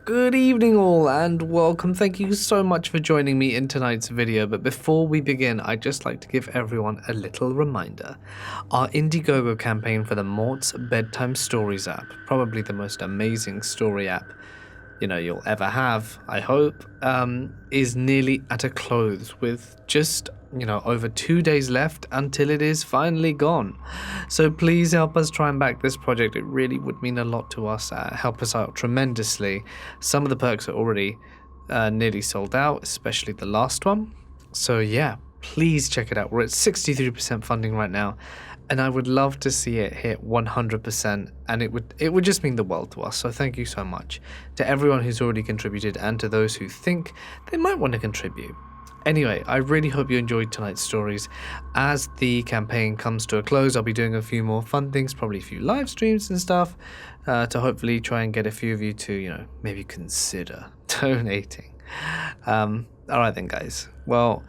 Good evening all and welcome. Thank you so much for joining me in tonight's video, but before we begin I'd just like to give everyone a little reminder. Our Indiegogo campaign for the Mort's Bedtime Stories app, probably the most amazing story app you'll ever have, I hope, is nearly at a close with just over 2 days left until it is finally gone. So please help us try and back this project. It really would mean a lot to us, help us out tremendously. Some of the perks are already nearly sold out, especially the last one. So yeah, please check it out. We're at 63% funding right now, and I would love to see it hit 100%, and it would just mean the world to us. So thank you so much to everyone who's already contributed and to those who think they might want to contribute. Anyway, I really hope you enjoyed tonight's stories. As the campaign comes to a close, I'll be doing a few more fun things, probably a few live streams and stuff, to hopefully try and get a few of you to, maybe consider donating. Alright then guys, well,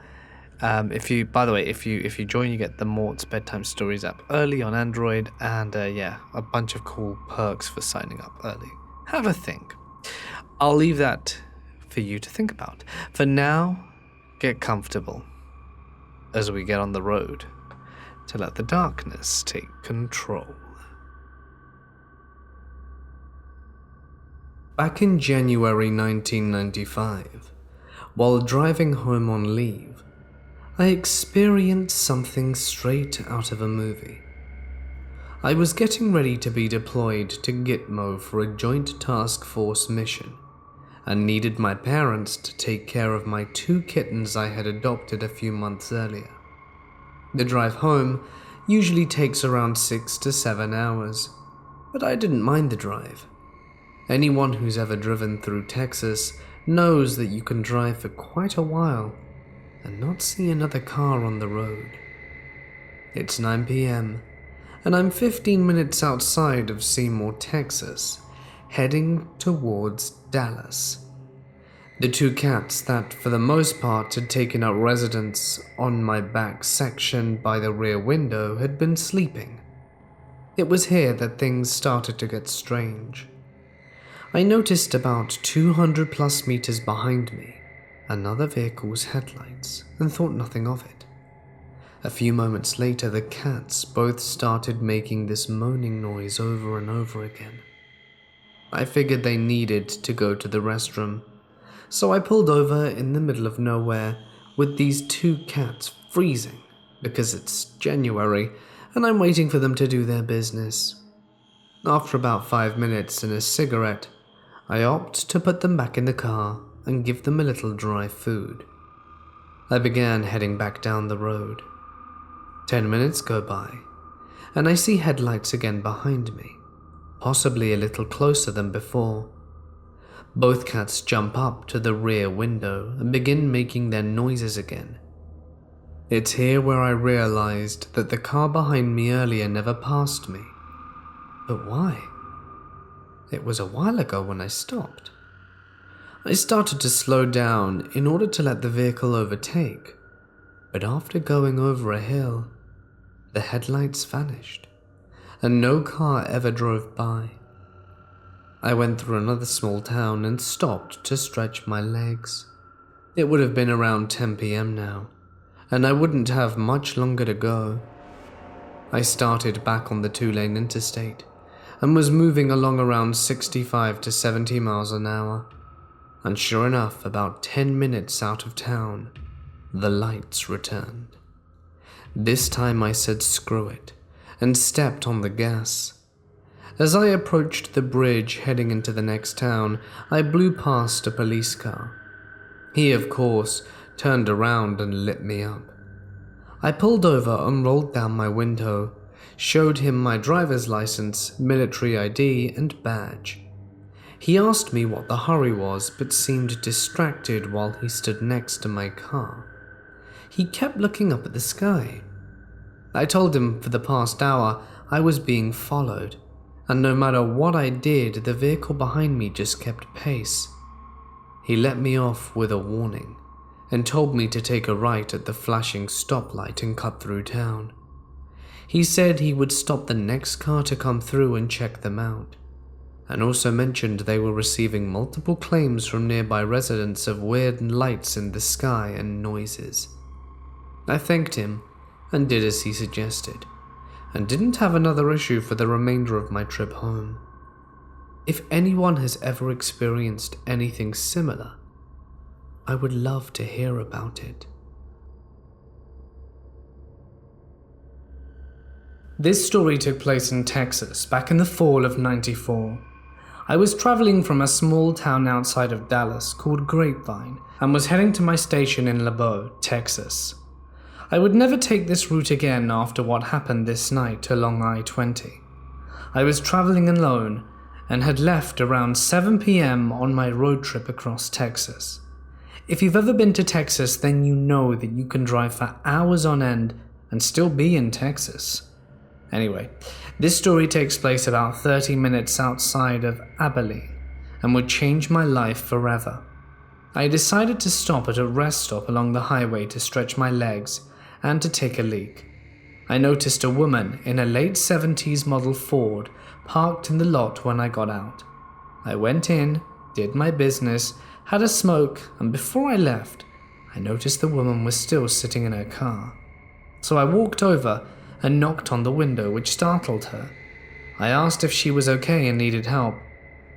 if you join, you get the Mort's Bedtime Stories app early on Android, and yeah, a bunch of cool perks for signing up early. Have a think. I'll leave that for you to think about. For now, get comfortable as we get on the road to let the darkness take control. Back in January 1995, while driving home on leave, I experienced something straight out of a movie. I was getting ready to be deployed to Gitmo for a joint task force mission, and needed my parents to take care of my 2 kittens I had adopted a few months earlier. The drive home usually takes around 6 to 7 hours, but I didn't mind the drive. Anyone who's ever driven through Texas knows that you can drive for quite a while and not see another car on the road. It's 9 p.m. and I'm 15 minutes outside of Seymour, Texas, heading towards Dallas. The 2 cats that, for the most part, had taken up residence on my back section by the rear window had been sleeping. It was here that things started to get strange. I noticed about 200 plus meters behind me another vehicle's headlights and thought nothing of it. A few moments later, the cats both started making this moaning noise over and over again. I figured they needed to go to the restroom, so I pulled over in the middle of nowhere with these 2 cats freezing because it's January and I'm waiting for them to do their business. After about 5 minutes and a cigarette, I opt to put them back in the car and give them a little dry food. I began heading back down the road. 10 minutes go by, and I see headlights again behind me, possibly a little closer than before. Both cats jump up to the rear window and begin making their noises again. It's here where I realized that the car behind me earlier never passed me. But why? It was a while ago when I stopped. I started to slow down in order to let the vehicle overtake, but after going over a hill, the headlights vanished, and no car ever drove by. I went through another small town and stopped to stretch my legs. It would have been around 10 p.m. now, and I wouldn't have much longer to go. I started back on the 2-lane interstate and was moving along around 65 to 70 miles an hour. And sure enough, about 10 minutes out of town, the lights returned. This time I said screw it and stepped on the gas. As I approached the bridge heading into the next town, I blew past a police car. He, of course, turned around and lit me up. I pulled over and rolled down my window, showed him my driver's license, military ID, and badge. He asked me what the hurry was, but seemed distracted while he stood next to my car. He kept looking up at the sky. I told him for the past hour I was being followed, and no matter what I did, the vehicle behind me just kept pace. He let me off with a warning, and told me to take a right at the flashing stoplight and cut through town. He said he would stop the next car to come through and check them out. and also mentioned they were receiving multiple claims from nearby residents of weird lights in the sky and noises. I thanked him and did as he suggested, and didn't have another issue for the remainder of my trip home. If anyone has ever experienced anything similar, I would love to hear about it. This story took place in Texas back in the fall of '94. I was traveling from a small town outside of Dallas called Grapevine and was heading to my station in Lubbock, Texas. I would never take this route again after what happened this night along I-20. I was traveling alone and had left around 7 p.m. on my road trip across Texas. If you've ever been to Texas, then you know that you can drive for hours on end and still be in Texas. Anyway, this story takes place about 30 minutes outside of Abilene and would change my life forever. I decided to stop at a rest stop along the highway to stretch my legs and to take a leak. I noticed a woman in a late 70s model Ford parked in the lot when I got out. I went in, did my business, had a smoke, and before I left, I noticed the woman was still sitting in her car. So I walked over and knocked on the window, which startled her. I asked if she was okay and needed help.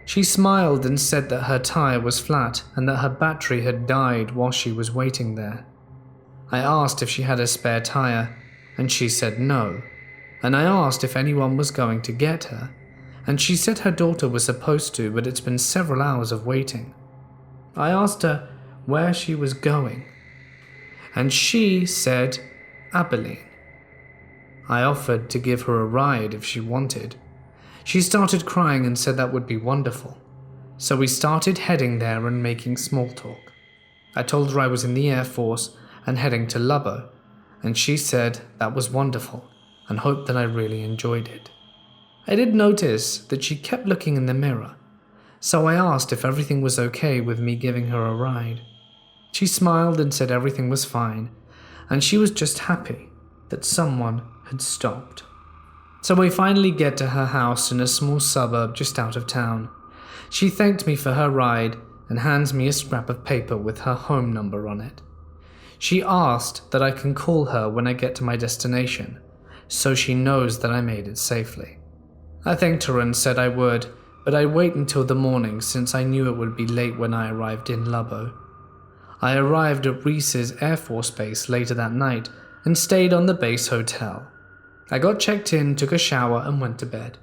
She smiled and said that her tire was flat and that her battery had died while she was waiting there. I asked if she had a spare tire, and she said no. And I asked if anyone was going to get her, and she said her daughter was supposed to, but it's been several hours of waiting. I asked her where she was going, and she said Abilene. I offered to give her a ride if she wanted. She started crying and said that would be wonderful. So we started heading there and making small talk. I told her I was in the Air Force and heading to Lubbock, and she said that was wonderful and hoped that I really enjoyed it. I did notice that she kept looking in the mirror, so I asked if everything was okay with me giving her a ride. She smiled and said everything was fine, and she was just happy that someone had stopped. So we finally get to her house in a small suburb just out of town. She thanked me for her ride and hands me a scrap of paper with her home number on it. She asked that I can call her when I get to my destination, so she knows that I made it safely. I thanked her and said I would, but I'd wait until the morning since I knew it would be late when I arrived in Lubbock. I arrived at Reese's Air Force Base later that night and stayed on the base hotel. I got checked in, took a shower, and went to bed.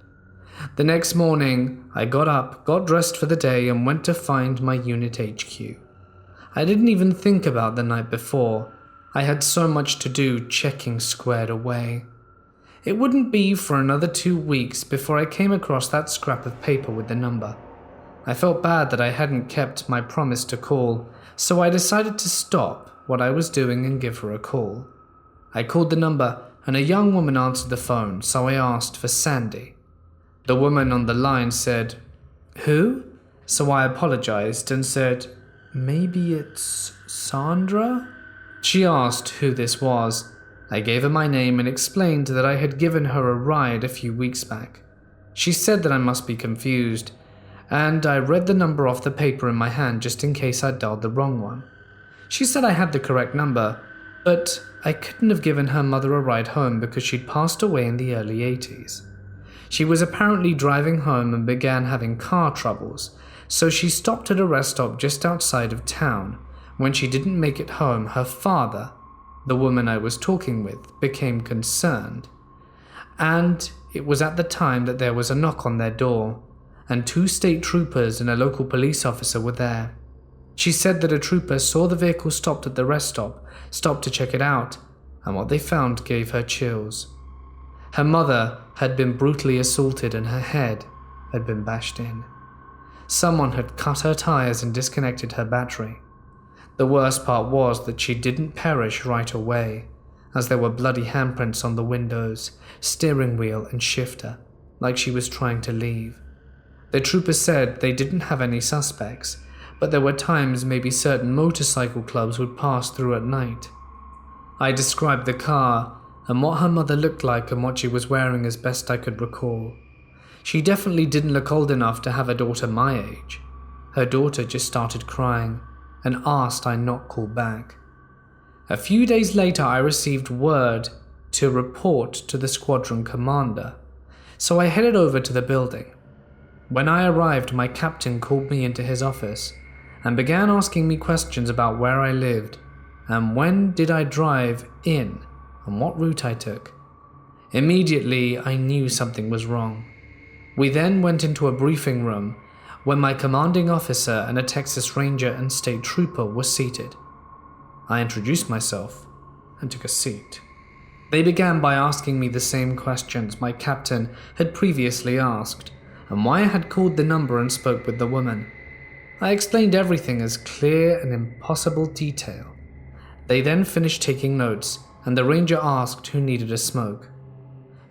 The next morning, I got up, got dressed for the day, and went to find my unit HQ. I didn't even think about the night before. I had so much to do checking squared away. It wouldn't be for another 2 weeks before I came across that scrap of paper with the number. I felt bad that I hadn't kept my promise to call, so I decided to stop what I was doing and give her a call. I called the number and a young woman answered the phone, so I asked for Sandy. The woman on the line said, "Who?" So I apologized and said, "Maybe it's Sandra?" She asked who this was. I gave her my name and explained that I had given her a ride a few weeks back. She said that I must be confused, and I read the number off the paper in my hand just in case I dialed the wrong one. She said I had the correct number, but I couldn't have given her mother a ride home because she'd passed away in the early 80s. She was apparently driving home and began having car troubles, so she stopped at a rest stop just outside of town. When she didn't make it home, her father, the woman I was talking with, became concerned. And it was at the time that there was a knock on their door, and 2 state troopers and a local police officer were there. She said that a trooper saw the vehicle stopped at the rest stop, stopped to check it out, and what they found gave her chills. Her mother had been brutally assaulted and her head had been bashed in. Someone had cut her tires and disconnected her battery. The worst part was that she didn't perish right away, as there were bloody handprints on the windows, steering wheel and shifter, like she was trying to leave. The troopers said they didn't have any suspects, but there were times maybe certain motorcycle clubs would pass through at night. I described the car and what her mother looked like and what she was wearing as best I could recall. She definitely didn't look old enough to have a daughter my age. Her daughter just started crying and asked I not call back. A few days later, I received word to report to the squadron commander, so I headed over to the building. When I arrived, my captain called me into his office and began asking me questions about where I lived and when did I drive in and what route I took. Immediately, I knew something was wrong. We then went into a briefing room where my commanding officer and a Texas Ranger and state trooper were seated. I introduced myself and took a seat. They began by asking me the same questions my captain had previously asked, and why I had called the number and spoke with the woman. I explained everything as clear and impossible detail. They then finished taking notes, and the ranger asked who needed a smoke.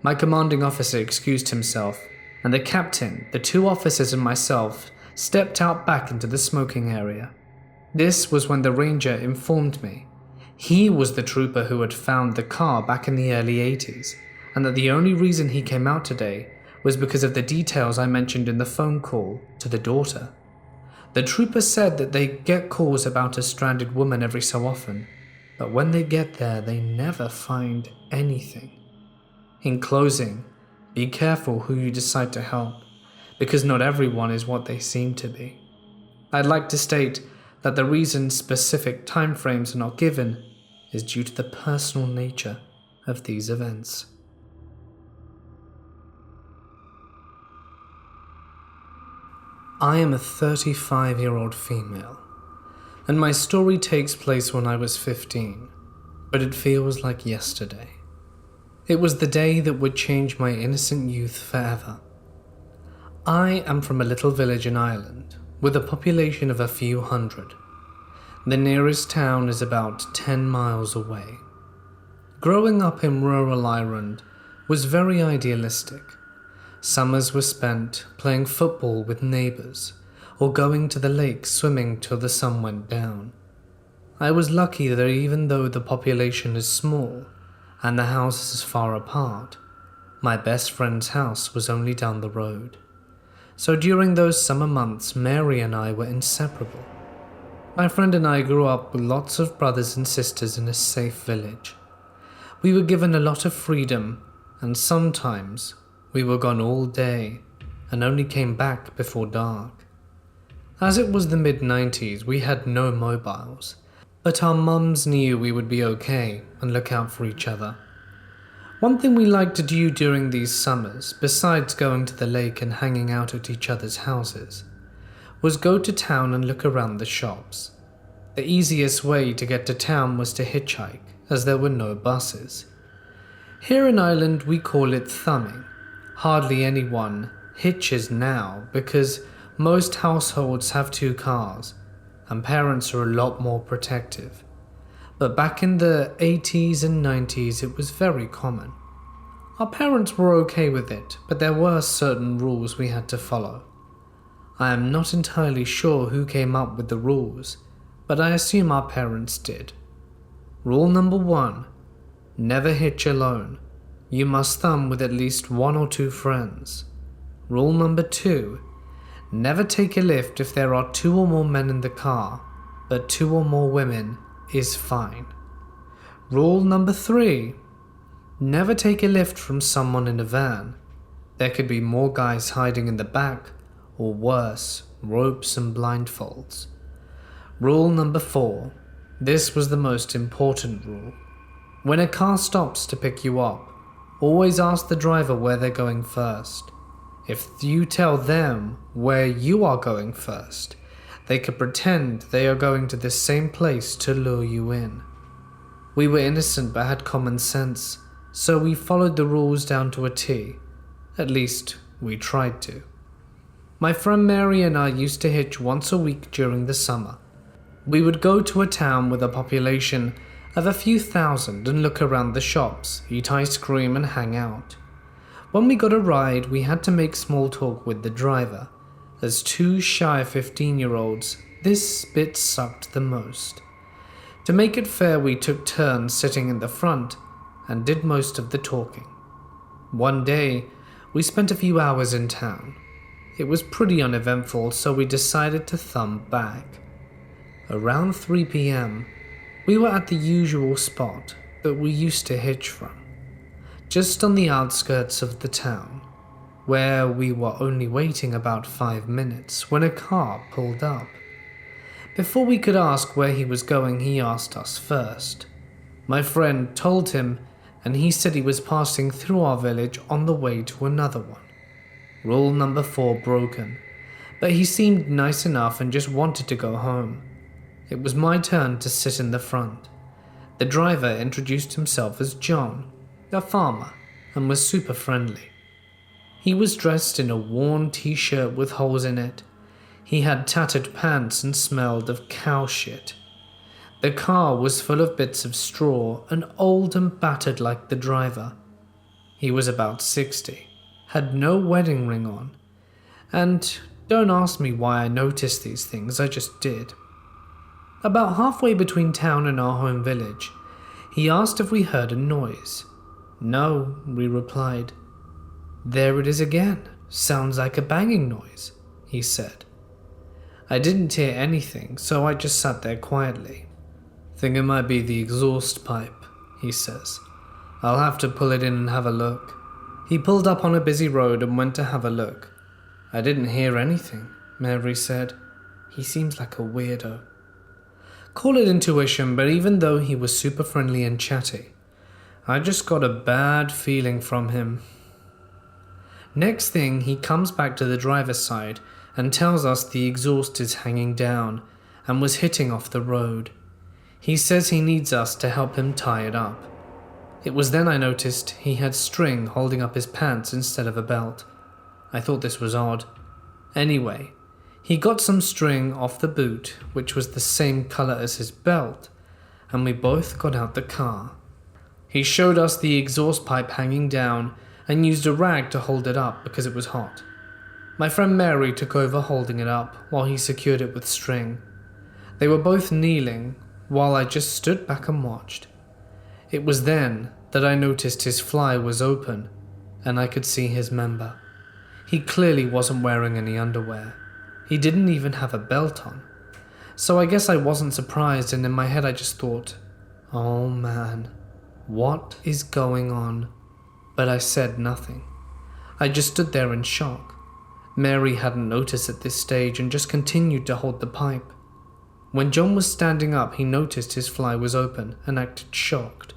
My commanding officer excused himself, and the captain, the two officers and myself stepped out back into the smoking area. This was when the ranger informed me he was the trooper who had found the car back in the early 80s, and that the only reason he came out today was because of the details I mentioned in the phone call to the daughter. The trooper said that they get calls about a stranded woman every so often, but when they get there, they never find anything. In closing, be careful who you decide to help, because not everyone is what they seem to be. I'd like to state that the reason specific timeframes are not given is due to the personal nature of these events. I am a 35-year-old female, and my story takes place when I was 15, but it feels like yesterday. It was the day that would change my innocent youth forever. I am from a little village in Ireland, with a population of a few hundred. The nearest town is about 10 miles away. Growing up in rural Ireland was very idealistic. Summers were spent playing football with neighbours, or going to the lake swimming till the sun went down. I was lucky that even though the population is small and the houses far apart, my best friend's house was only down the road. So during those summer months, Mary and I were inseparable. My friend and I grew up with lots of brothers and sisters in a safe village. We were given a lot of freedom, and sometimes we were gone all day and only came back before dark. As it was the mid-90s, we had no mobiles, but our mums knew we would be okay and look out for each other. One thing we liked to do during these summers, besides going to the lake and hanging out at each other's houses, was go to town and look around the shops. The easiest way to get to town was to hitchhike, as there were no buses. Here in Ireland we call it thumbing. Hardly anyone hitches now because most households have 2 cars and parents are a lot more protective. But back in the 80s and 90s it was very common. Our parents were okay with it, but there were certain rules we had to follow. I am not entirely sure who came up with the rules, but I assume our parents did. Rule number 1, never hitch alone. You must thumb with at least 1 or 2 friends. Rule number 2, never take a lift if there are 2 or more men in the car, but 2 or more women is fine. Rule number 3, never take a lift from someone in a van. There could be more guys hiding in the back, or worse, ropes and blindfolds. Rule number 4, this was the most important rule. When a car stops to pick you up, always ask the driver where they're going first. If you tell them where you are going first, they could pretend they are going to the same place to lure you in. We were innocent but had common sense, so we followed the rules down to a T. At least, we tried to. My friend Mary and I used to hitch once a week during the summer. We would go to a town with a population of a few thousand and look around the shops, eat ice cream and hang out. When we got a ride, we had to make small talk with the driver. As 2 shy 15-year-olds, this bit sucked the most. To make it fair, we took turns sitting in the front and did most of the talking. One day, We spent a few hours in town. It was pretty uneventful, so we decided to thumb back. Around 3 p.m., we were at the usual spot that we used to hitch from, just on the outskirts of the town, where we were only waiting about 5 minutes when a car pulled up. Before we could ask where he was going, he asked us first. My friend told him, and he said he was passing through our village on the way to another one. Rule number 4 broken, but he seemed nice enough and just wanted to go home. It was my turn to sit in the front. The driver introduced himself as John, a farmer, and was super friendly. He was dressed in a worn t-shirt with holes in it. He had tattered pants and smelled of cow shit. The car was full of bits of straw and old and battered like the driver. He was about 60, had no wedding ring on, and don't ask me why I noticed these things, I just did. About halfway between town and our home village, he asked if we heard a noise. No, we replied. There it is again. Sounds like a banging noise, he said. I didn't hear anything, so I just sat there quietly. Think it might be the exhaust pipe, he says. I'll have to pull it in and have a look. He pulled up on a busy road and went to have a look. I didn't hear anything, Mary said. He seems like a weirdo. Call it intuition, but even though he was super friendly and chatty, I just got a bad feeling from him. Next thing, he comes back to the driver's side and tells us the exhaust is hanging down and was hitting off the road. He says he needs us to help him tie it up. It was then I noticed he had string holding up his pants instead of a belt. I thought this was odd. Anyway, he got some string off the boot, which was the same color as his belt, and we both got out the car. He showed us the exhaust pipe hanging down and used a rag to hold it up because it was hot. My friend Mary took over holding it up while he secured it with string. They were both kneeling while I just stood back and watched. It was then that I noticed his fly was open and I could see his member. He clearly wasn't wearing any underwear. He didn't even have a belt on. So I guess I wasn't surprised, and in my head I just thought, oh man, what is going on? But I said nothing. I just stood there in shock. Mary hadn't noticed at this stage and just continued to hold the pipe. When John was standing up, he noticed his fly was open and acted shocked.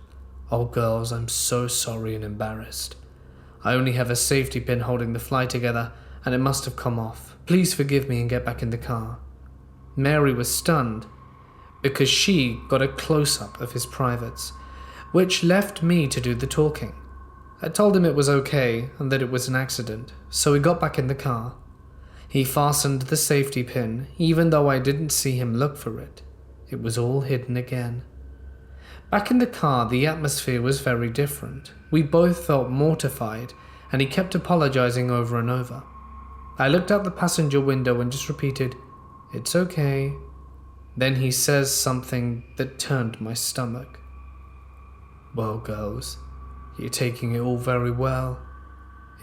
Oh girls, I'm so sorry and embarrassed. I only have a safety pin holding the fly together and it must have come off. Please forgive me and get back in the car. Mary was stunned because she got a close-up of his privates, which left me to do the talking. I told him it was okay and that it was an accident, so we got back in the car. He fastened the safety pin, even though I didn't see him look for it. It was all hidden again. Back in the car, the atmosphere was very different. We both felt mortified, and he kept apologizing over and over. I looked out the passenger window and just repeated, "It's okay." Then he says something that turned my stomach. "Well, girls, you're taking it all very well.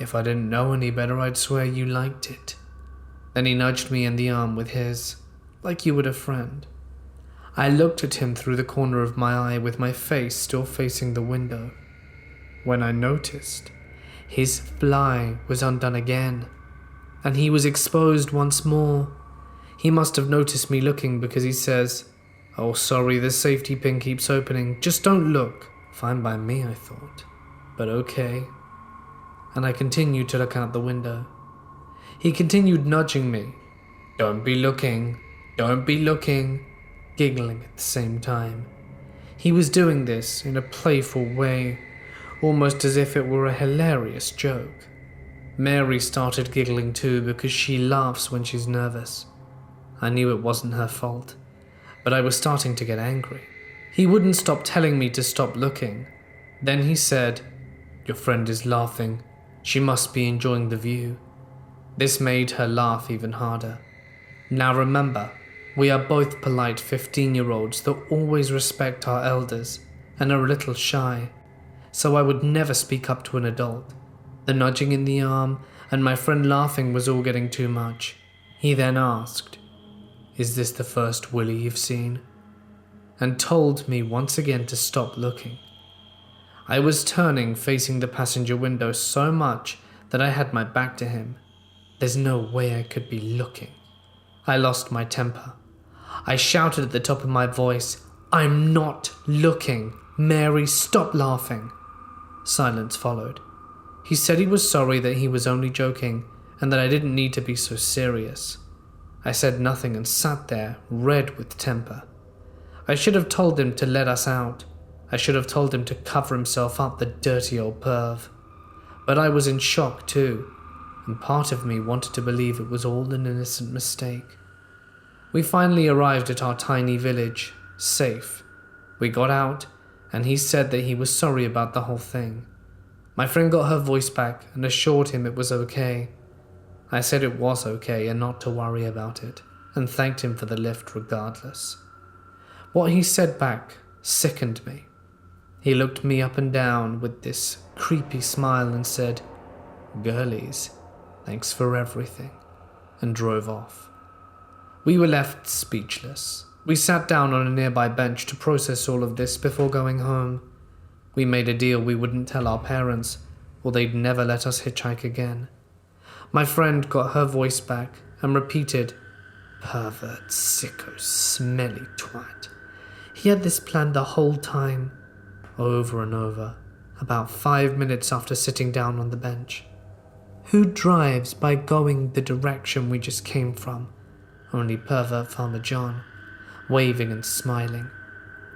If I didn't know any better, I'd swear you liked it." Then he nudged me in the arm with his, like you would a friend. I looked at him through the corner of my eye with my face still facing the window, when I noticed his fly was undone again, and he was exposed once more. He must have noticed me looking because he says, "Oh, sorry, the safety pin keeps opening. Just don't look." Fine by me, I thought, but okay. And I continued to look out the window. He continued nudging me. "Don't be looking, don't be looking," giggling at the same time. He was doing this in a playful way, almost as if it were a hilarious joke. Mary started giggling too because she laughs when she's nervous. I knew it wasn't her fault, but I was starting to get angry. He wouldn't stop telling me to stop looking. Then he said, "Your friend is laughing. She must be enjoying the view." This made her laugh even harder. Now remember, we are both polite 15-year-olds that always respect our elders and are a little shy, so I would never speak up to an adult. The nudging in the arm and my friend laughing was all getting too much. He then asked, "Is this the first Willy you've seen?" and told me once again to stop looking. I was turning, facing the passenger window so much that I had my back to him. There's no way I could be looking. I lost my temper. I shouted at the top of my voice, "I'm not looking. Mary, stop laughing." Silence followed. He said he was sorry, that he was only joking, and that I didn't need to be so serious. I said nothing and sat there, red with temper. I should have told him to let us out. I should have told him to cover himself up, the dirty old perv. But I was in shock too, and part of me wanted to believe it was all an innocent mistake. We finally arrived at our tiny village, safe. We got out, and he said that he was sorry about the whole thing. My friend got her voice back and assured him it was okay. I said it was okay and not to worry about it, and thanked him for the lift regardless. What he said back sickened me. He looked me up and down with this creepy smile and said, "Girlies, thanks for everything," and drove off. We were left speechless. We sat down on a nearby bench to process all of this before going home. We made a deal we wouldn't tell our parents, or they'd never let us hitchhike again. My friend got her voice back and repeated, "Pervert, sicko, smelly twat." He had this planned the whole time, over and over, about 5 minutes after sitting down on the bench. Who drives by going the direction we just came from? Only pervert Farmer John, waving and smiling,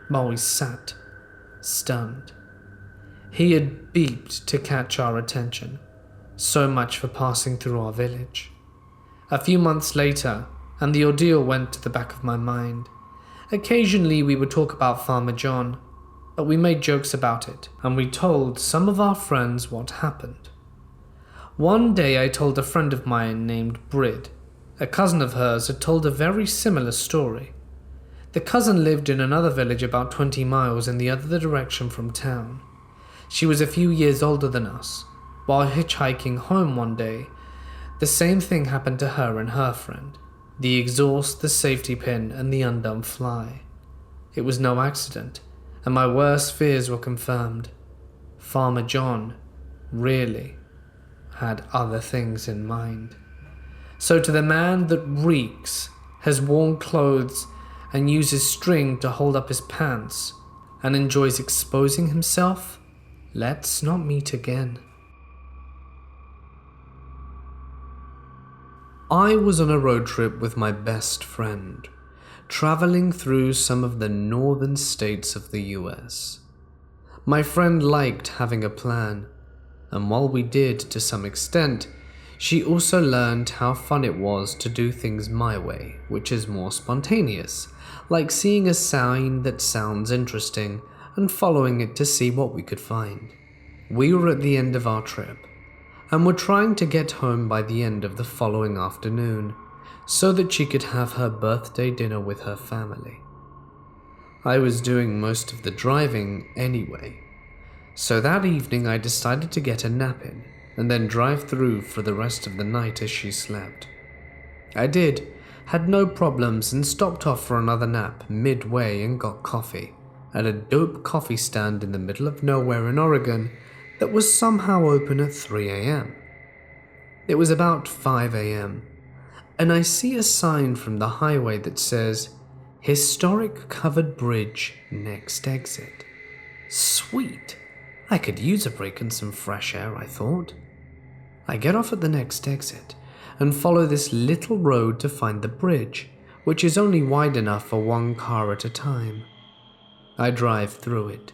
while we sat, stunned. He had beeped to catch our attention. So much for passing through our village. A few months later, and the ordeal went to the back of my mind. Occasionally we would talk about Farmer John, but we made jokes about it, and we told some of our friends what happened. One day I told a friend of mine named Brid. A cousin of hers had told a very similar story. The cousin lived in another village about 20 miles in the other direction from town. She was a few years older than us. While hitchhiking home one day, the same thing happened to her and her friend. The exhaust, the safety pin, and the undone fly. It was no accident, and my worst fears were confirmed. Farmer John really had other things in mind. So to the man that reeks, has worn clothes, and uses string to hold up his pants, and enjoys exposing himself, let's not meet again. I was on a road trip with my best friend, traveling through some of the northern states of the US. My friend liked having a plan, and while we did to some extent, she also learned how fun it was to do things my way, which is more spontaneous, like seeing a sign that sounds interesting and following it to see what we could find. We were at the end of our trip, and were trying to get home by the end of the following afternoon, so that she could have her birthday dinner with her family. I was doing most of the driving anyway, so that evening I decided to get a nap in, and then drive through for the rest of the night as she slept. I did, had no problems, and stopped off for another nap midway and got coffee at a dope coffee stand in the middle of nowhere in Oregon that was somehow open at 3 a.m. It was about 5 a.m., and I see a sign from the highway that says, "Historic covered bridge, next exit." Sweet! I could use a break and some fresh air, I thought. I get off at the next exit and follow this little road to find the bridge, which is only wide enough for one car at a time. I drive through it,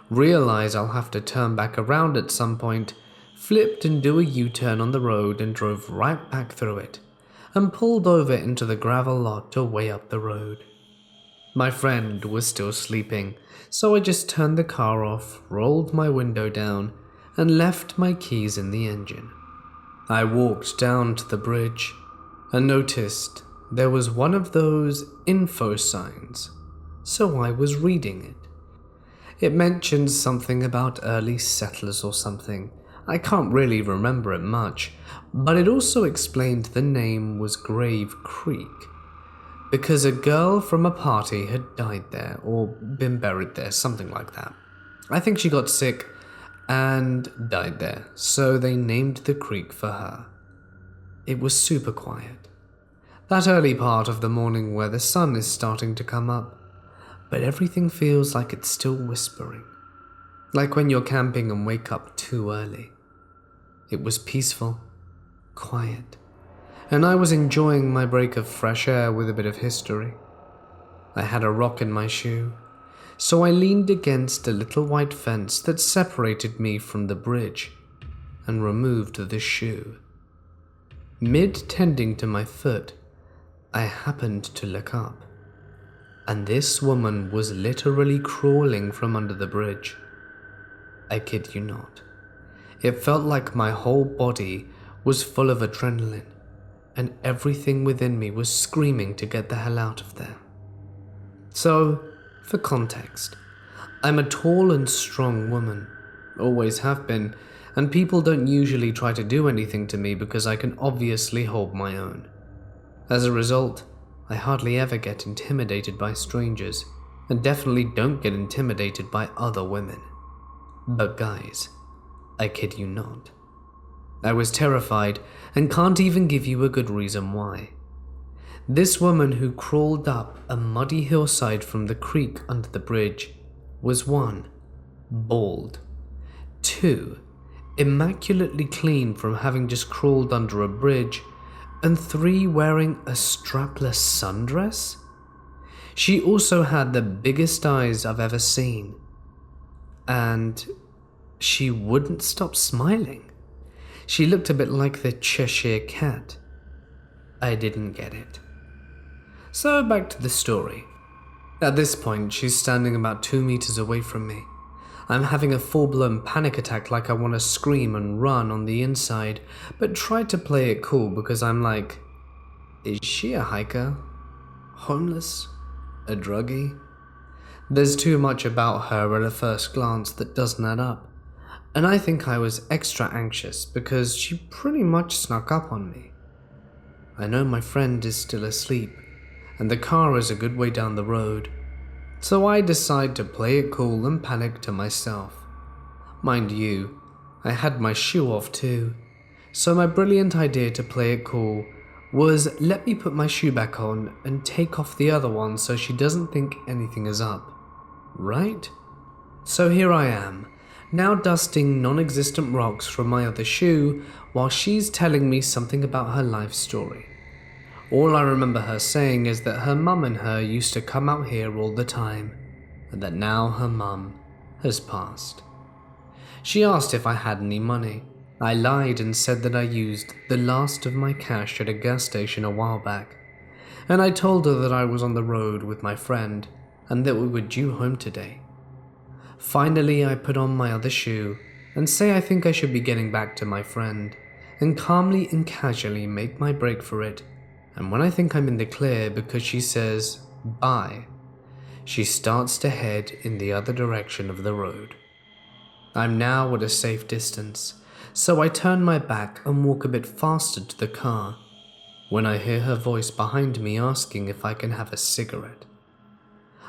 realize I'll have to turn back around at some point, flipped and do a U-turn on the road and drove right back through it, and pulled over into the gravel lot away up the road. My friend was still sleeping, so I just turned the car off, rolled my window down, and left my keys in the engine. I walked down to the bridge and noticed there was one of those info signs, so I was reading it. It mentioned something about early settlers or something. I can't really remember it much, but it also explained the name was Grave Creek, because a girl from a party had died there or been buried there, something like that. I think she got sick and died there, so they named the creek for her. It was super quiet. That early part of the morning where the sun is starting to come up, but everything feels like it's still whispering. Like when you're camping and wake up too early. It was peaceful, quiet, and I was enjoying my break of fresh air with a bit of history. I had a rock in my shoe, so I leaned against a little white fence that separated me from the bridge and removed the shoe. Mid-tending to my foot, I happened to look up, and this woman was literally crawling from under the bridge. I kid you not. It felt like my whole body was full of adrenaline, and everything within me was screaming to get the hell out of there. So, for context, I'm a tall and strong woman, always have been, and people don't usually try to do anything to me because I can obviously hold my own. As a result, I hardly ever get intimidated by strangers, and definitely don't get intimidated by other women. But guys, I kid you not. I was terrified and can't even give you a good reason why. This woman who crawled up a muddy hillside from the creek under the bridge was 1. Bald, 2. Immaculately clean from having just crawled under a bridge, and 3. Wearing a strapless sundress. She also had the biggest eyes I've ever seen, and she wouldn't stop smiling. She looked a bit like the Cheshire Cat. I didn't get it. So back to the story. At this point, she's standing about 2 meters away from me. I'm having a full-blown panic attack like I want to scream and run on the inside, but try to play it cool because I'm like, is she a hiker? Homeless? A druggie? There's too much about her at a first glance that doesn't add up. And I think I was extra anxious because she pretty much snuck up on me. I know my friend is still asleep, and the car is a good way down the road, so I decide to play it cool and panic to myself. Mind you, I had my shoe off too, so my brilliant idea to play it cool was let me put my shoe back on and take off the other one so she doesn't think anything is up. Right? So here I am, now dusting non-existent rocks from my other shoe while she's telling me something about her life story. All I remember her saying is that her mum and her used to come out here all the time, and that now her mum has passed. She asked if I had any money. I lied and said that I used the last of my cash at a gas station a while back, and I told her that I was on the road with my friend and that we were due home today. Finally, I put on my other shoe and say I think I should be getting back to my friend, and calmly and casually make my break for it. And when I think I'm in the clear because she says, bye, she starts to head in the other direction of the road. I'm now at a safe distance, so I turn my back and walk a bit faster to the car, when I hear her voice behind me asking if I can have a cigarette.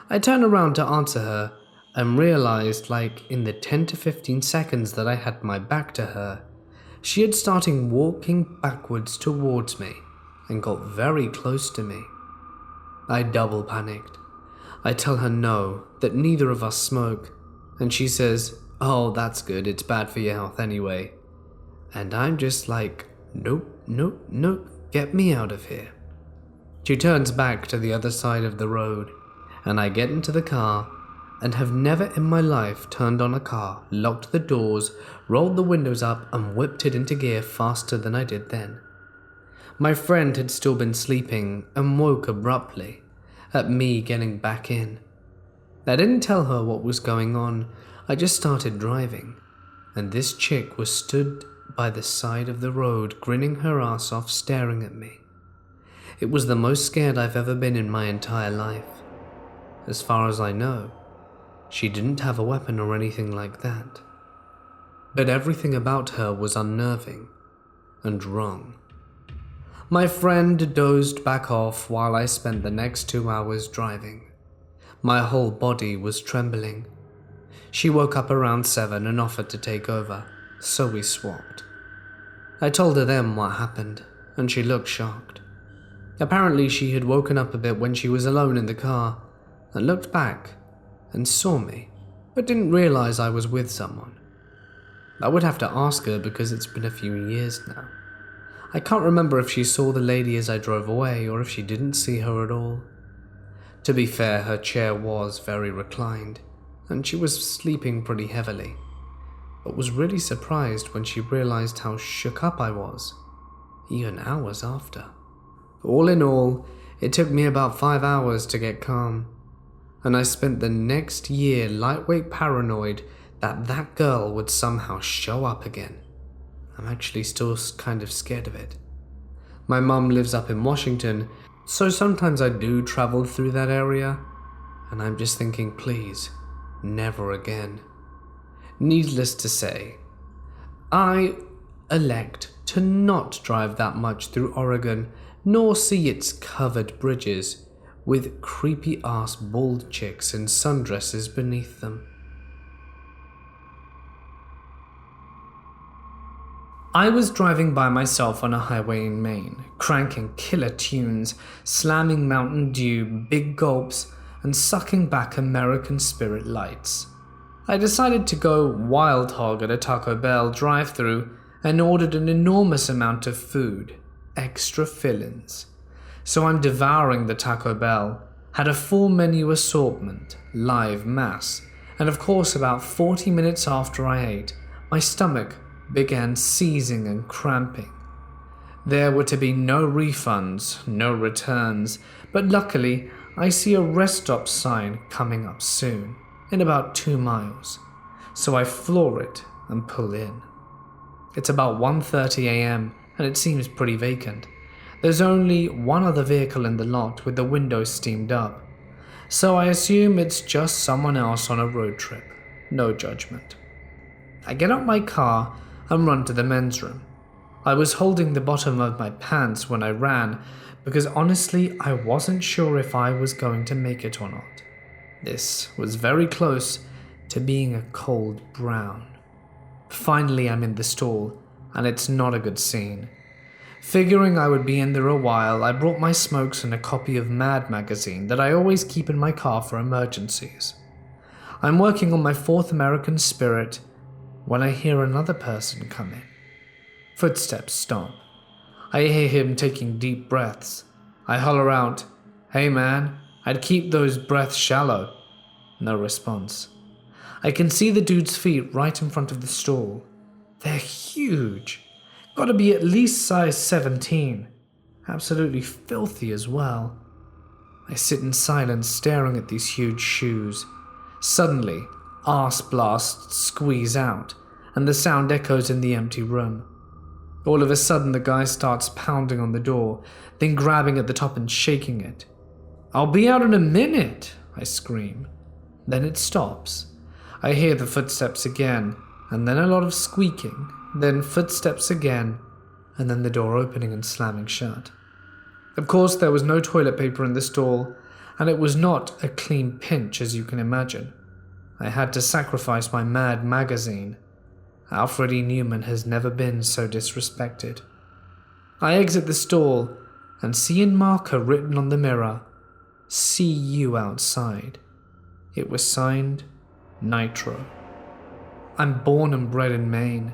I turn around to answer her and realized like in the 10 to 15 seconds that I had my back to her, she had started walking backwards towards me and got very close to me. I double panicked. I tell her no, that neither of us smoke, and she says, oh, that's good, it's bad for your health anyway. And I'm just like, nope, nope, nope, get me out of here. She turns back to the other side of the road, and I get into the car, and have never in my life turned on a car, locked the doors, rolled the windows up, and whipped it into gear faster than I did then. My friend had still been sleeping and woke abruptly at me getting back in. I didn't tell her what was going on, I just started driving, and this chick was stood by the side of the road grinning her ass off staring at me. It was the most scared I've ever been in my entire life. As far as I know, she didn't have a weapon or anything like that. but everything about her was unnerving and wrong. My friend dozed back off while I spent the next 2 hours driving. My whole body was trembling. She woke up around 7 and offered to take over, so we swapped. I told her then what happened, and she looked shocked. Apparently she had woken up a bit when she was alone in the car and looked back and saw me, but didn't realize I was with someone. I would have to ask her because it's been a few years now. I can't remember if she saw the lady as I drove away or if she didn't see her at all. To be fair, her chair was very reclined, and she was sleeping pretty heavily, but was really surprised when she realized how shook up I was, even hours after. All in all, it took me about 5 hours to get calm, and I spent the next year lightweight paranoid that that girl would somehow show up again. I'm actually still kind of scared of it. My mum lives up in Washington, so sometimes I do travel through that area, and I'm just thinking, please, never again. Needless to say, I elect to not drive that much through Oregon, nor see its covered bridges with creepy-ass bald chicks in sundresses beneath them. I was driving by myself on a highway in Maine, cranking killer tunes, slamming Mountain Dew, big gulps, and sucking back American Spirit lights. I decided to go wild hog at a Taco Bell drive-thru and ordered an enormous amount of food, extra fill-ins. So I'm devouring the Taco Bell, had a full menu assortment, live mass, and of course about 40 minutes after I ate, my stomach began seizing and cramping. There were to be no refunds, no returns, but luckily I see a rest stop sign coming up soon, in about 2 miles, so I floor it and pull in. It's about 1:30 a.m. and it seems pretty vacant. There's only one other vehicle in the lot with the windows steamed up, so I assume it's just someone else on a road trip. No judgment. I get out my car and run to the men's room. I was holding the bottom of my pants when I ran because honestly I wasn't sure if I was going to make it or not. This was very close to being a cold brown. Finally I'm in the stall and it's not a good scene. Figuring I would be in there a while, I brought my smokes and a copy of Mad magazine that I always keep in my car for emergencies. I'm working on my 4th American Spirit when I hear another person come in. Footsteps stop. I hear him taking deep breaths. I holler out, "Hey man, I'd keep those breaths shallow." No response. I can see the dude's feet right in front of the stall. They're huge. Gotta be at least size 17. Absolutely filthy as well. I sit in silence staring at these huge shoes. Suddenly, arse blasts squeeze out, and the sound echoes in the empty room. All of a sudden the guy starts pounding on the door, then grabbing at the top and shaking it. "I'll be out in a minute," I scream. Then it stops. I hear the footsteps again, and then a lot of squeaking, then footsteps again, and then the door opening and slamming shut. Of course there was no toilet paper in the stall, and it was not a clean pinch as you can imagine. I had to sacrifice my Mad magazine. Alfred E. Newman has never been so disrespected. I exit the stall and see in marker written on the mirror, "See you outside." It was signed Nitro. I'm born and bred in Maine.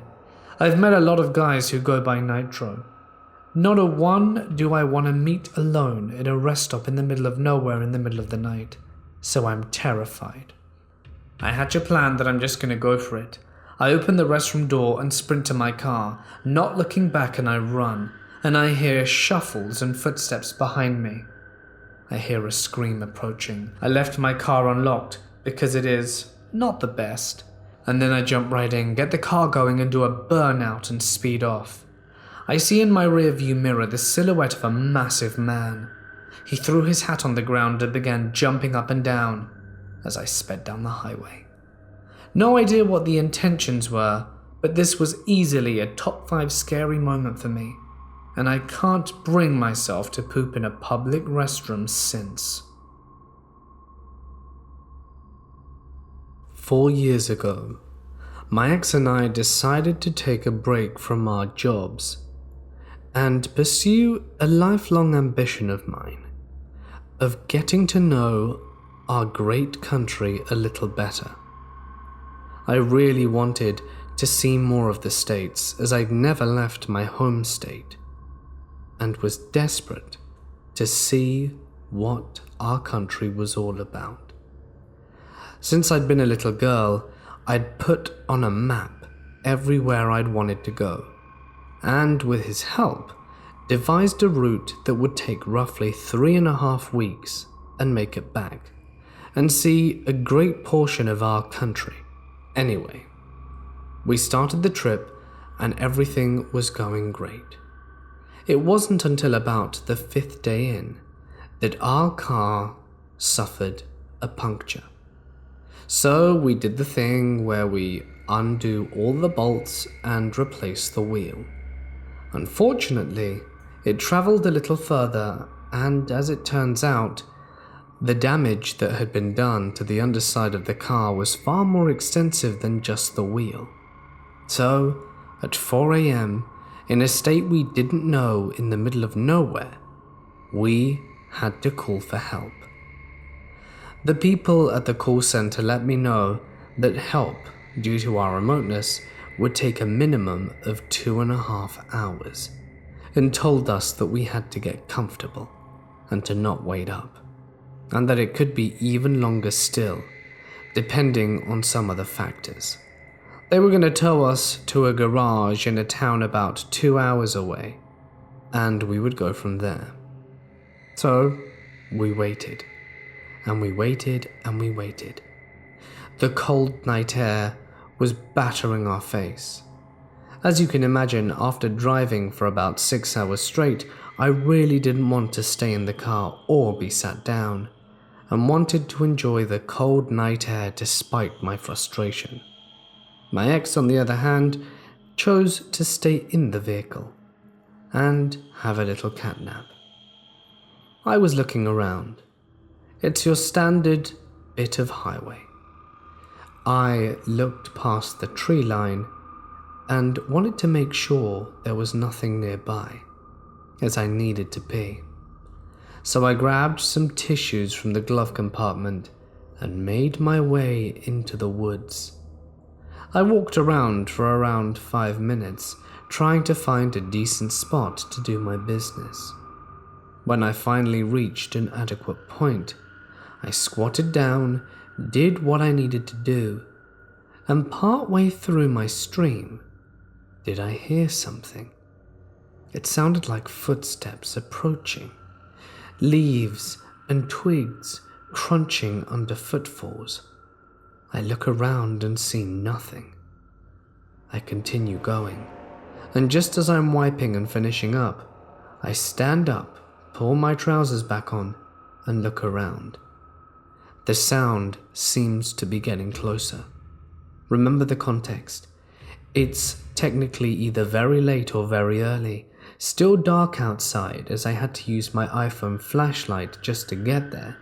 I've met a lot of guys who go by Nitro. Not a one do I want to meet alone in a rest stop in the middle of nowhere in the middle of the night, so I'm terrified. I hatch a plan that I'm just going to go for it. I open the restroom door and sprint to my car, not looking back, and I run, and I hear shuffles and footsteps behind me. I hear a scream approaching. I left my car unlocked because it is not the best, and then I jump right in, get the car going and do a burnout and speed off. I see in my rearview mirror the silhouette of a massive man. He threw his hat on the ground and began jumping up and down as I sped down the highway. No idea what the intentions were, But this was easily a top 5 scary moment for me, and I can't bring myself to poop in a public restroom since. 4 years ago, my ex and I decided to take a break from our jobs and pursue a lifelong ambition of mine of getting to know our great country a little better. I really wanted to see more of the States, as I'd never left my home state, and was desperate to see what our country was all about. Since I'd been a little girl, I'd put on a map everywhere I'd wanted to go, and with his help, devised a route that would take roughly 3.5 weeks and make it back, and see a great portion of our country. Anyway, we started the trip and everything was going great. It wasn't until about the 5th day in that our car suffered a puncture. So we did the thing where we undo all the bolts and replace the wheel. Unfortunately, it traveled a little further, and as it turns out, the damage that had been done to the underside of the car was far more extensive than just the wheel. So, at 4 a.m., in a state we didn't know, in the middle of nowhere, we had to call for help. The people at the call center let me know that help, due to our remoteness, would take a minimum of 2.5 hours, and told us that we had to get comfortable and to not wait up, and that it could be even longer still, depending on some other factors. They were going to tow us to a garage in a town about 2 hours away, and we would go from there. So, we waited, and we waited, and we waited. The cold night air was battering our face. As you can imagine, after driving for about 6 hours straight, I really didn't want to stay in the car or be sat down, and wanted to enjoy the cold night air despite my frustration. My ex, on the other hand, chose to stay in the vehicle and have a little catnap. I was looking around. It's your standard bit of highway. I looked past the tree line and wanted to make sure there was nothing nearby, as I needed to pee. So I grabbed some tissues from the glove compartment and made my way into the woods. I walked around for around 5 minutes, trying to find a decent spot to do my business. When I finally reached an adequate point, I squatted down, did what I needed to do, and partway through my stream, did I hear something. It sounded like footsteps approaching, leaves and twigs crunching under footfalls. I look around and see nothing. I continue going, and just as I'm wiping and finishing up, I stand up, pull my trousers back on, and look around. The sound seems to be getting closer. Remember the context. It's technically either very late or very early, still dark outside as I had to use my iPhone flashlight just to get there,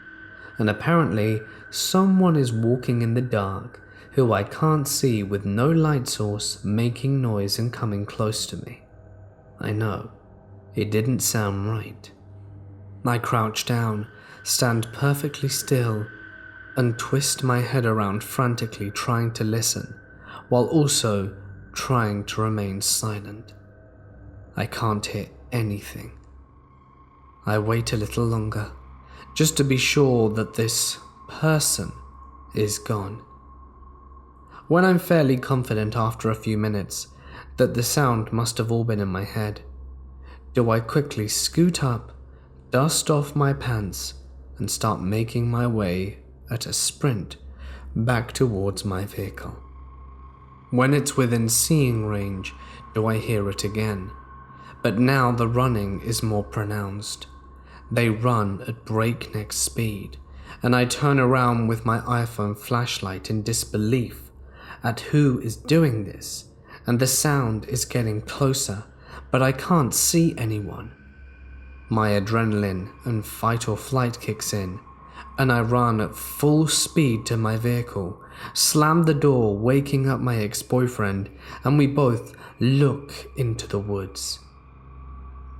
and apparently someone is walking in the dark who I can't see with no light source, making noise and coming close to me. I know, it didn't sound right. I crouch down, stand perfectly still, and twist my head around frantically trying to listen, while also trying to remain silent. I can't hear anything. I wait a little longer, just to be sure that this person is gone. When I'm fairly confident after a few minutes that the sound must have all been in my head, do I quickly scoot up, dust off my pants, and start making my way at a sprint back towards my vehicle. When it's within seeing range, do I hear it again, but now the running is more pronounced. They run at breakneck speed, and I turn around with my iPhone flashlight in disbelief at who is doing this, and the sound is getting closer, but I can't see anyone. My adrenaline and fight or flight kicks in, and I run at full speed to my vehicle, slam the door, waking up my ex-boyfriend, and we both look into the woods.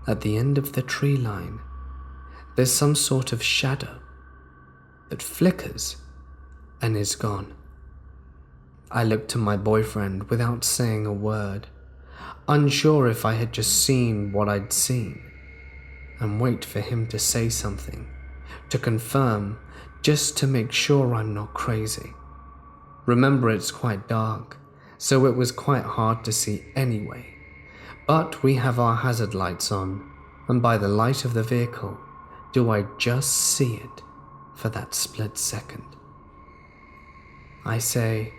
At the end of the tree line, there's some sort of shadow that flickers and is gone. I look to my boyfriend without saying a word, unsure if I had just seen what I'd seen, and wait for him to say something, to confirm, just to make sure I'm not crazy. Remember, it's quite dark, so it was quite hard to see anyway. But we have our hazard lights on, and by the light of the vehicle, do I just see it for that split second. I say,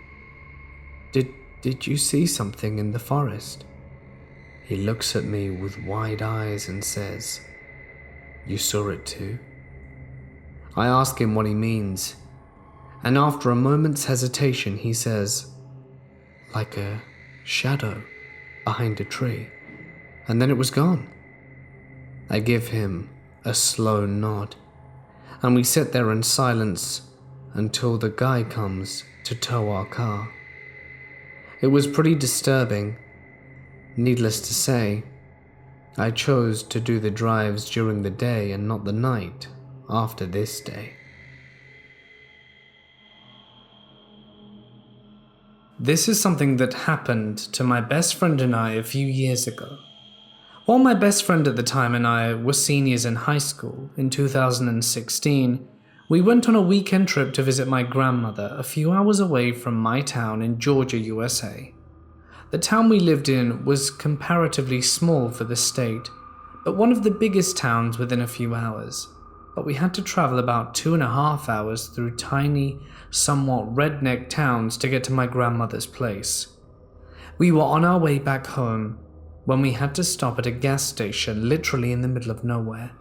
Did you see something in the forest? He looks at me with wide eyes and says, You saw it too? I ask him what he means, and after a moment's hesitation he says, Like a shadow behind a tree, and then it was gone. I give him a slow nod, and we sit there in silence until the guy comes to tow our car. It was pretty disturbing. Needless to say, I chose to do the drives during the day and not the night after this day. This is something that happened to my best friend and I a few years ago. While my best friend at the time and I were seniors in high school in 2016, we went on a weekend trip to visit my grandmother a few hours away from my town in Georgia, USA. The town we lived in was comparatively small for the state, but one of the biggest towns within a few hours. But we had to travel about 2.5 hours through tiny, somewhat redneck towns to get to my grandmother's place. We were on our way back home when we had to stop at a gas station literally in the middle of nowhere.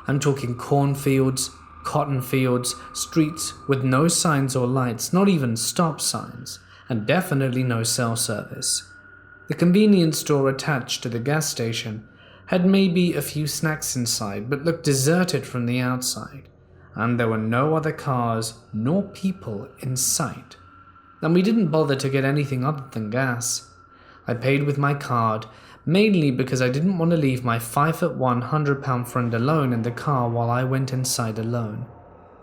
I'm talking cornfields, cotton fields, streets with no signs or lights, not even stop signs, and definitely no cell service. The convenience store attached to the gas station had maybe a few snacks inside, but looked deserted from the outside, and there were no other cars nor people in sight. And we didn't bother to get anything other than gas. I paid with my card, mainly because I didn't want to leave my 5'1", 100-pound friend alone in the car while I went inside alone.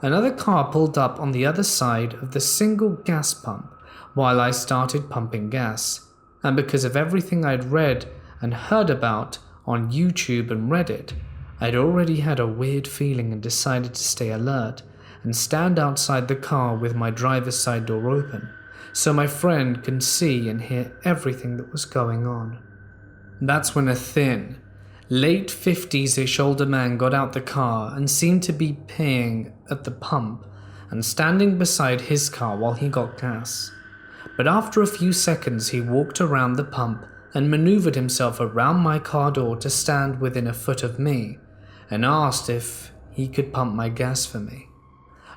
Another car pulled up on the other side of the single gas pump while I started pumping gas, and because of everything I'd read and heard about on YouTube and Reddit, I'd already had a weird feeling and decided to stay alert and stand outside the car with my driver's side door open, so my friend can see and hear everything that was going on. That's when a thin, late 50s-ish older man got out the car and seemed to be peeing at the pump and standing beside his car while he got gas. But after a few seconds he walked around the pump and maneuvered himself around my car door to stand within a foot of me and asked if he could pump my gas for me.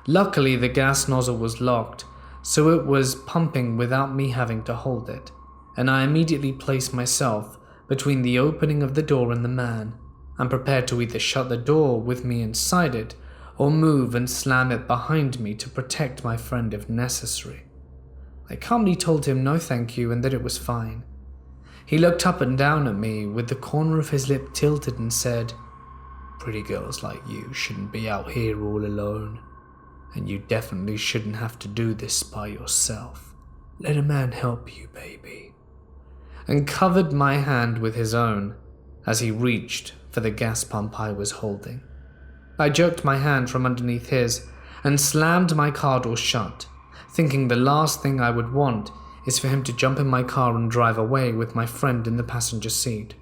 Luckily the gas nozzle was locked, so it was pumping without me having to hold it, and I immediately placed myself between the opening of the door and the man, and prepared to either shut the door with me inside it or move and slam it behind me to protect my friend if necessary. I calmly told him no thank you and that it was fine. He looked up and down at me with the corner of his lip tilted and said, "Pretty girls like you shouldn't be out here all alone, and you definitely shouldn't have to do this by yourself. Let a man help you, baby," and covered my hand with his own as he reached for the gas pump I was holding. I jerked my hand from underneath his and slammed my car door shut, thinking the last thing I would want is for him to jump in my car and drive away with my friend in the passenger seat.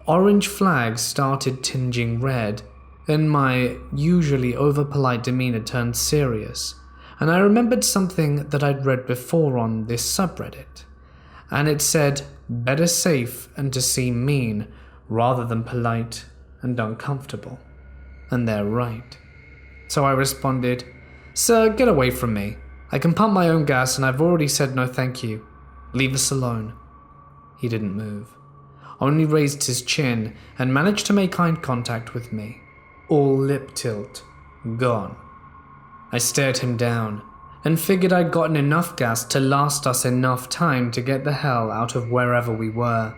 Orange flags started tinging red, and my usually over-polite demeanor turned serious, and I remembered something that I'd read before on this subreddit, and it said, better safe and to seem mean rather than polite and uncomfortable. And they're right. So I responded, "Sir, get away from me. I can pump my own gas and I've already said no thank you. Leave us alone." He didn't move, only raised his chin and managed to make eye contact with me. All lip tilt, gone. I stared him down and figured I'd gotten enough gas to last us enough time to get the hell out of wherever we were.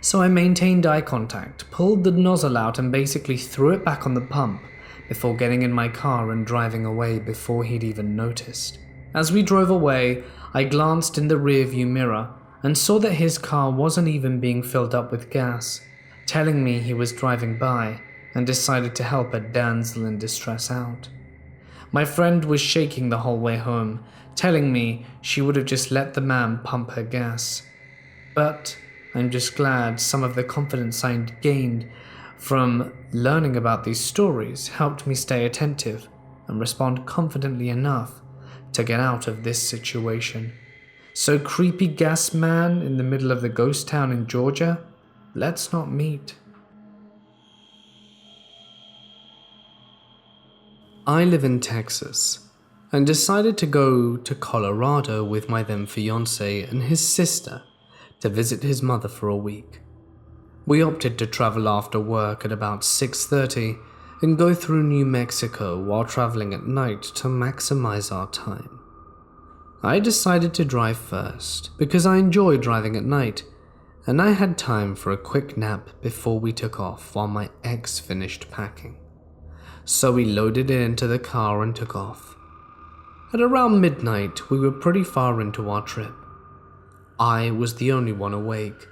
So I maintained eye contact, pulled the nozzle out and basically threw it back on the pump before getting in my car and driving away before he'd even noticed. As we drove away, I glanced in the rearview mirror and saw that his car wasn't even being filled up with gas, telling me he was driving by and decided to help a damsel in distress out. My friend was shaking the whole way home, telling me she would have just let the man pump her gas. But I'm just glad some of the confidence I gained from learning about these stories helped me stay attentive and respond confidently enough to get out of this situation. So creepy gas man in the middle of the ghost town in Georgia, let's not meet. I live in Texas and decided to go to Colorado with my then fiance and his sister to visit his mother for a week. We opted to travel after work at about 6:30 and go through New Mexico while traveling at night to maximize our time. I decided to drive first because I enjoy driving at night, and I had time for a quick nap before we took off while my ex finished packing. So we loaded it into the car and took off. At around midnight, we were pretty far into our trip. I was the only one awake,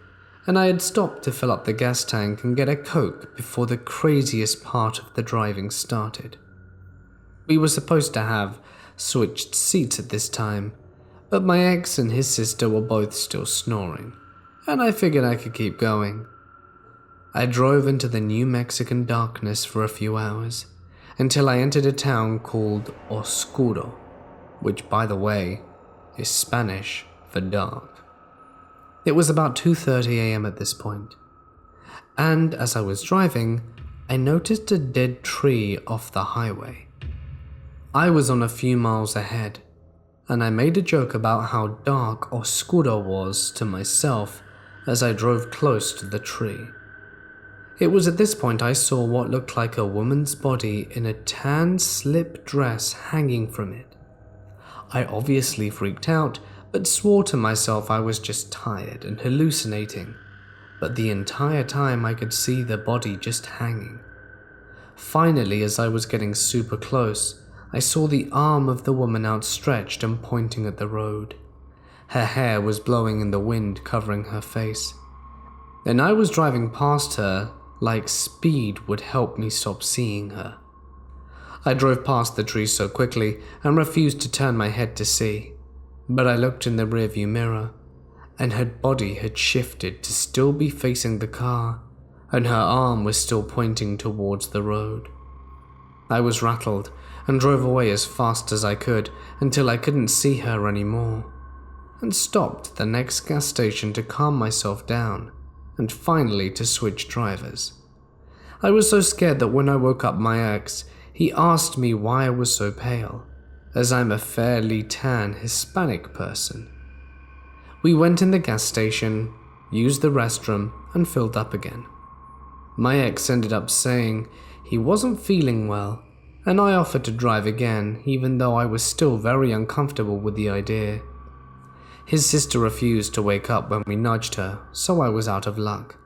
and I had stopped to fill up the gas tank and get a Coke before the craziest part of the driving started. We were supposed to have switched seats at this time, but my ex and his sister were both still snoring, and I figured I could keep going. I drove into the New Mexican darkness for a few hours, until I entered a town called Oscuro, which, by the way, is Spanish for dark. It was about 2:30 a.m. at this point, and as I was driving, I noticed a dead tree off the highway. I was on a few miles ahead, and I made a joke about how dark Oscuro was to myself as I drove close to the tree. It was at this point I saw what looked like a woman's body in a tan slip dress hanging from it. I obviously freaked out, but swore to myself I was just tired and hallucinating, but the entire time I could see the body just hanging. Finally, as I was getting super close, I saw the arm of the woman outstretched and pointing at the road. Her hair was blowing in the wind, covering her face. And I was driving past her like speed would help me stop seeing her. I drove past the tree so quickly and refused to turn my head to see, but I looked in the rearview mirror, and her body had shifted to still be facing the car, and her arm was still pointing towards the road. I was rattled and drove away as fast as I could until I couldn't see her anymore, and stopped at the next gas station to calm myself down and finally to switch drivers. I was so scared that when I woke up my ex, he asked me why I was so pale, as I'm a fairly tan Hispanic person. We went in the gas station, used the restroom, and filled up again. My ex ended up saying he wasn't feeling well, and I offered to drive again, even though I was still very uncomfortable with the idea. His sister refused to wake up when we nudged her, so I was out of luck.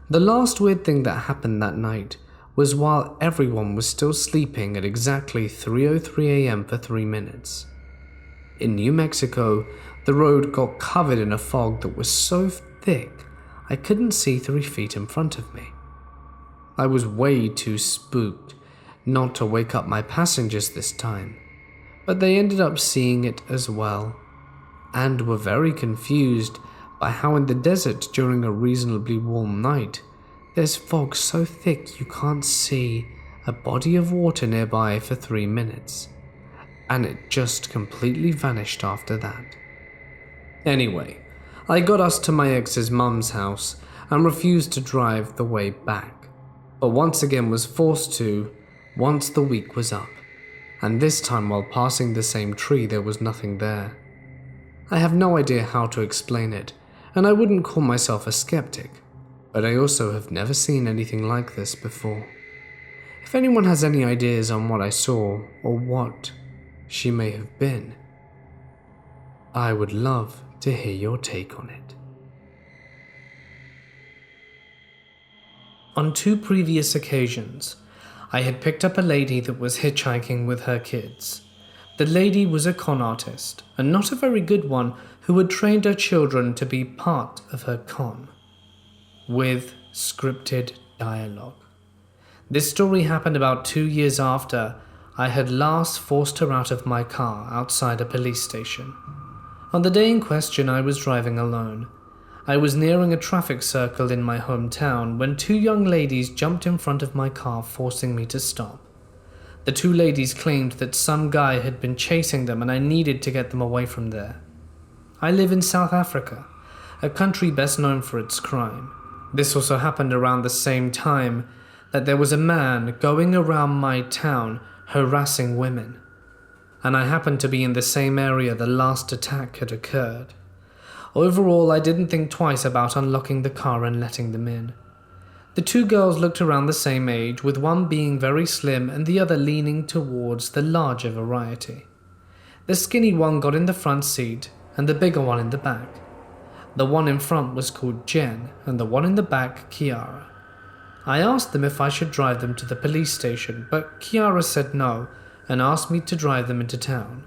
The last weird thing that happened that night was while everyone was still sleeping at exactly 3:03 a.m. for 3 minutes. In New Mexico, the road got covered in a fog that was so thick I couldn't see 3 feet in front of me. I was way too spooked not to wake up my passengers this time, but they ended up seeing it as well, and were very confused by how in the desert during a reasonably warm night, there's fog so thick you can't see a body of water nearby for 3 minutes, and it just completely vanished after that. Anyway, I got us to my ex's mum's house and refused to drive the way back, but once again was forced to once the week was up, and this time while passing the same tree there was nothing there. I have no idea how to explain it, and I wouldn't call myself a skeptic, but I also have never seen anything like this before. If anyone has any ideas on what I saw or what she may have been, I would love to hear your take on it. On 2 previous occasions, I had picked up a lady that was hitchhiking with her kids. The lady was a con artist, and not a very good one, who had trained her children to be part of her con, with scripted dialogue. This story happened about 2 years after I had last forced her out of my car outside a police station. On the day in question, I was driving alone. I was nearing a traffic circle in my hometown when 2 young ladies jumped in front of my car, forcing me to stop. The 2 ladies claimed that some guy had been chasing them and I needed to get them away from there. I live in South Africa, a country best known for its crime. This also happened around the same time that there was a man going around my town harassing women, and I happened to be in the same area the last attack had occurred. Overall, I didn't think twice about unlocking the car and letting them in. The 2 girls looked around the same age, with one being very slim and the other leaning towards the larger variety. The skinny one got in the front seat and the bigger one in the back. The one in front was called Jen and the one in the back Kiara. I asked them if I should drive them to the police station, but Kiara said no and asked me to drive them into town.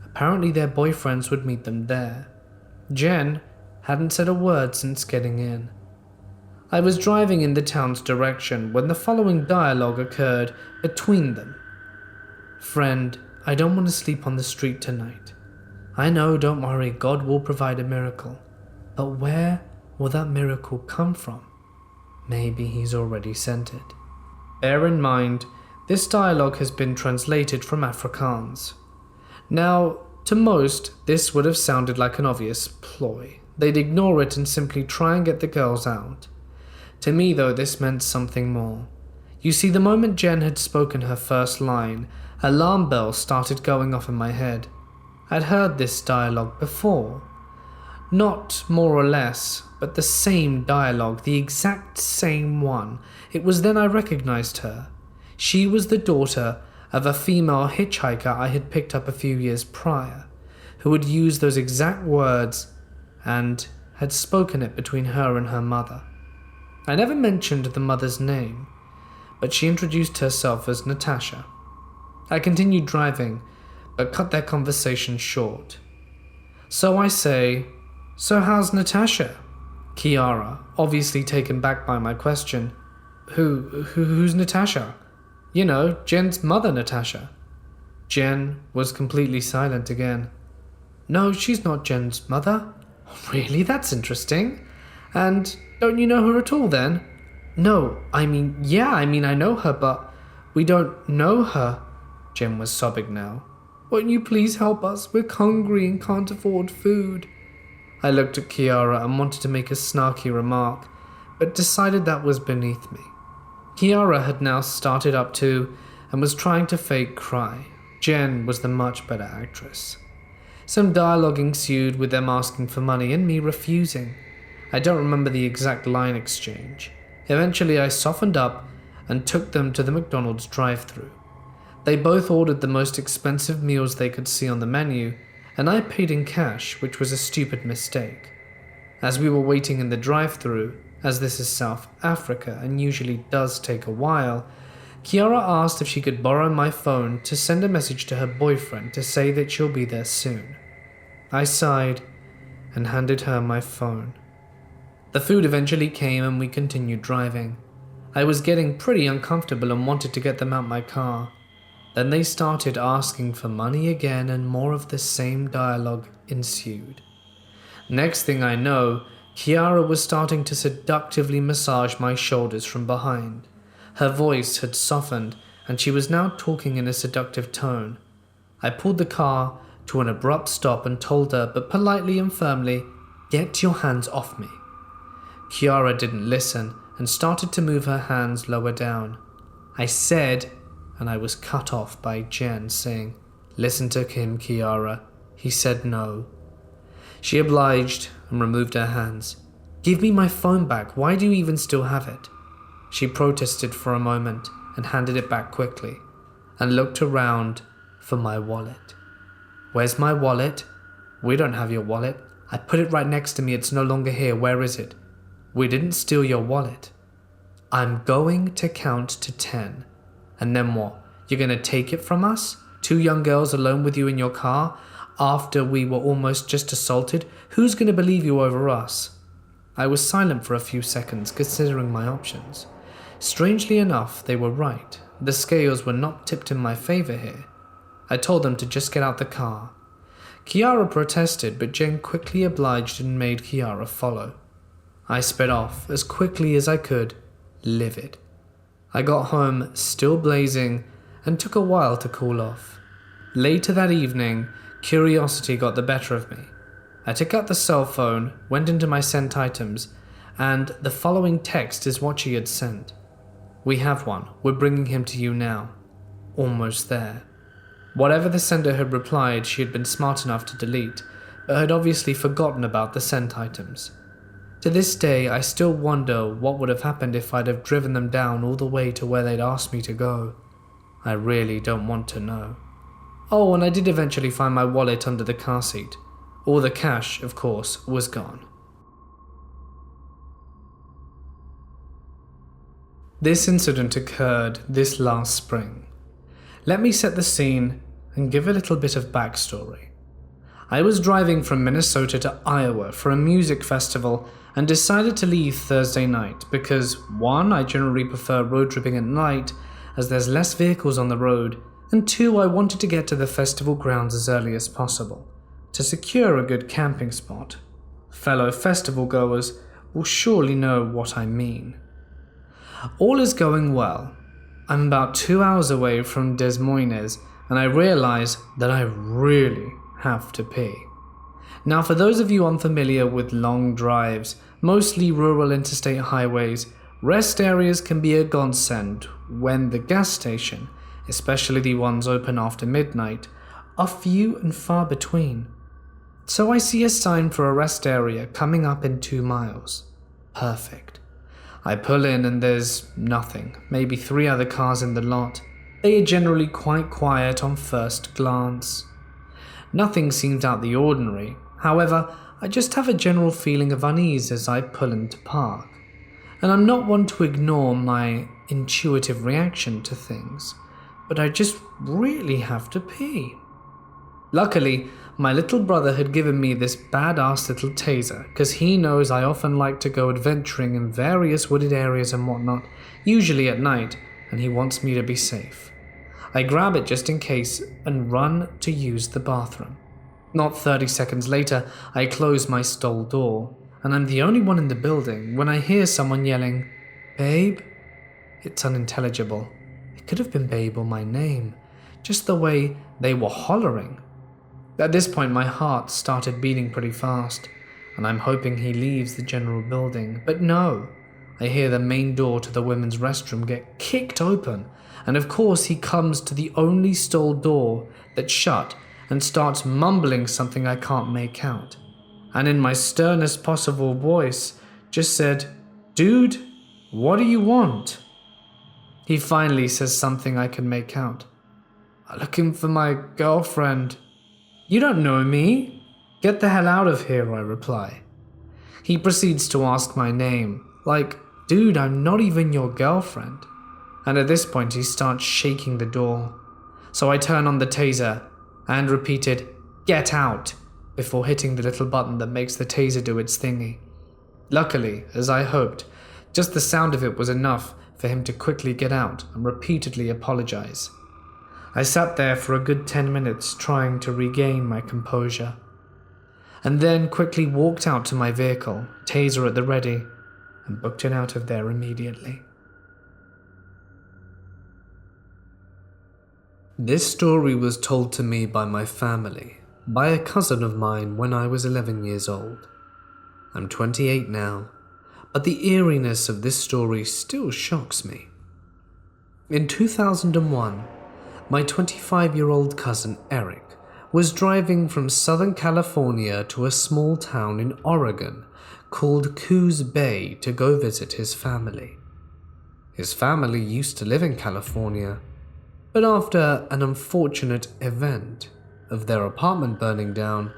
Apparently their boyfriends would meet them there. Jen hadn't said a word since getting in. I was driving in the town's direction when the following dialogue occurred between them. "Friend, I don't want to sleep on the street tonight. I know, don't worry, God will provide a miracle. But where will that miracle come from? Maybe he's already sent it." Bear in mind, this dialogue has been translated from Afrikaans. Now, to most, this would have sounded like an obvious ploy. They'd ignore it and simply try and get the girls out. To me, though, this meant something more. You see, the moment Jen had spoken her first line, alarm bells started going off in my head. I'd heard this dialogue before. Not more or less, but the same dialogue, the exact same one. It was then I recognized her. She was the daughter of a female hitchhiker I had picked up a few years prior, who had used those exact words and had spoken it between her and her mother. I never mentioned the mother's name, but she introduced herself as Natasha. I continued driving, but cut their conversation short. So I say, "So how's Natasha?" Kiara, obviously taken back by my question. Who's Natasha?" "You know, Jen's mother, Natasha." Jen was completely silent again. "No, she's not Jen's mother." "Really? That's interesting. And don't you know her at all then?" "No, I mean, I know her, but we don't know her." Jen was sobbing now. "Won't you please help us? We're hungry and can't afford food." I looked at Kiara and wanted to make a snarky remark, but decided that was beneath me. Kiara had now started up too and was trying to fake cry. Jen was the much better actress. Some dialogue ensued with them asking for money and me refusing. I don't remember the exact line exchange. Eventually I softened up and took them to the McDonald's drive-thru. They both ordered the most expensive meals they could see on the menu, and I paid in cash, which was a stupid mistake. As we were waiting in the drive-thru, as this is South Africa and usually does take a while, Kiara asked if she could borrow my phone to send a message to her boyfriend to say that she'll be there soon. I sighed and handed her my phone. The food eventually came and we continued driving. I was getting pretty uncomfortable and wanted to get them out my car. Then they started asking for money again and more of the same dialogue ensued. Next thing I know, Kiara was starting to seductively massage my shoulders from behind. Her voice had softened and she was now talking in a seductive tone. I pulled the car to an abrupt stop and told her, but politely and firmly, "Get your hands off me." Kiara didn't listen and started to move her hands lower down. I said, and I was cut off by Jen saying, "Listen to him, Kiara. He said no." She obliged and removed her hands. "Give me my phone back. Why do you even still have it?" She protested for a moment and handed it back quickly and looked around for my wallet. "Where's my wallet?" "We don't have your wallet. I put it right next to me. It's no longer here. Where is it?" "We didn't steal your wallet." "I'm going to count to 10. And then what? You're going to take it from us? 2 young girls alone with you in your car after we were almost just assaulted? Who's going to believe you over us?" I was silent for a few seconds, considering my options. Strangely enough, they were right. The scales were not tipped in my favor here. I told them to just get out the car. Kiara protested, but Jen quickly obliged and made Kiara follow. I sped off as quickly as I could, livid. I got home, still blazing, and took a while to cool off. Later that evening, curiosity got the better of me. I took out the cell phone, went into my sent items, and the following text is what she had sent. "We have one. We're bringing him to you now. Almost there." Whatever the sender had replied, she had been smart enough to delete, but had obviously forgotten about the sent items. To this day, I still wonder what would have happened if I'd have driven them down all the way to where they'd asked me to go. I really don't want to know. Oh, and I did eventually find my wallet under the car seat. All the cash, of course, was gone. This incident occurred this last spring. Let me set the scene and give a little bit of backstory. I was driving from Minnesota to Iowa for a music festival and decided to leave Thursday night because 1. I generally prefer road tripping at night as there's less vehicles on the road, and 2. I wanted to get to the festival grounds as early as possible to secure a good camping spot. Fellow festival goers will surely know what I mean. All is going well. I'm about 2 hours away from Des Moines, and I realize that I really have to pee. Now, for those of you unfamiliar with long drives, mostly rural interstate highways, rest areas can be a godsend when the gas station, especially the ones open after midnight, are few and far between. So I see a sign for a rest area coming up in 2 miles. Perfect. I pull in and there's nothing, maybe 3 other cars in the lot. They are generally quite quiet on first glance. Nothing seems out the ordinary. However, I just have a general feeling of unease as I pull into park. And I'm not one to ignore my intuitive reaction to things, but I just really have to pee. Luckily, my little brother had given me this badass little taser, because he knows I often like to go adventuring in various wooded areas and whatnot, usually at night, and he wants me to be safe. I grab it just in case and run to use the bathroom. Not 30 seconds later, I close my stall door, and I'm the only one in the building when I hear someone yelling, "Babe?" It's unintelligible. It could have been Babe or my name, just the way they were hollering. At this point, my heart started beating pretty fast, and I'm hoping he leaves the general building, but no. I hear the main door to the women's restroom get kicked open, and of course he comes to the only stall door that's shut and starts mumbling something I can't make out, and in my sternest possible voice just said, "Dude, what do you want?" He finally says something I can make out. "I'm looking for my girlfriend." "You don't know me. Get the hell out of here," I reply. He proceeds to ask my name, like, "Dude, I'm not even your girlfriend." And at this point he starts shaking the door. So I turn on the taser and repeated, "Get out," before hitting the little button that makes the taser do its thingy. Luckily, as I hoped, just the sound of it was enough for him to quickly get out and repeatedly apologize. I sat there for a good 10 minutes trying to regain my composure, and then quickly walked out to my vehicle, taser at the ready, and booked it out of there immediately. This story was told to me by my family, by a cousin of mine when I was 11 years old. I'm 28 now, but the eeriness of this story still shocks me. In 2001, my 25-year-old cousin Eric was driving from Southern California to a small town in Oregon called Coos Bay to go visit his family. His family used to live in California, but after an unfortunate event of their apartment burning down,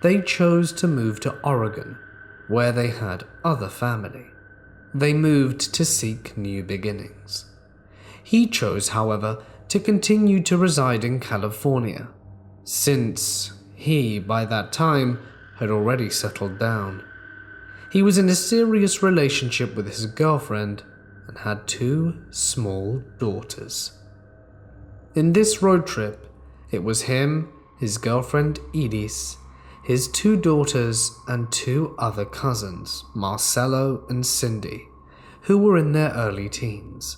they chose to move to Oregon, where they had other family. They moved to seek new beginnings. He chose, however, to continue to reside in California, since he, by that time, had already settled down. He was in a serious relationship with his girlfriend and had 2 small daughters. In this road trip, it was him, his girlfriend Edith, his 2 daughters, and 2 other cousins, Marcelo and Cindy, who were in their early teens.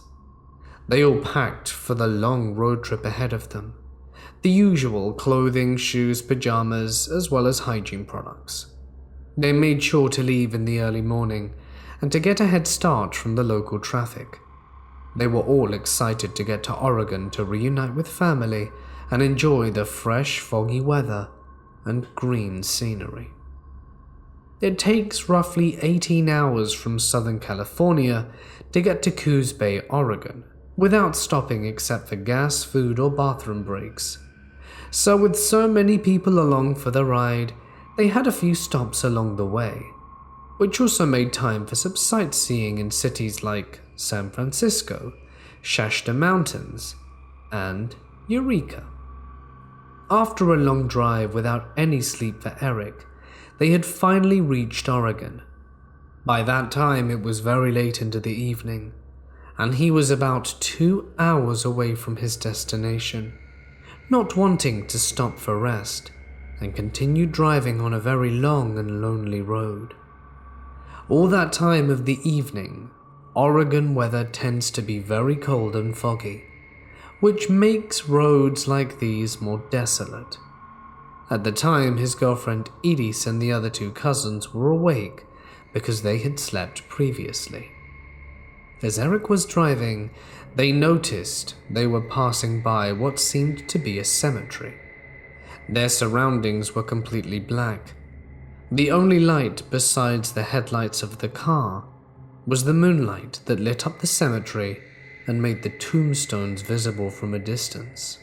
They all packed for the long road trip ahead of them. The usual clothing, shoes, pajamas, as well as hygiene products. They made sure to leave in the early morning and to get a head start from the local traffic. They were all excited to get to Oregon to reunite with family and enjoy the fresh, foggy weather and green scenery. It takes roughly 18 hours from Southern California to get to Coos Bay, Oregon, without stopping except for gas, food, or bathroom breaks. So with so many people along for the ride, they had a few stops along the way, which also made time for some sightseeing in cities like San Francisco, Shasta Mountains, and Eureka. After a long drive without any sleep for Eric, they had finally reached Oregon. By that time, it was very late into the evening, and he was about 2 hours away from his destination, not wanting to stop for rest, and continued driving on a very long and lonely road. All that time of the evening, Oregon weather tends to be very cold and foggy, which makes roads like these more desolate. At the time, his girlfriend Edith and the other 2 cousins were awake because they had slept previously. As Eric was driving, they noticed they were passing by what seemed to be a cemetery. Their surroundings were completely black. The only light besides the headlights of the car was the moonlight that lit up the cemetery and made the tombstones visible from a distance.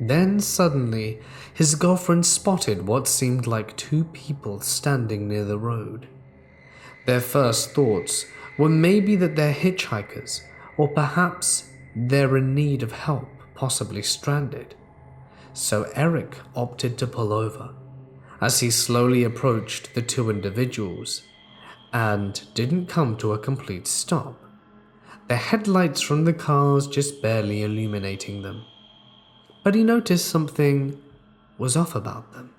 Then suddenly, his girlfriend spotted what seemed like 2 people standing near the road. Their first thoughts were maybe that they're hitchhikers, or perhaps they're in need of help, possibly stranded. So Eric opted to pull over as he slowly approached the 2 individuals and didn't come to a complete stop, the headlights from the cars just barely illuminating them. But he noticed something was off about them.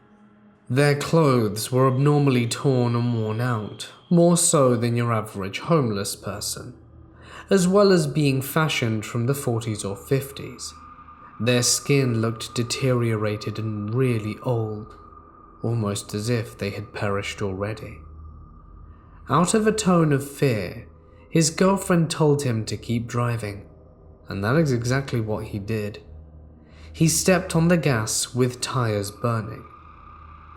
Their clothes were abnormally torn and worn out, more so than your average homeless person, as well as being fashioned from the 40s or 50s. Their skin looked deteriorated and really old, almost as if they had perished already. Out of a tone of fear, his girlfriend told him to keep driving, and that is exactly what he did. He stepped on the gas with tires burning.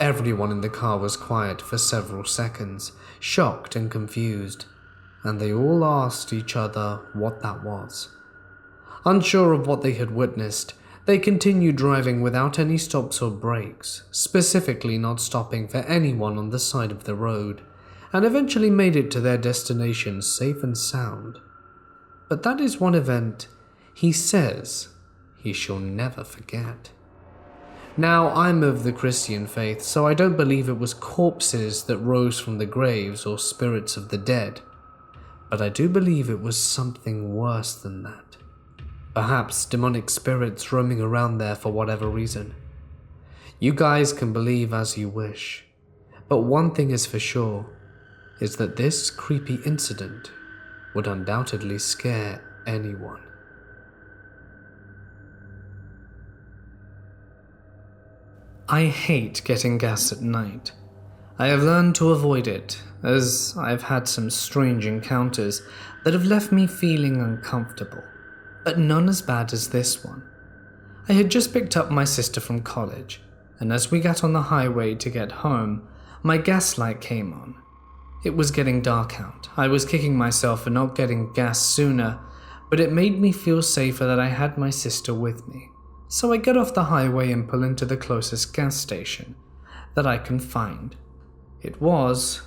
Everyone in the car was quiet for several seconds, shocked and confused, and they all asked each other what that was. Unsure of what they had witnessed, they continued driving without any stops or breaks, specifically not stopping for anyone on the side of the road, and eventually made it to their destination safe and sound. But that is one event he says he shall never forget. Now, I'm of the Christian faith, so I don't believe it was corpses that rose from the graves or spirits of the dead, but I do believe it was something worse than that. Perhaps demonic spirits roaming around there for whatever reason. You guys can believe as you wish, but one thing is for sure, is that this creepy incident would undoubtedly scare anyone. I hate getting gas at night. I have learned to avoid it, as I've had some strange encounters that have left me feeling uncomfortable, but none as bad as this one. I had just picked up my sister from college, and as we got on the highway to get home, my gas light came on. It was getting dark out. I was kicking myself for not getting gas sooner, but it made me feel safer that I had my sister with me. So I get off the highway and pull into the closest gas station that I can find. It was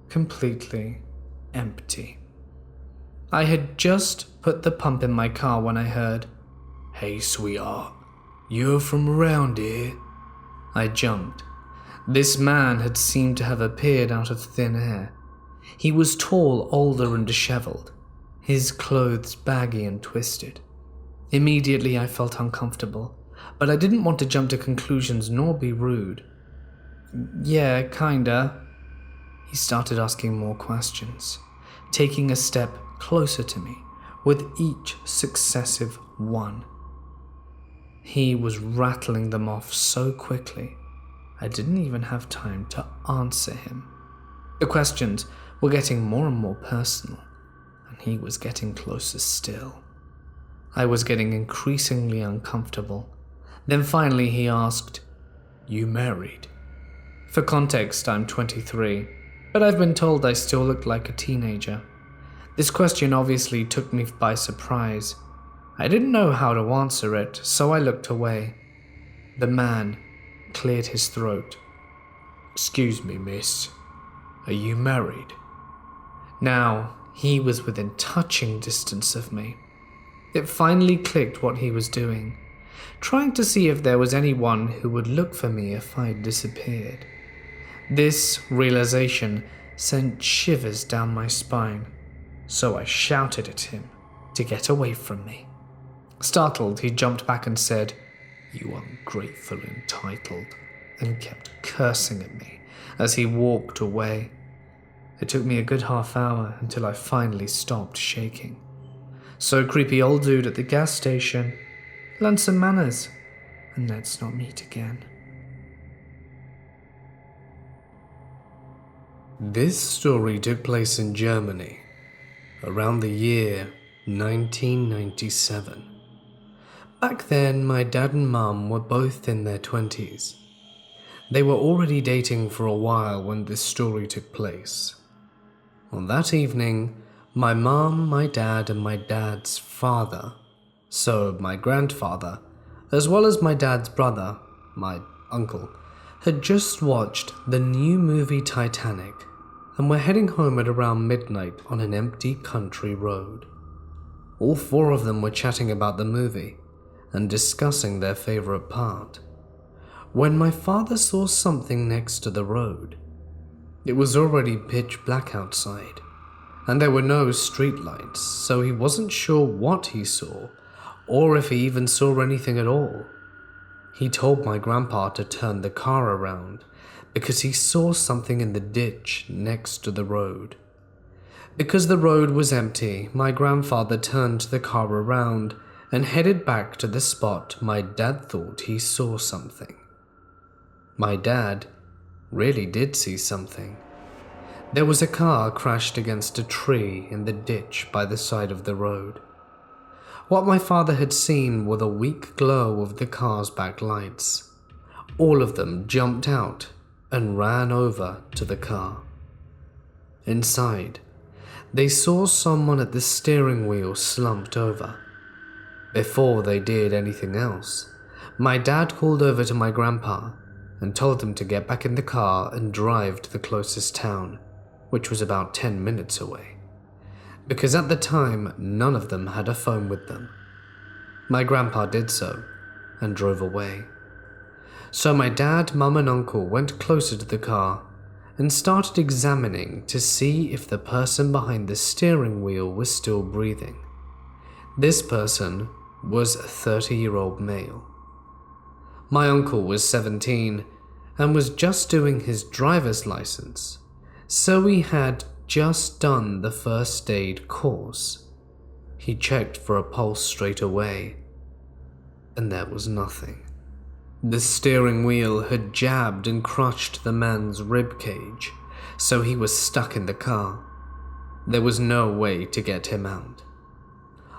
completely empty. I had just put the pump in my car when I heard, "Hey sweetheart, you're from around here?" I jumped. This man had seemed to have appeared out of thin air. He was tall, older, and disheveled, his clothes baggy and twisted. Immediately I felt uncomfortable, but I didn't want to jump to conclusions nor be rude. "Yeah, kinda." He started asking more questions, taking a step closer to me with each successive one. He was rattling them off so quickly, I didn't even have time to answer him. The questions were getting more and more personal, and he was getting closer still. I was getting increasingly uncomfortable. Then finally he asked, "You married?" For context, I'm 23, but I've been told I still look like a teenager. This question obviously took me by surprise. I didn't know how to answer it, so I looked away. The man cleared his throat. "Excuse me, miss. Are you married?" Now, he was within touching distance of me. It finally clicked what he was doing, trying to see if there was anyone who would look for me if I disappeared. This realization sent shivers down my spine, so I shouted at him to get away from me. Startled, he jumped back and said, "You ungrateful entitled," and kept cursing at me as he walked away. It took me a good half hour until I finally stopped shaking. So creepy old dude at the gas station, learn some manners, and let's not meet again. This story took place in Germany around the year 1997. Back then, my dad and mum were both in their 20s. They were already dating for a while when this story took place. On that evening, my mum, my dad, and my dad's father, so my grandfather, as well as my dad's brother, my uncle, had just watched the new movie Titanic and were heading home at around midnight on an empty country road. All four of them were chatting about the movie and discussing their favorite part, when my father saw something next to the road. It was already pitch black outside, and there were no streetlights, so he wasn't sure what he saw, or if he even saw anything at all. He told my grandpa to turn the car around because he saw something in the ditch next to the road. Because the road was empty, my grandfather turned the car around and headed back to the spot my dad thought he saw something. My dad really did see something. There was a car crashed against a tree in the ditch by the side of the road. What my father had seen were the weak glow of the car's back lights. All of them jumped out and ran over to the car. Inside, they saw someone at the steering wheel slumped over. Before they did anything else, my dad called over to my grandpa and told him to get back in the car and drive to the closest town, which was about 10 minutes away, because at the time none of them had a phone with them. My grandpa did so and drove away. So my dad, mum, and uncle went closer to the car and started examining to see if the person behind the steering wheel was still breathing. This person was a 30-year-old male. My uncle was 17 and was just doing his driver's license, so he had just done the first aid course. He checked for a pulse straight away, and there was nothing. The steering wheel had jabbed and crushed the man's rib cage, so he was stuck in the car. There was no way to get him out.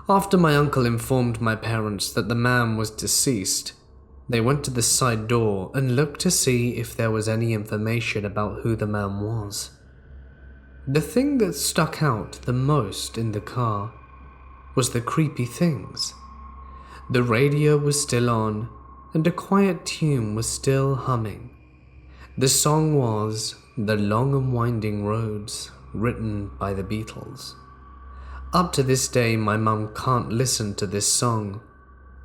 After my uncle informed my parents that the man was deceased, They went to the side door and looked to see if there was any information about who the man was. The thing that stuck out the most in the car was the creepy things. The radio was still on, and a quiet tune was still humming. The song was The Long and Winding Roads, written by the Beatles. Up to this day, my mum can't listen to this song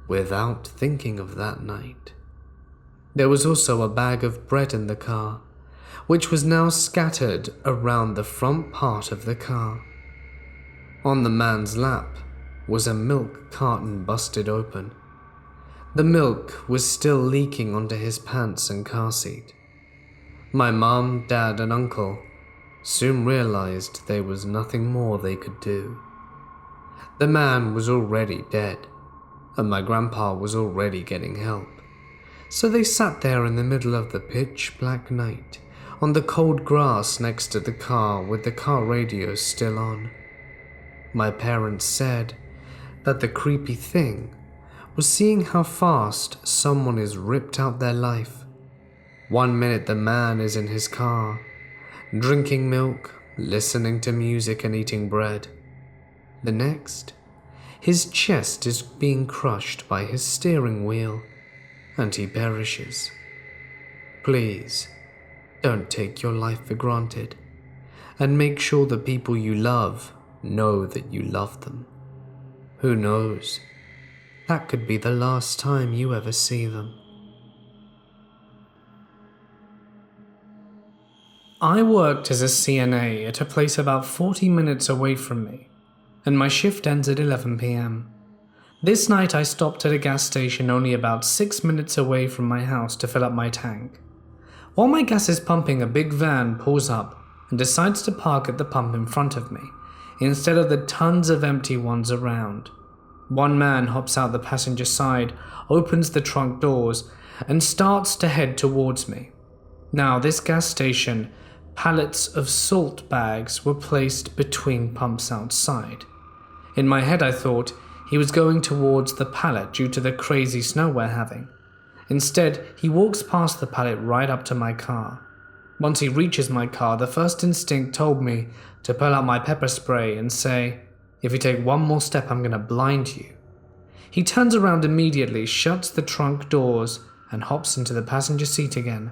without thinking of that night. There was also a bag of bread in the car, which was now scattered around the front part of the car. On the man's lap was a milk carton busted open. The milk was still leaking onto his pants and car seat. My mom, dad, and uncle soon realized there was nothing more they could do. The man was already dead, and my grandpa was already getting help. So they sat there in the middle of the pitch black night, on the cold grass next to the car with the car radio still on. My parents said that the creepy thing was seeing how fast someone is ripped out their life. 1 minute the man is in his car, drinking milk, listening to music and eating bread. The next, his chest is being crushed by his steering wheel, and he perishes. Please, don't take your life for granted, and make sure the people you love know that you love them. Who knows? That could be the last time you ever see them. I worked as a CNA at a place about 40 minutes away from me, and my shift ends at 11 p.m. This night I stopped at a gas station only about 6 minutes away from my house to fill up my tank. While my gas is pumping, a big van pulls up and decides to park at the pump in front of me, instead of the tons of empty ones around. One man hops out the passenger side, opens the trunk doors, and starts to head towards me. Now, this gas station, pallets of salt bags were placed between pumps outside. In my head I thought he was going towards the pallet due to the crazy snow we're having. Instead, he walks past the pallet right up to my car. Once he reaches my car, the first instinct told me to pull out my pepper spray and say, "If you take one more step, I'm gonna blind you." He turns around immediately, shuts the trunk doors, and hops into the passenger seat again.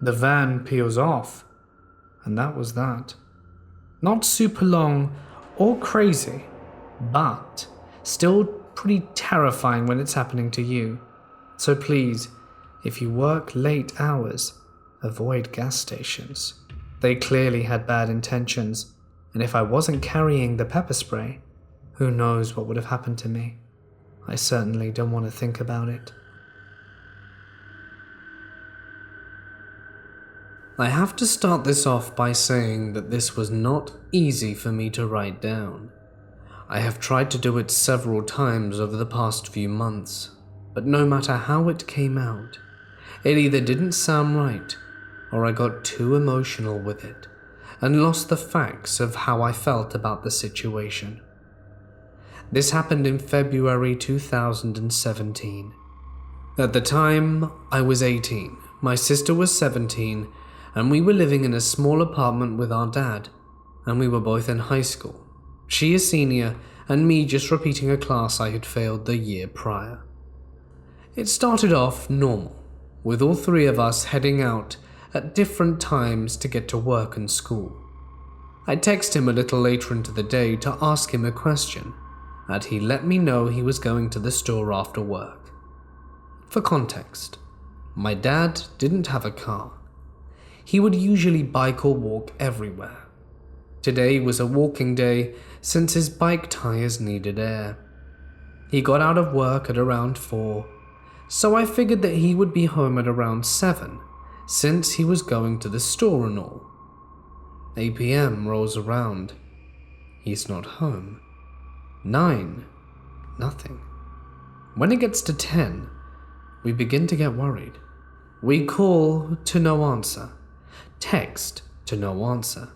The van peels off, and that was that. Not super long or crazy, but still pretty terrifying when it's happening to you. So please, if you work late hours, avoid gas stations. They clearly had bad intentions, and if I wasn't carrying the pepper spray, who knows what would have happened to me. I certainly don't want to think about it. I have to start this off by saying that this was not easy for me to write down. I have tried to do it several times over the past few months, but no matter how it came out, it either didn't sound right or I got too emotional with it and lost the facts of how I felt about the situation. This happened in February 2017. At the time, I was 18, my sister was 17, and we were living in a small apartment with our dad, and we were both in high school. She a senior, and me just repeating a class I had failed the year prior. It started off normal, with all three of us heading out at different times to get to work and school. I texted him a little later into the day to ask him a question, and he let me know he was going to the store after work. For context, my dad didn't have a car. He would usually bike or walk everywhere. Today was a walking day since his bike tires needed air. He got out of work at around 4, so I figured that he would be home at around 7, since he was going to the store and all. 8 p.m. rolls around. He's not home. 9, nothing. When it gets to 10, we begin to get worried. We call to no answer, text to no answer,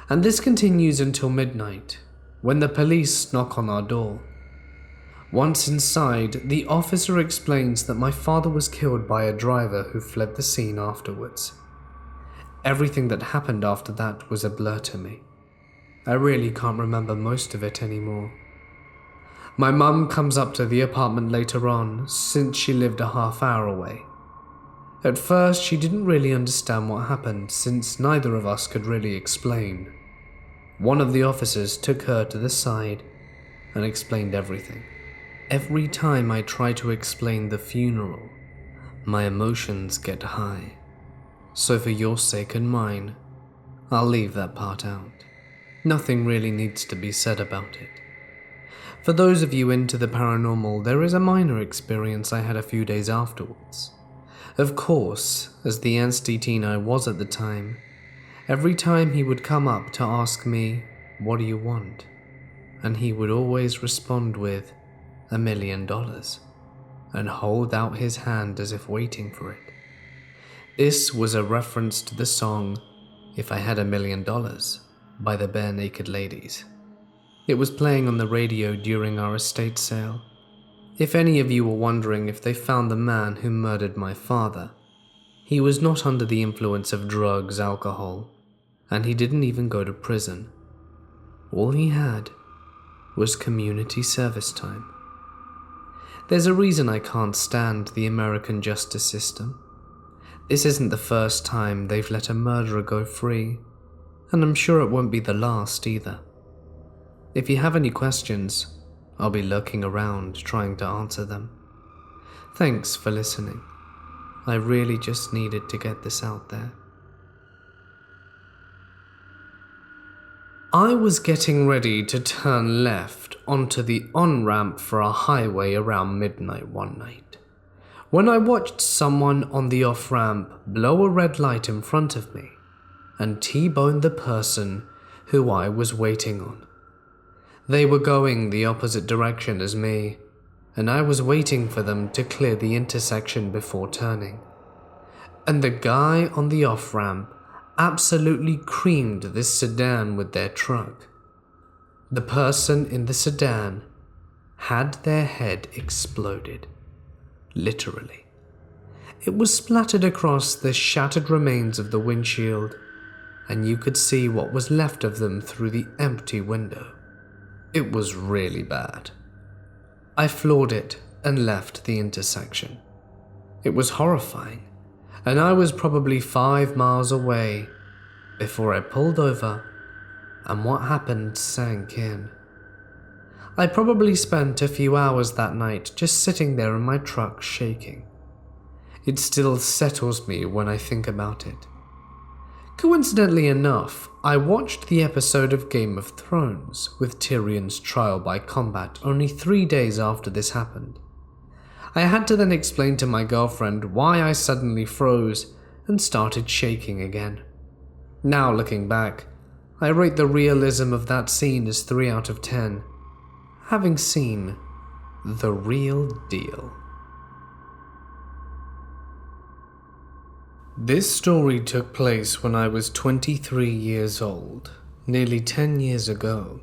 and this continues until midnight, when the police knock on our door. Once inside, the officer explains that my father was killed by a driver who fled the scene afterwards. Everything that happened after that was a blur to me. I really can't remember most of it anymore. My mum comes up to the apartment later on, since she lived a half hour away. At first, she didn't really understand what happened, since neither of us could really explain. One of the officers took her to the side and explained everything. Every time I try to explain the funeral, my emotions get high. So for your sake and mine, I'll leave that part out. Nothing really needs to be said about it. For those of you into the paranormal, there is a minor experience I had a few days afterwards. Of course, as the angsty teen I was at the time, every time he would come up to ask me, "What do you want?" and he would always respond with, $1 million, and hold out his hand as if waiting for it. This was a reference to the song "If I Had $1 Million" by the Bare Naked Ladies. It was playing on the radio during our estate sale. If any of you were wondering if they found the man who murdered my father, he was not under the influence of drugs, alcohol, and he didn't even go to prison. All he had was community service time. There's a reason I can't stand the American justice system. This isn't the first time they've let a murderer go free, and I'm sure it won't be the last either. If you have any questions, I'll be lurking around trying to answer them. Thanks for listening. I really just needed to get this out there. I was getting ready to turn left onto the on-ramp for a highway around midnight one night, when I watched someone on the off-ramp blow a red light in front of me and T-bone the person who I was waiting on. They were going the opposite direction as me, and I was waiting for them to clear the intersection before turning. And the guy on the off-ramp absolutely creamed this sedan with their truck. The person in the sedan had their head exploded. Literally. It was splattered across the shattered remains of the windshield, and you could see what was left of them through the empty window. It was really bad. I floored it and left the intersection. It was horrifying, and I was probably 5 miles away before I pulled over and what happened sank in. I probably spent a few hours that night just sitting there in my truck shaking. It still settles me when I think about it. Coincidentally enough, I watched the episode of Game of Thrones with Tyrion's trial by combat only 3 days after this happened. I had to then explain to my girlfriend why I suddenly froze and started shaking again. Now looking back, I rate the realism of that scene as 3 out of 10, having seen the real deal. This story took place when I was 23 years old, nearly 10 years ago.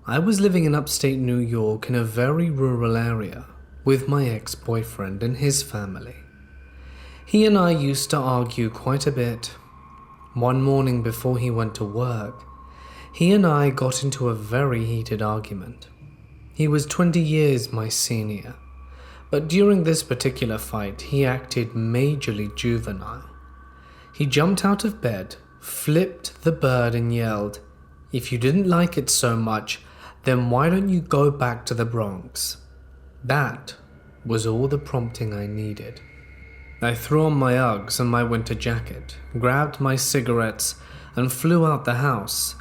I was living in upstate New York in a very rural area with my ex-boyfriend and his family. He and I used to argue quite a bit. One morning before he went to work, he and I got into a very heated argument. He was 20 years my senior, but during this particular fight, he acted majorly juvenile. He jumped out of bed, flipped the bird and yelled, "If you didn't like it so much, then why don't you go back to the Bronx?" That was all the prompting I needed. I threw on my Uggs and my winter jacket, grabbed my cigarettes, and flew out the house.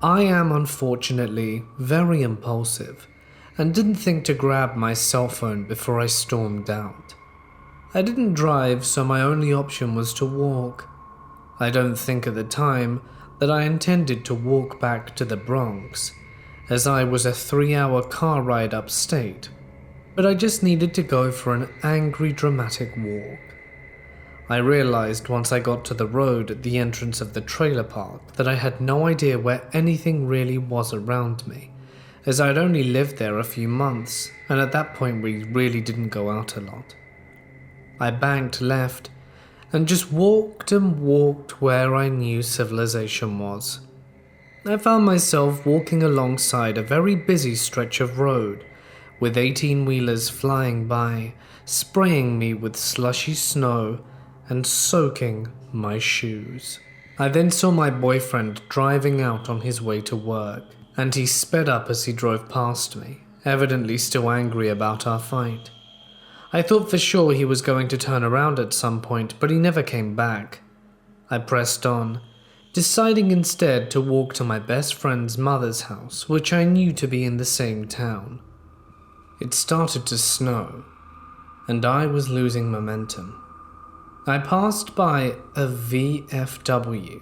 I am unfortunately very impulsive, and didn't think to grab my cell phone before I stormed out. I didn't drive, so my only option was to walk. I don't think at the time that I intended to walk back to the Bronx, as I was a 3-hour car ride upstate, but I just needed to go for an angry, dramatic walk. I realized once I got to the road at the entrance of the trailer park that I had no idea where anything really was around me, as I'd only lived there a few months, and at that point we really didn't go out a lot. I banked left and just walked and walked where I knew civilization was. I found myself walking alongside a very busy stretch of road, with 18-wheelers flying by, spraying me with slushy snow and soaking my shoes. I then saw my boyfriend driving out on his way to work, and he sped up as he drove past me, evidently still angry about our fight. I thought for sure he was going to turn around at some point, but he never came back. I pressed on, deciding instead to walk to my best friend's mother's house, which I knew to be in the same town. It started to snow, and I was losing momentum. I passed by a VFW,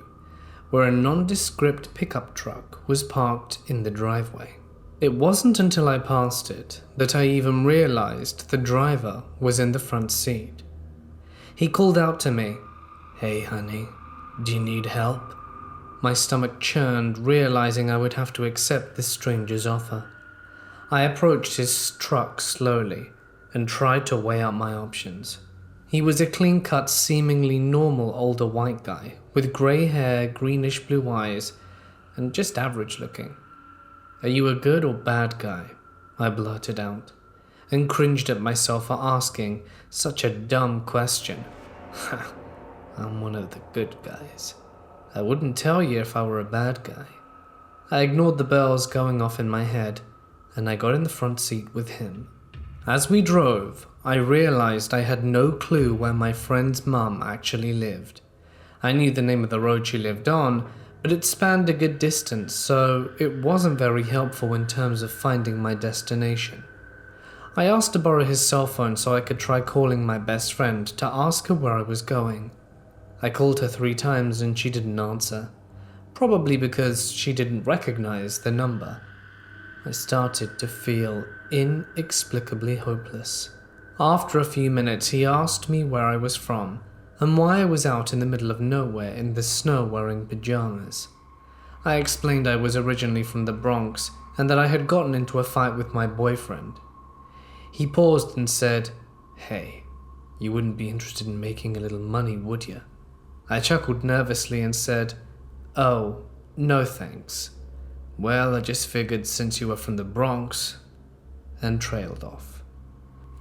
where a nondescript pickup truck was parked in the driveway. It wasn't until I passed it that I even realized the driver was in the front seat. He called out to me, "Hey honey, do you need help?" My stomach churned, realizing I would have to accept this stranger's offer. I approached his truck slowly and tried to weigh out my options. He was a clean-cut, seemingly normal older white guy with grey hair, greenish-blue eyes, and just average looking. "Are you a good or bad guy?" I blurted out, and cringed at myself for asking such a dumb question. "I'm one of the good guys. I wouldn't tell you if I were a bad guy." I ignored the bells going off in my head, and I got in the front seat with him. As we drove, I realized I had no clue where my friend's mum actually lived. I knew the name of the road she lived on, but it spanned a good distance, so it wasn't very helpful in terms of finding my destination. I asked to borrow his cell phone so I could try calling my best friend to ask her where I was going. I called her 3 times and she didn't answer, probably because she didn't recognize the number. I started to feel inexplicably hopeless. After a few minutes, he asked me where I was from and why I was out in the middle of nowhere in the snow wearing pajamas. I explained I was originally from the Bronx and that I had gotten into a fight with my boyfriend. He paused and said, "Hey, you wouldn't be interested in making a little money, would you?" I chuckled nervously and said, "Oh, no thanks. Well, I just figured since you were from the Bronx," and trailed off.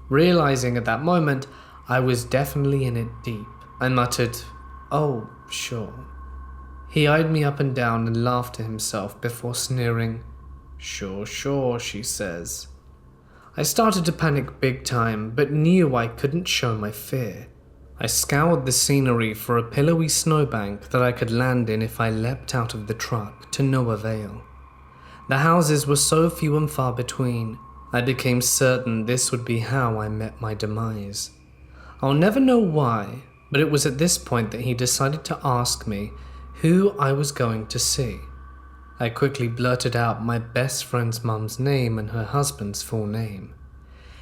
Realizing at that moment I was definitely in it deep, I muttered, "Oh, sure." He eyed me up and down and laughed to himself before sneering, Sure, she says." I started to panic big time, but knew I couldn't show my fear. I scoured the scenery for a pillowy snowbank that I could land in if I leapt out of the truck, to no avail. The houses were so few and far between, I became certain this would be how I met my demise. I'll never know why, but it was at this point that he decided to ask me who I was going to see. I quickly blurted out my best friend's mum's name and her husband's full name.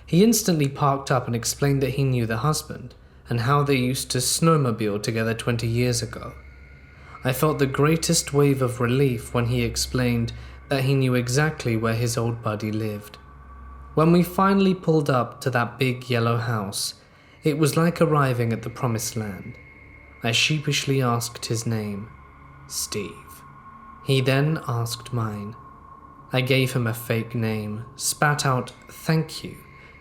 He instantly parked up and explained that he knew the husband, and how they used to snowmobile together 20 years ago. I felt the greatest wave of relief when he explained that he knew exactly where his old buddy lived. When we finally pulled up to that big yellow house, it was like arriving at the promised land. I sheepishly asked his name, Steve. He then asked mine. I gave him a fake name, spat out "thank you,"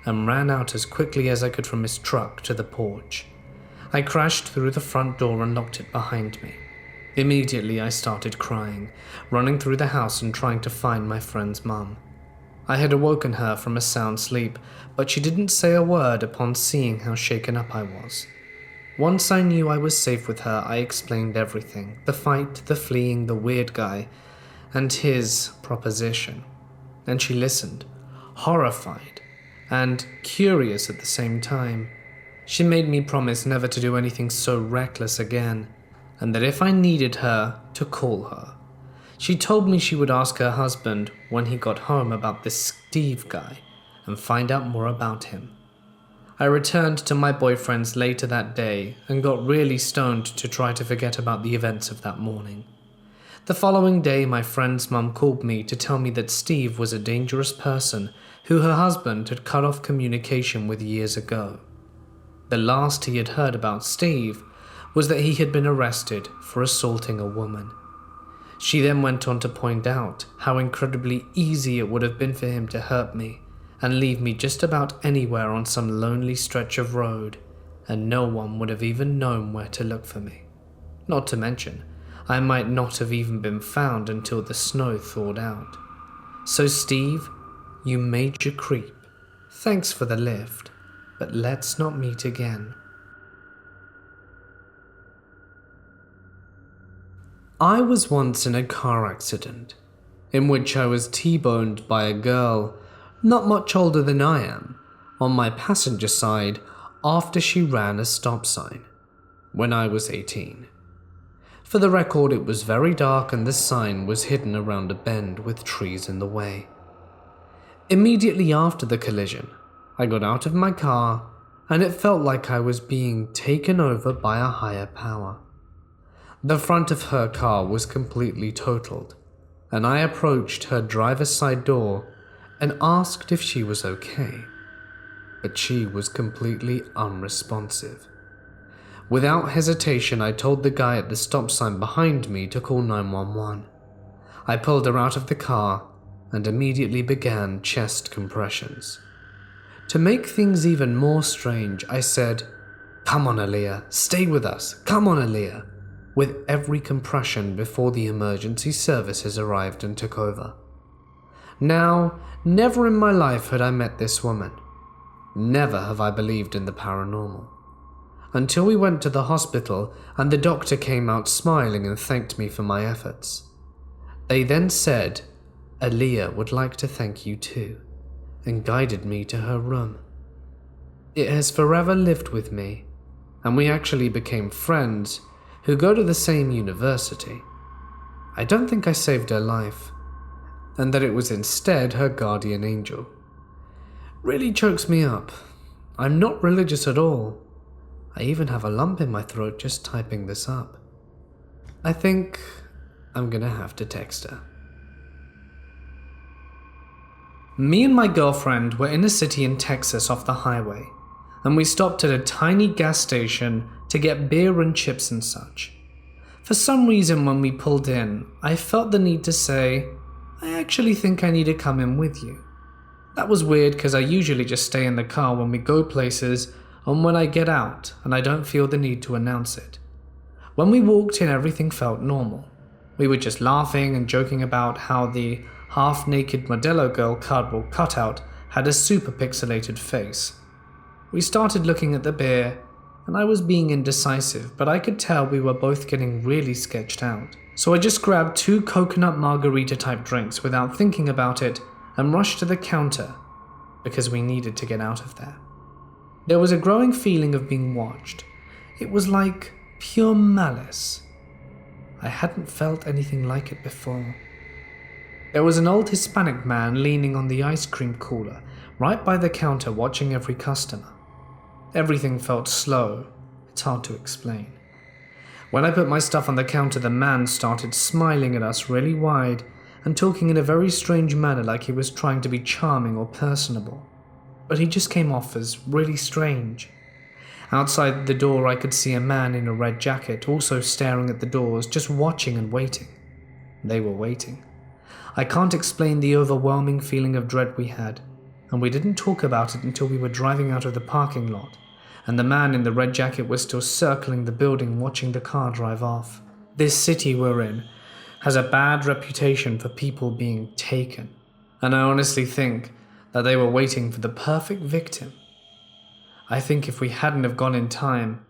and ran out as quickly as I could from his truck to the porch. I crashed through the front door and locked it behind me. Immediately I started crying, running through the house and trying to find my friend's mum. I had awoken her from a sound sleep, but she didn't say a word upon seeing how shaken up I was. Once I knew I was safe with her, I explained everything, the fight, the fleeing, the weird guy, and his proposition. And she listened, horrified, and curious at the same time. She made me promise never to do anything so reckless again, and that if I needed her, to call her. She told me she would ask her husband when he got home about this Steve guy and find out more about him. I returned to my boyfriend's later that day and got really stoned to try to forget about the events of that morning. The following day, my friend's mum called me to tell me that Steve was a dangerous person who her husband had cut off communication with years ago. The last he had heard about Steve was that he had been arrested for assaulting a woman. She then went on to point out how incredibly easy it would have been for him to hurt me and leave me just about anywhere on some lonely stretch of road, and no one would have even known where to look for me. Not to mention, I might not have even been found until the snow thawed out. So Steve, you major creep, thanks for the lift, but let's not meet again. I was once in a car accident, in which I was T-boned by a girl not much older than I am, on my passenger side after she ran a stop sign, when I was 18. For the record, it was very dark and the sign was hidden around a bend with trees in the way. Immediately after the collision, I got out of my car and it felt like I was being taken over by a higher power. The front of her car was completely totaled, and I approached her driver's side door and asked if she was okay, but she was completely unresponsive. Without hesitation, I told the guy at the stop sign behind me to call 911. I pulled her out of the car and immediately began chest compressions. To make things even more strange, I said, "Come on, Aaliyah, stay with us, come on, Aaliyah," with every compression before the emergency services arrived and took over. Now, never in my life had I met this woman. Never have I believed in the paranormal. Until we went to the hospital and the doctor came out smiling and thanked me for my efforts. They then said, "Aaliyah would like to thank you too," and guided me to her room. It has forever lived with me, and we actually became friends who go to the same university. I don't think I saved her life, and that it was instead her guardian angel. Really chokes me up. I'm not religious at all. I even have a lump in my throat just typing this up. I think I'm gonna have to text her. Me and my girlfriend were in a city in Texas off the highway, and we stopped at a tiny gas station to get beer and chips and such. For some reason, when we pulled in, I felt the need to say, "I actually think I need to come in with you." That was weird because I usually just stay in the car when we go places and when I get out, and I don't feel the need to announce it. When we walked in, everything felt normal. We were just laughing and joking about how the half-naked Modelo girl cardboard cutout had a super pixelated face. We started looking at the beer, and I was being indecisive, but I could tell we were both getting really sketched out. So I just grabbed 2 coconut margarita-type drinks without thinking about it and rushed to the counter because we needed to get out of there. There was a growing feeling of being watched. It was like pure malice. I hadn't felt anything like it before. There was an old Hispanic man leaning on the ice cream cooler right by the counter watching every customer. Everything felt slow. It's hard to explain. When I put my stuff on the counter, the man started smiling at us really wide and talking in a very strange manner, like he was trying to be charming or personable. But he just came off as really strange. Outside the door, I could see a man in a red jacket also staring at the doors, just watching and waiting. They were waiting. I can't explain the overwhelming feeling of dread we had, and we didn't talk about it until we were driving out of the parking lot, and the man in the red jacket was still circling the building watching the car drive off. This city we're in has a bad reputation for people being taken, and I honestly think that they were waiting for the perfect victim. I think if we hadn't have gone in time,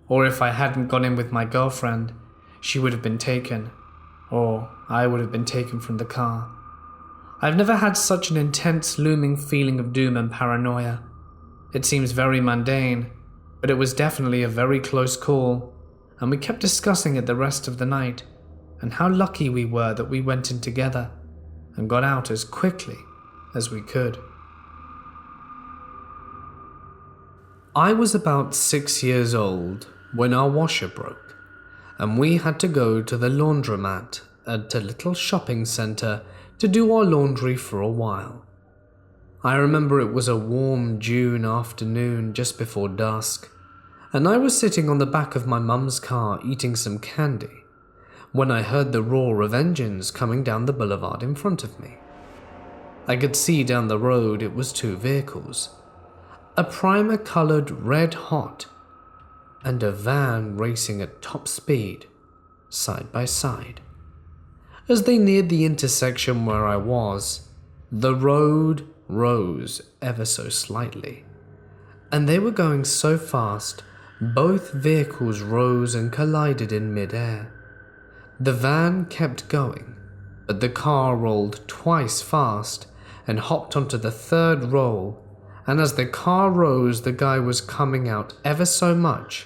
or if I hadn't gone in with my girlfriend, she would have been taken, or I would have been taken from the car. I've never had such an intense, looming feeling of doom and paranoia. It seems very mundane, but it was definitely a very close call, and we kept discussing it the rest of the night, and how lucky we were that we went in together and got out as quickly as we could. I was about 6 years old when our washer broke, and we had to go to the laundromat at a little shopping centre to do our laundry for a while. I remember it was a warm June afternoon just before dusk, and I was sitting on the back of my mum's car eating some candy when I heard the roar of engines coming down the boulevard in front of me. I could see down the road it was two vehicles, a primer-coloured red hot and a van racing at top speed, side by side. As they neared the intersection where I was, the road rose ever so slightly, and they were going so fast, both vehicles rose and collided in mid-air. The van kept going, but the car rolled twice fast and hopped onto the third roll, and as the car rose, the guy was coming out ever so much,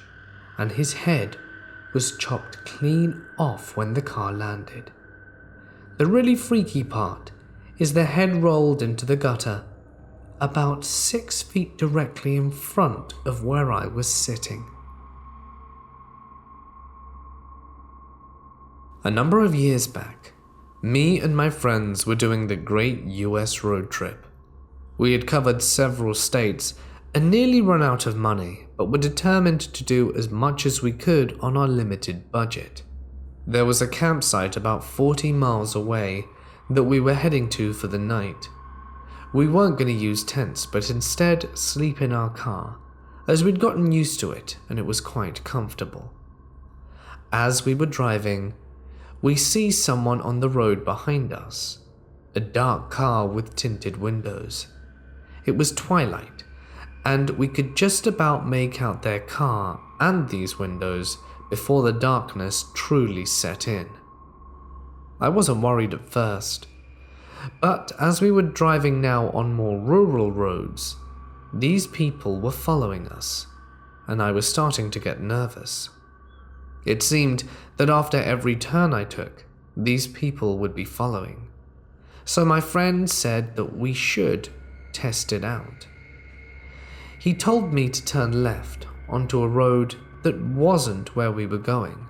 and his head was chopped clean off when the car landed. The really freaky part is the head rolled into the gutter, about 6 feet directly in front of where I was sitting. A number of years back, me and my friends were doing the great US road trip. We had covered several states and nearly run out of money, but were determined to do as much as we could on our limited budget. There was a campsite about 40 miles away that we were heading to for the night. We weren't going to use tents, but instead sleep in our car, as we'd gotten used to it and it was quite comfortable. As we were driving, we see someone on the road behind us, a dark car with tinted windows. It was twilight, and we could just about make out their car and these windows before the darkness truly set in. I wasn't worried at first, but as we were driving now on more rural roads, these people were following us, and I was starting to get nervous. It seemed that after every turn I took, these people would be following. So my friend said that we should test it out. He told me to turn left onto a road that wasn't where we were going.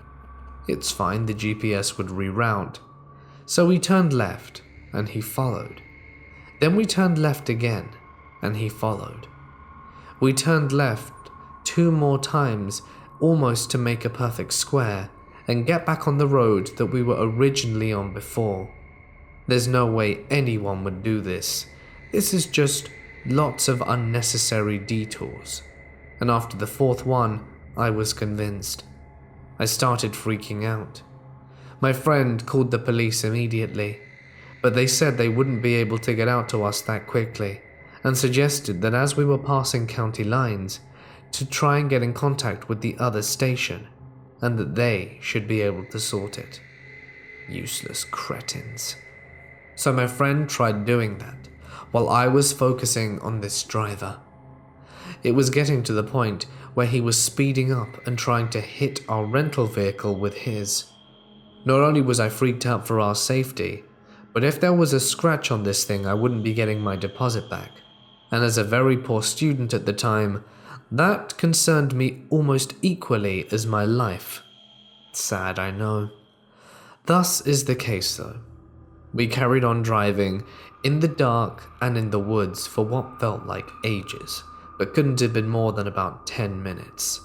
It's fine, the GPS would reroute. So we turned left, and he followed. Then we turned left again, and he followed. We turned left 2 more times, almost to make a perfect square, and get back on the road that we were originally on before. There's no way anyone would do this. This is just lots of unnecessary detours. And after the 4th one, I was convinced. I started freaking out. My friend called the police immediately, but they said they wouldn't be able to get out to us that quickly, and suggested that as we were passing county lines, to try and get in contact with the other station, and that they should be able to sort it. Useless cretins. So my friend tried doing that, while I was focusing on this driver. It was getting to the point where he was speeding up and trying to hit our rental vehicle with his. Not only was I freaked out for our safety, but if there was a scratch on this thing, I wouldn't be getting my deposit back. And as a very poor student at the time, that concerned me almost equally as my life. Sad, I know. Thus is the case though. We carried on driving in the dark and in the woods for what felt like ages, but couldn't have been more than about 10 minutes.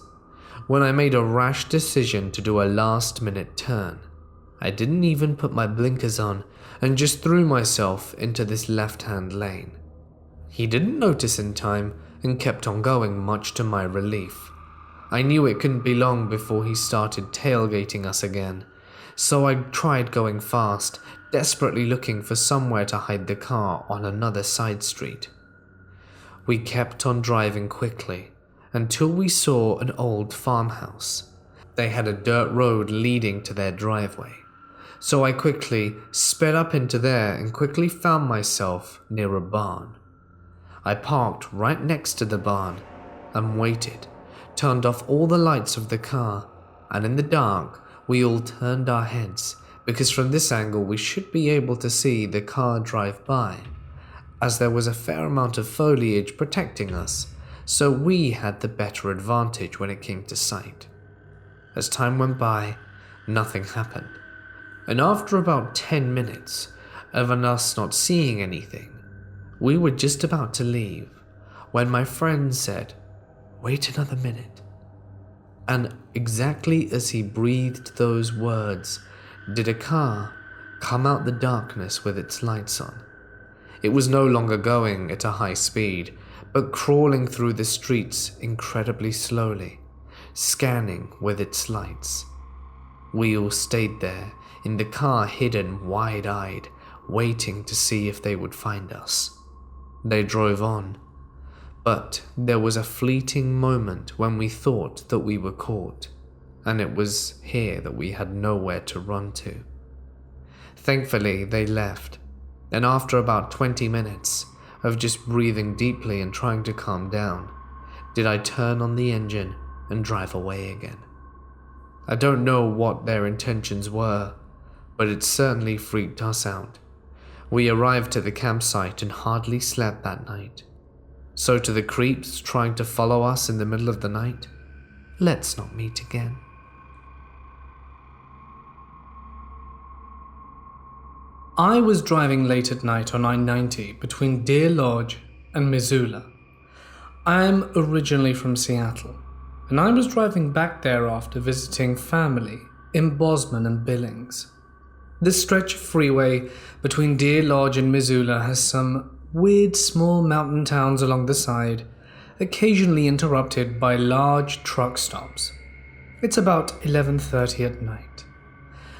When I made a rash decision to do a last-minute turn, I didn't even put my blinkers on and just threw myself into this left-hand lane. He didn't notice in time and kept on going, much to my relief. I knew it couldn't be long before he started tailgating us again, so I tried going fast, desperately looking for somewhere to hide the car on another side street. We kept on driving quickly until we saw an old farmhouse. They had a dirt road leading to their driveway, so I quickly sped up into there and quickly found myself near a barn. I parked right next to the barn and waited, turned off all the lights of the car, and in the dark we all turned our heads, because from this angle we should be able to see the car drive by, as there was a fair amount of foliage protecting us, so we had the better advantage when it came to sight. As time went by, nothing happened, And after about 10 minutes of us not seeing anything, we were just about to leave when my friend said, "Wait another minute." And exactly as he breathed those words, did a car come out the darkness with its lights on. It was no longer going at a high speed, but crawling through the streets incredibly slowly, scanning with its lights. We all stayed there in the car, hidden, wide-eyed, waiting to see if they would find us. They drove on, but there was a fleeting moment when we thought that we were caught, and it was here that we had nowhere to run to. Thankfully, they left, and after about 20 minutes of just breathing deeply and trying to calm down, did I turn on the engine and drive away again. I don't know what their intentions were, but it certainly freaked us out. We arrived to the campsite and hardly slept that night. So to the creeps trying to follow us in the middle of the night, let's not meet again. I was driving late at night on I-90 between Deer Lodge and Missoula. I'm originally from Seattle, and I was driving back there after visiting family in Bozeman and Billings. This stretch of freeway between Deer Lodge and Missoula has some weird small mountain towns along the side, occasionally interrupted by large truck stops. It's about 11:30 at night,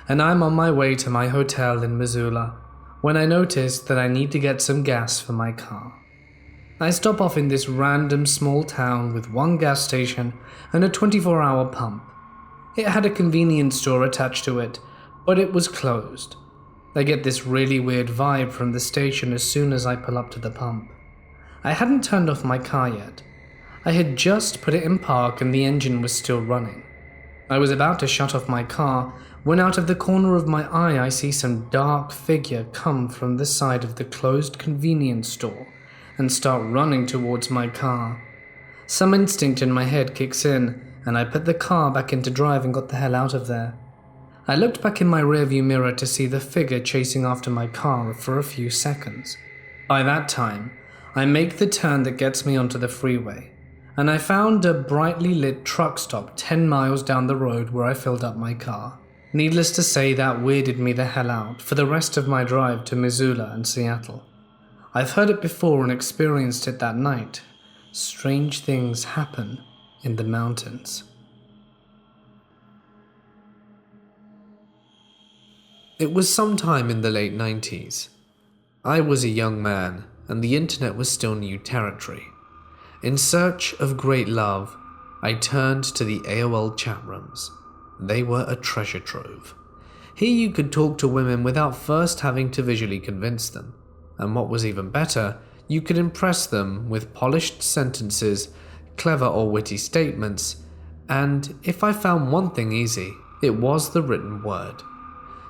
and I'm on my way to my hotel in Missoula when I notice that I need to get some gas for my car. I stop off in this random small town with one gas station and a 24-hour pump. It had a convenience store attached to it, but it was closed. I get this really weird vibe from the station as soon as I pull up to the pump. I hadn't turned off my car yet. I had just put it in park and the engine was still running. I was about to shut off my car when out of the corner of my eye I see some dark figure come from the side of the closed convenience store and start running towards my car. Some instinct in my head kicks in and I put the car back into drive and got the hell out of there. I looked back in my rearview mirror to see the figure chasing after my car for a few seconds. By that time, I make the turn that gets me onto the freeway, and I found a brightly lit truck stop 10 miles down the road where I filled up my car. Needless to say, that weirded me the hell out for the rest of my drive to Missoula and Seattle. I've heard it before and experienced it that night. Strange things happen in the mountains. It was sometime in the late 90s. I was a young man, and the internet was still new territory. In search of great love, I turned to the AOL chat rooms. They were a treasure trove. Here you could talk to women without first having to visually convince them. And what was even better, you could impress them with polished sentences, clever or witty statements, and if I found one thing easy, it was the written word.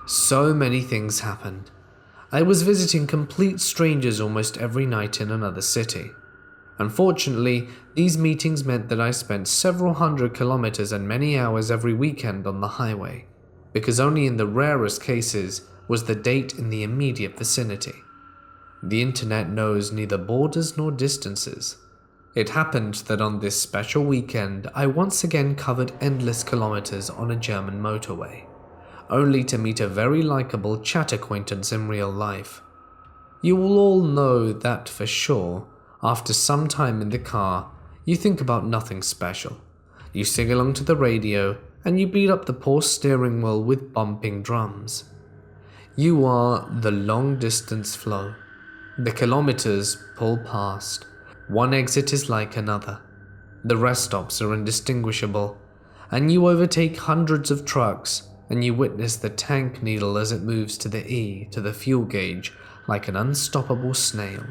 So many things happened. I was visiting complete strangers almost every night in another city. Unfortunately, these meetings meant that I spent several hundred kilometers and many hours every weekend on the highway, because only in the rarest cases was the date in the immediate vicinity. The internet knows neither borders nor distances. It happened that on this special weekend, I once again covered endless kilometers on a German motorway, only to meet a very likable chat acquaintance in real life. You will all know that for sure, after some time in the car, you think about nothing special. You sing along to the radio, and you beat up the poor steering wheel with bumping drums. You are the long-distance flow. The kilometers pull past. One exit is like another. The rest stops are indistinguishable, and you overtake hundreds of trucks, and you witness the tank needle as it moves to the E to the fuel gauge like an unstoppable snail.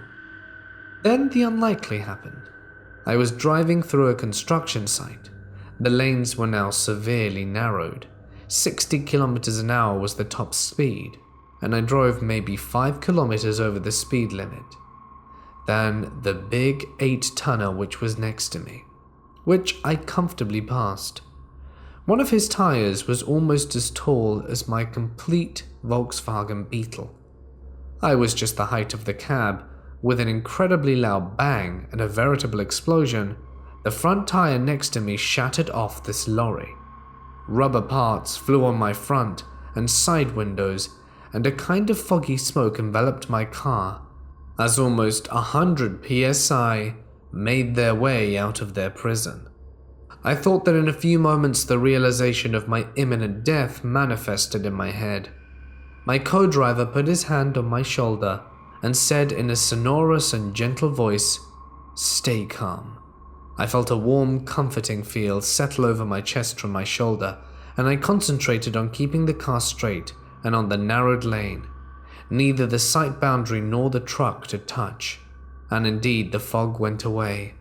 Then the unlikely happened. I was driving through a construction site. The lanes were now severely narrowed. 60 kilometers an hour was the top speed, and I drove maybe 5 kilometers over the speed limit. Then the big 8-tonner which was next to me, which I comfortably passed. One of his tires was almost as tall as my complete Volkswagen Beetle. I was just the height of the cab. With an incredibly loud bang and a veritable explosion, the front tire next to me shattered off this lorry. Rubber parts flew on my front and side windows, and a kind of foggy smoke enveloped my car as almost 100 psi made their way out of their prison. I thought that in a few moments the realization of my imminent death manifested in my head. My co-driver put his hand on my shoulder and said in a sonorous and gentle voice, "Stay calm." I felt a warm, comforting feel settle over my chest from my shoulder, and I concentrated on keeping the car straight and on the narrowed lane. Neither the sight boundary nor the truck to touch, and indeed the fog went away.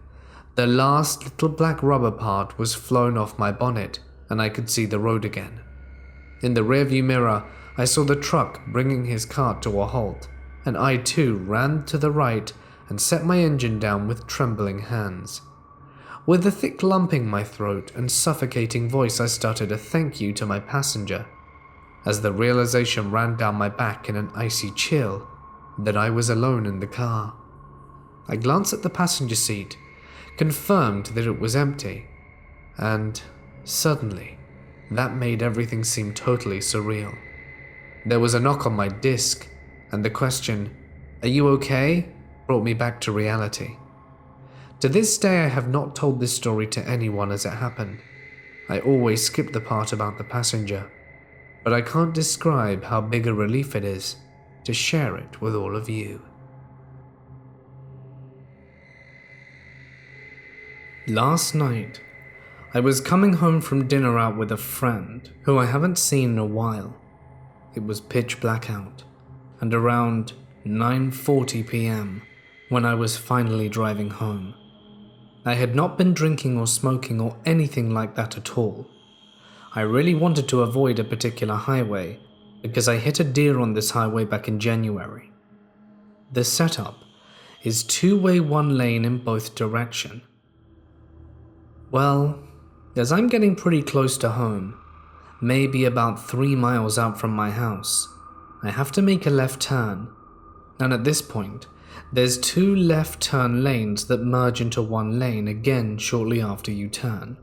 The last little black rubber part was flown off my bonnet, and I could see the road again. In the rearview mirror, I saw the truck bringing his cart to a halt, and I too ran to the right and set my engine down with trembling hands. With a thick lump in my throat and suffocating voice, I stuttered a thank you to my passenger, as the realization ran down my back in an icy chill that I was alone in the car. I glanced at the passenger seat, confirmed that it was empty, and suddenly, that made everything seem totally surreal. There was a knock on my disc, and the question, "Are you okay?" brought me back to reality. To this day, I have not told this story to anyone as it happened. I always skip the part about the passenger, but I can't describe how big a relief it is to share it with all of you. Last night, I was coming home from dinner out with a friend who I haven't seen in a while. It was pitch black out, and around 9:40 p.m. when I was finally driving home. I had not been drinking or smoking or anything like that at all. I really wanted to avoid a particular highway because I hit a deer on this highway back in January. The setup is two-way one lane in both direction. Well, as I'm getting pretty close to home, maybe about 3 miles out from my house, I have to make a left turn, and at this point, there's 2 left turn lanes that merge into one lane again shortly after you turn.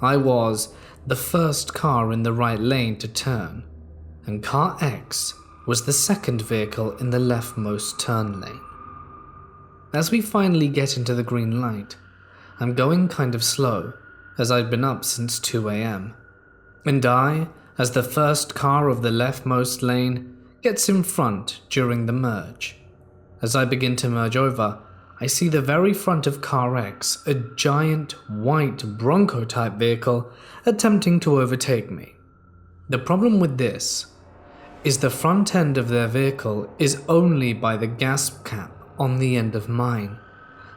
I was the first car in the right lane to turn, and car X was the second vehicle in the leftmost turn lane. As we finally get into the green light, I'm going kind of slow, as I'd been up since 2 a.m. And I, as the first car of the leftmost lane, gets in front during the merge. As I begin to merge over, I see the very front of car X, a giant white Bronco-type vehicle, attempting to overtake me. The problem with this is the front end of their vehicle is only by the gas cap on the end of mine,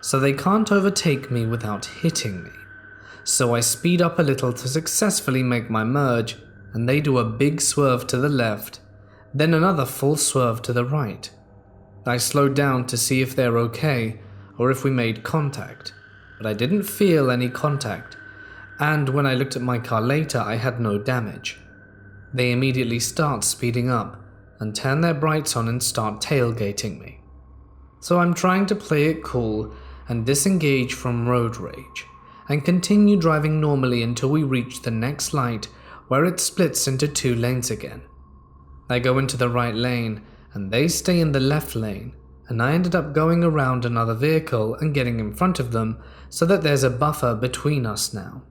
so they can't overtake me without hitting me. So I speed up a little to successfully make my merge, and they do a big swerve to the left, then another full swerve to the right. I slowed down to see if they're okay, or if we made contact, but I didn't feel any contact, and when I looked at my car later, I had no damage. They immediately start speeding up, and turn their brights on and start tailgating me. So I'm trying to play it cool and disengage from road rage, and continue driving normally until we reach the next light where it splits into 2 lanes again. I go into the right lane and they stay in the left lane, and I ended up going around another vehicle and getting in front of them so that there's a buffer between us now.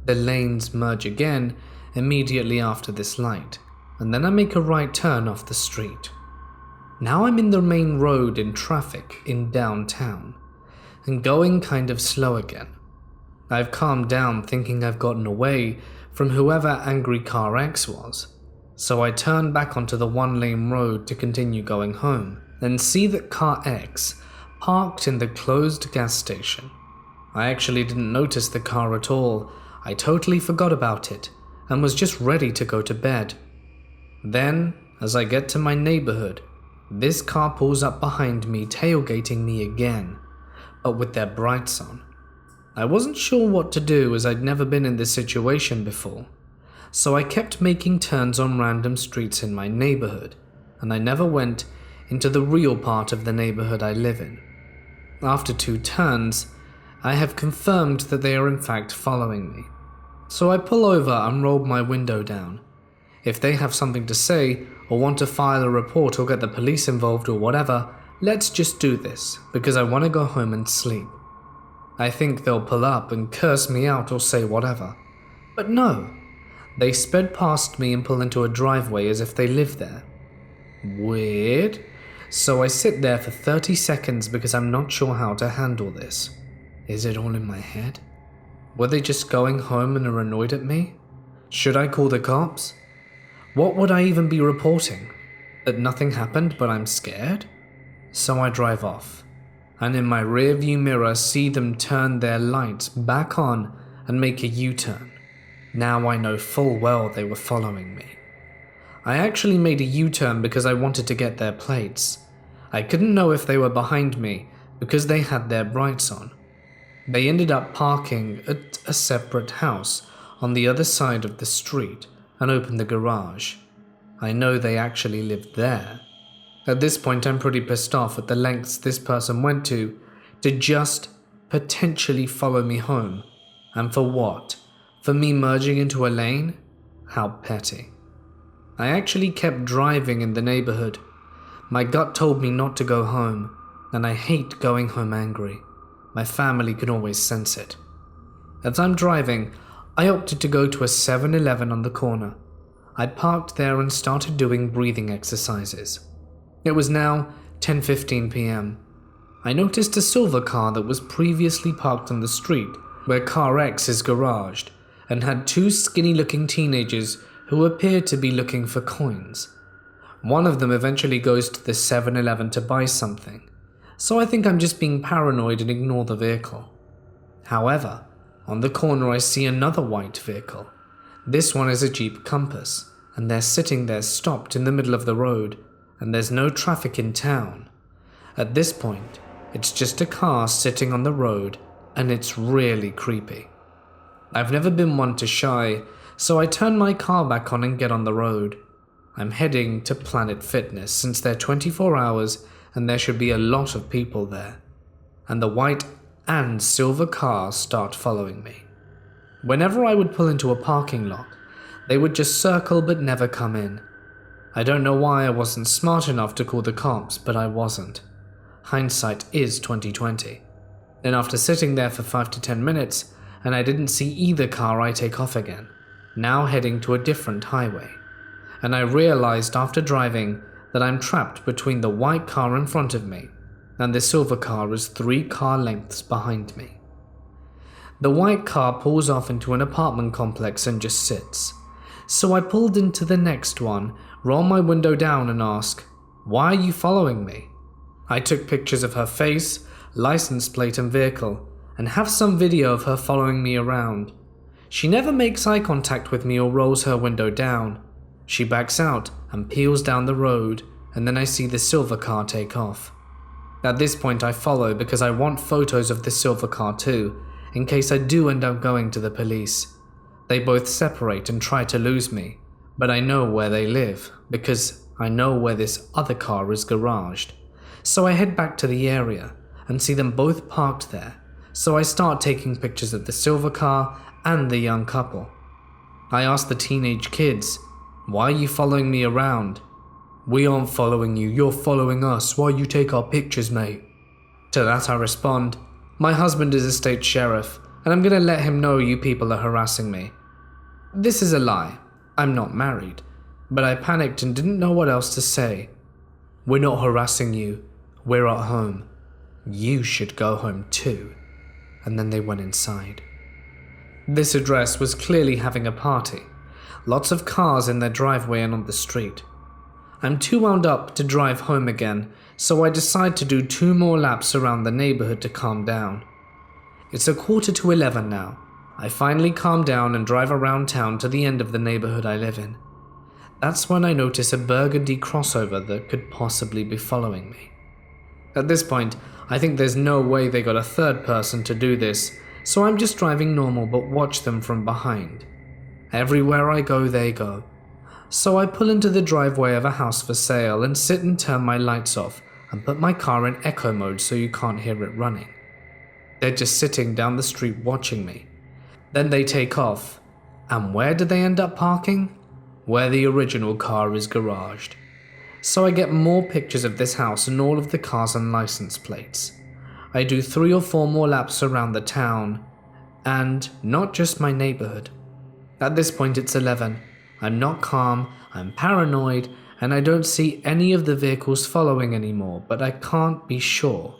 The lanes merge again immediately after this light, and then I make a right turn off the street. Now I'm in the main road in traffic in downtown, and going kind of slow again. I've calmed down thinking I've gotten away from whoever Angry Car X was, so I turn back onto the 1-lane road to continue going home, then see that Car X parked in the closed gas station. I actually didn't notice the car at all. I totally forgot about it and was just ready to go to bed. Then, as I get to my neighborhood, this car pulls up behind me, tailgating me again, but with their brights on. I wasn't sure what to do as I'd never been in this situation before, so I kept making turns on random streets in my neighborhood, and I never went into the real part of the neighborhood I live in. After 2 turns, I have confirmed that they are in fact following me, so I pull over and roll my window down. If they have something to say, or want to file a report or get the police involved or whatever, let's just do this, because I want to go home and sleep. I think they'll pull up and curse me out or say whatever. But no, they sped past me and pull into a driveway as if they live there. Weird. So I sit there for 30 seconds because I'm not sure how to handle this. Is it all in my head? Were they just going home and are annoyed at me? Should I call the cops? What would I even be reporting? That nothing happened but I'm scared? So I drive off, and in my rearview mirror see them turn their lights back on and make a U-turn. Now I know full well they were following me. I actually made a U-turn because I wanted to get their plates. I couldn't know if they were behind me because they had their brights on. They ended up parking at a separate house on the other side of the street and opened the garage. I know they actually lived there. At this point, I'm pretty pissed off at the lengths this person went to just potentially follow me home. And for what? For me merging into a lane? How petty. I actually kept driving in the neighborhood. My gut told me not to go home, and I hate going home angry. My family can always sense it. As I'm driving, I opted to go to a 7-Eleven on the corner. I parked there and started doing breathing exercises. It was now 10:15 p.m. I noticed a silver car that was previously parked on the street where Car X is garaged and had 2 skinny-looking teenagers who appeared to be looking for coins. One of them eventually goes to the 7-Eleven to buy something, so I think I'm just being paranoid and ignore the vehicle. However, on the corner I see another white vehicle. This one is a Jeep Compass, and they're sitting there stopped in the middle of the road, and there's no traffic in town. At this point, it's just a car sitting on the road, and it's really creepy. I've never been one to shy, so I turn my car back on and get on the road. I'm heading to Planet Fitness since they're 24 hours and there should be a lot of people there. And the white and silver cars start following me. Whenever I would pull into a parking lot, they would just circle but never come in. I don't know why I wasn't smart enough to call the cops, but I wasn't. Hindsight is 2020. Then after sitting there for 5 to 10 minutes, and I didn't see either car, I take off again, now heading to a different highway. And I realized after driving that I'm trapped between the white car in front of me and the silver car is 3 car lengths behind me. The white car pulls off into an apartment complex and just sits. So I pulled into the next one, roll my window down and ask, "Why are you following me?" I took pictures of her face, license plate and vehicle, and have some video of her following me around. She never makes eye contact with me or rolls her window down. She backs out and peels down the road, and then I see the silver car take off. At this point I follow because I want photos of the silver car too, in case I do end up going to the police. They both separate and try to lose me, but I know where they live because I know where this other car is garaged. So I head back to the area and see them both parked there, so I start taking pictures of the silver car and the young couple. I ask the teenage kids, "Why are you following me around?" "We aren't following you, you're following us. Why you take our pictures, mate?" To that I respond, "My husband is a state sheriff, and I'm gonna let him know you people are harassing me." This is a lie. I'm not married, but I panicked and didn't know what else to say. "We're not harassing you. We're at home. You should go home too." And then they went inside. This address was clearly having a party. Lots of cars in their driveway and on the street. I'm too wound up to drive home again, so I decide to do 2 more laps around the neighborhood to calm down. It's 10:45 now. I finally calm down and drive around town to the end of the neighborhood I live in. That's when I notice a burgundy crossover that could possibly be following me. At this point, I think there's no way they got a third person to do this, So I'm just driving normal but watch them from behind. Everywhere I go, they go. So I pull into the driveway of a house for sale and sit and turn my lights off and put my car in echo mode so you can't hear it running. They're just sitting down the street watching me. Then they take off. And where do they end up parking? Where the original car is garaged. So I get more pictures of this house and all of the cars and license plates. I do 3 or 4 more laps around the town, and not just my neighborhood. At this point it's 11. I'm not calm, I'm paranoid, and I don't see any of the vehicles following anymore, but I can't be sure.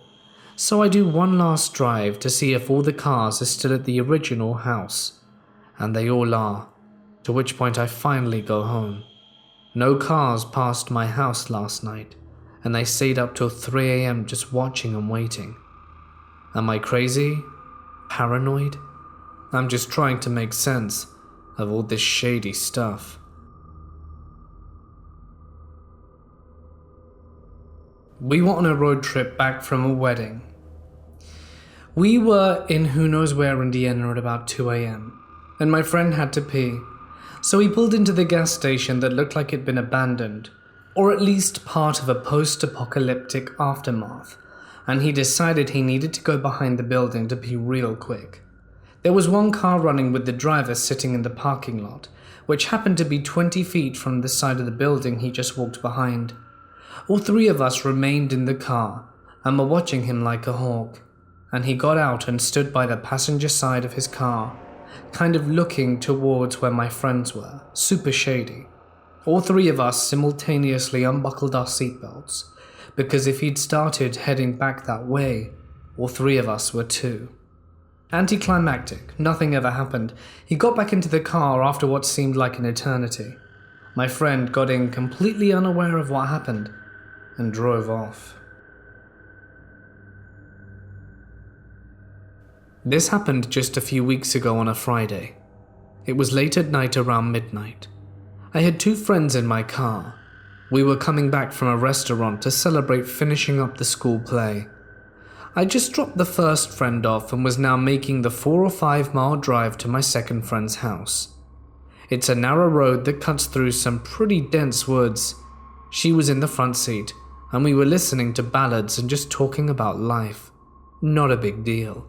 So I do one last drive to see if all the cars are still at the original house. And they all are, to which point I finally go home. No cars passed my house last night, and I stayed up till 3 a.m. just watching and waiting. Am I crazy? Paranoid? I'm just trying to make sense of all this shady stuff. We were on a road trip back from a wedding. We were in who knows where, Indiana, at about 2 a.m. and my friend had to pee. So he pulled into the gas station that looked like it'd been abandoned, or at least part of a post-apocalyptic aftermath, and he decided he needed to go behind the building to pee real quick. There was one car running with the driver sitting in the parking lot, which happened to be 20 feet from the side of the building he just walked behind. All 3 of us remained in the car and were watching him like a hawk, and he got out and stood by the passenger side of his car, kind of looking towards where my friends were, super shady. All 3 of us simultaneously unbuckled our seatbelts, because if he'd started heading back that way, all 3 of us were too. Anticlimactic, nothing ever happened. He got back into the car after what seemed like an eternity. My friend got in completely unaware of what happened and drove off. This happened just a few weeks ago on a Friday. It was late at night, around midnight. I had 2 friends in my car. We were coming back from a restaurant to celebrate finishing up the school play. I just dropped the first friend off and was now making the 4 or 5 mile drive to my second friend's house. It's a narrow road that cuts through some pretty dense woods. She was in the front seat, and we were listening to ballads and just talking about life. Not a big deal.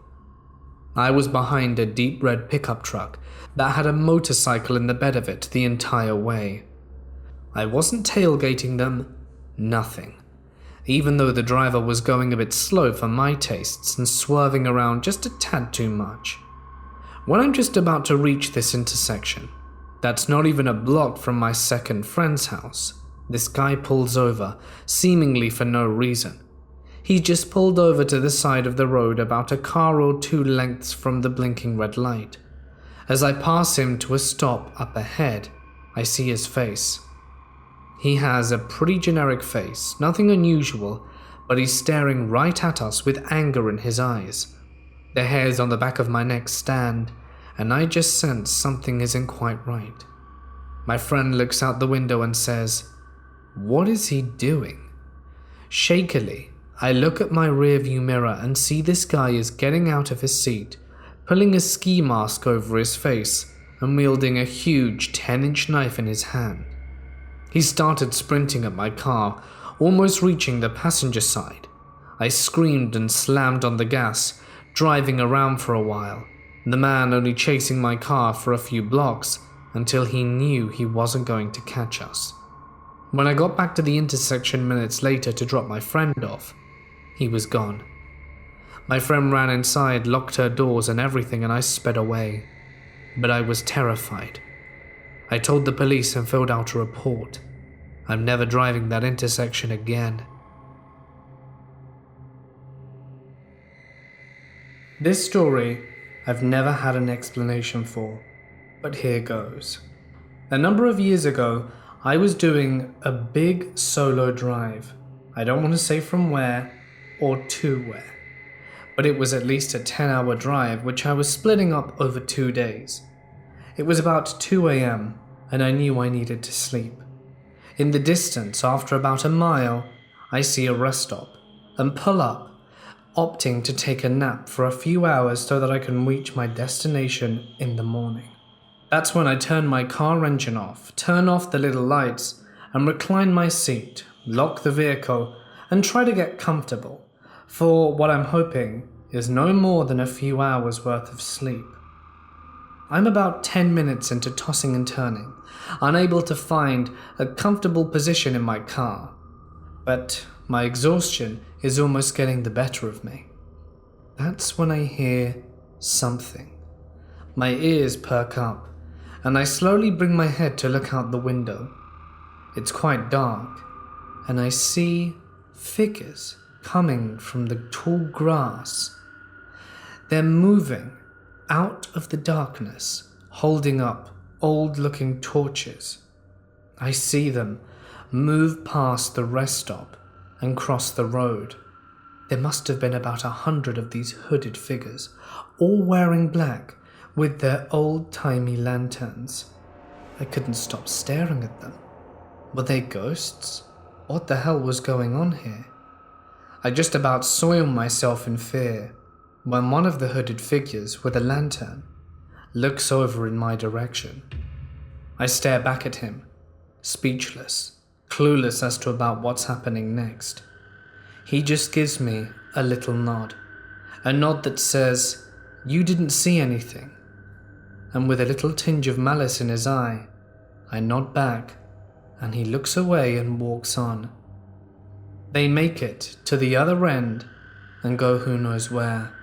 I was behind a deep red pickup truck that had a motorcycle in the bed of it the entire way. I wasn't tailgating them, nothing, even though the driver was going a bit slow for my tastes and swerving around just a tad too much. When I'm just about to reach this intersection, that's not even a block from my second friend's house, this guy pulls over, seemingly for no reason. He just pulled over to the side of the road about a car or 2 lengths from the blinking red light. As I pass him to a stop up ahead, I see his face. He has a pretty generic face, nothing unusual, but he's staring right at us with anger in his eyes. The hairs on the back of my neck stand, and I just sense something isn't quite right. My friend looks out the window and says, "What is he doing?" Shakily, I look at my rearview mirror and see this guy is getting out of his seat, pulling a ski mask over his face and wielding a huge 10-inch knife in his hand. He started sprinting at my car, almost reaching the passenger side. I screamed and slammed on the gas, driving around for a while, the man only chasing my car for a few blocks until he knew he wasn't going to catch us. When I got back to the intersection minutes later to drop my friend off, he was gone. My friend ran inside, locked her doors and everything, and I sped away. But I was terrified. I told the police and filled out a report. I'm never driving that intersection again. This story I've never had an explanation for, but here goes. A number of years ago, I was doing a big solo drive. I don't want to say from where or to where, but it was at least a 10-hour drive which I was splitting up over 2 days. It was about 2 a.m. and I knew I needed to sleep. In the distance, after about a mile, I see a rest stop and pull up, opting to take a nap for a few hours so that I can reach my destination in the morning. That's when I turn my car engine off, turn off the little lights, and recline my seat, lock the vehicle, and try to get comfortable for what I'm hoping is no more than a few hours worth of sleep. I'm about 10 minutes into tossing and turning, unable to find a comfortable position in my car, but my exhaustion is almost getting the better of me. That's when I hear something. My ears perk up, and I slowly bring my head to look out the window. It's quite dark, and I see figures coming from the tall grass. They're moving out of the darkness, holding up old-looking torches. I see them move past the rest stop and cross the road. There must have been about 100 of these hooded figures, all wearing black with their old-timey lanterns. I couldn't stop staring at them. Were they ghosts? What the hell was going on here? I just about soiled myself in fear when one of the hooded figures with a lantern looks over in my direction. I stare back at him, speechless, clueless as to about what's happening next. He just gives me a little nod, a nod that says, "You didn't see anything." And with a little tinge of malice in his eye, I nod back, and he looks away and walks on. They make it to the other end and go who knows where.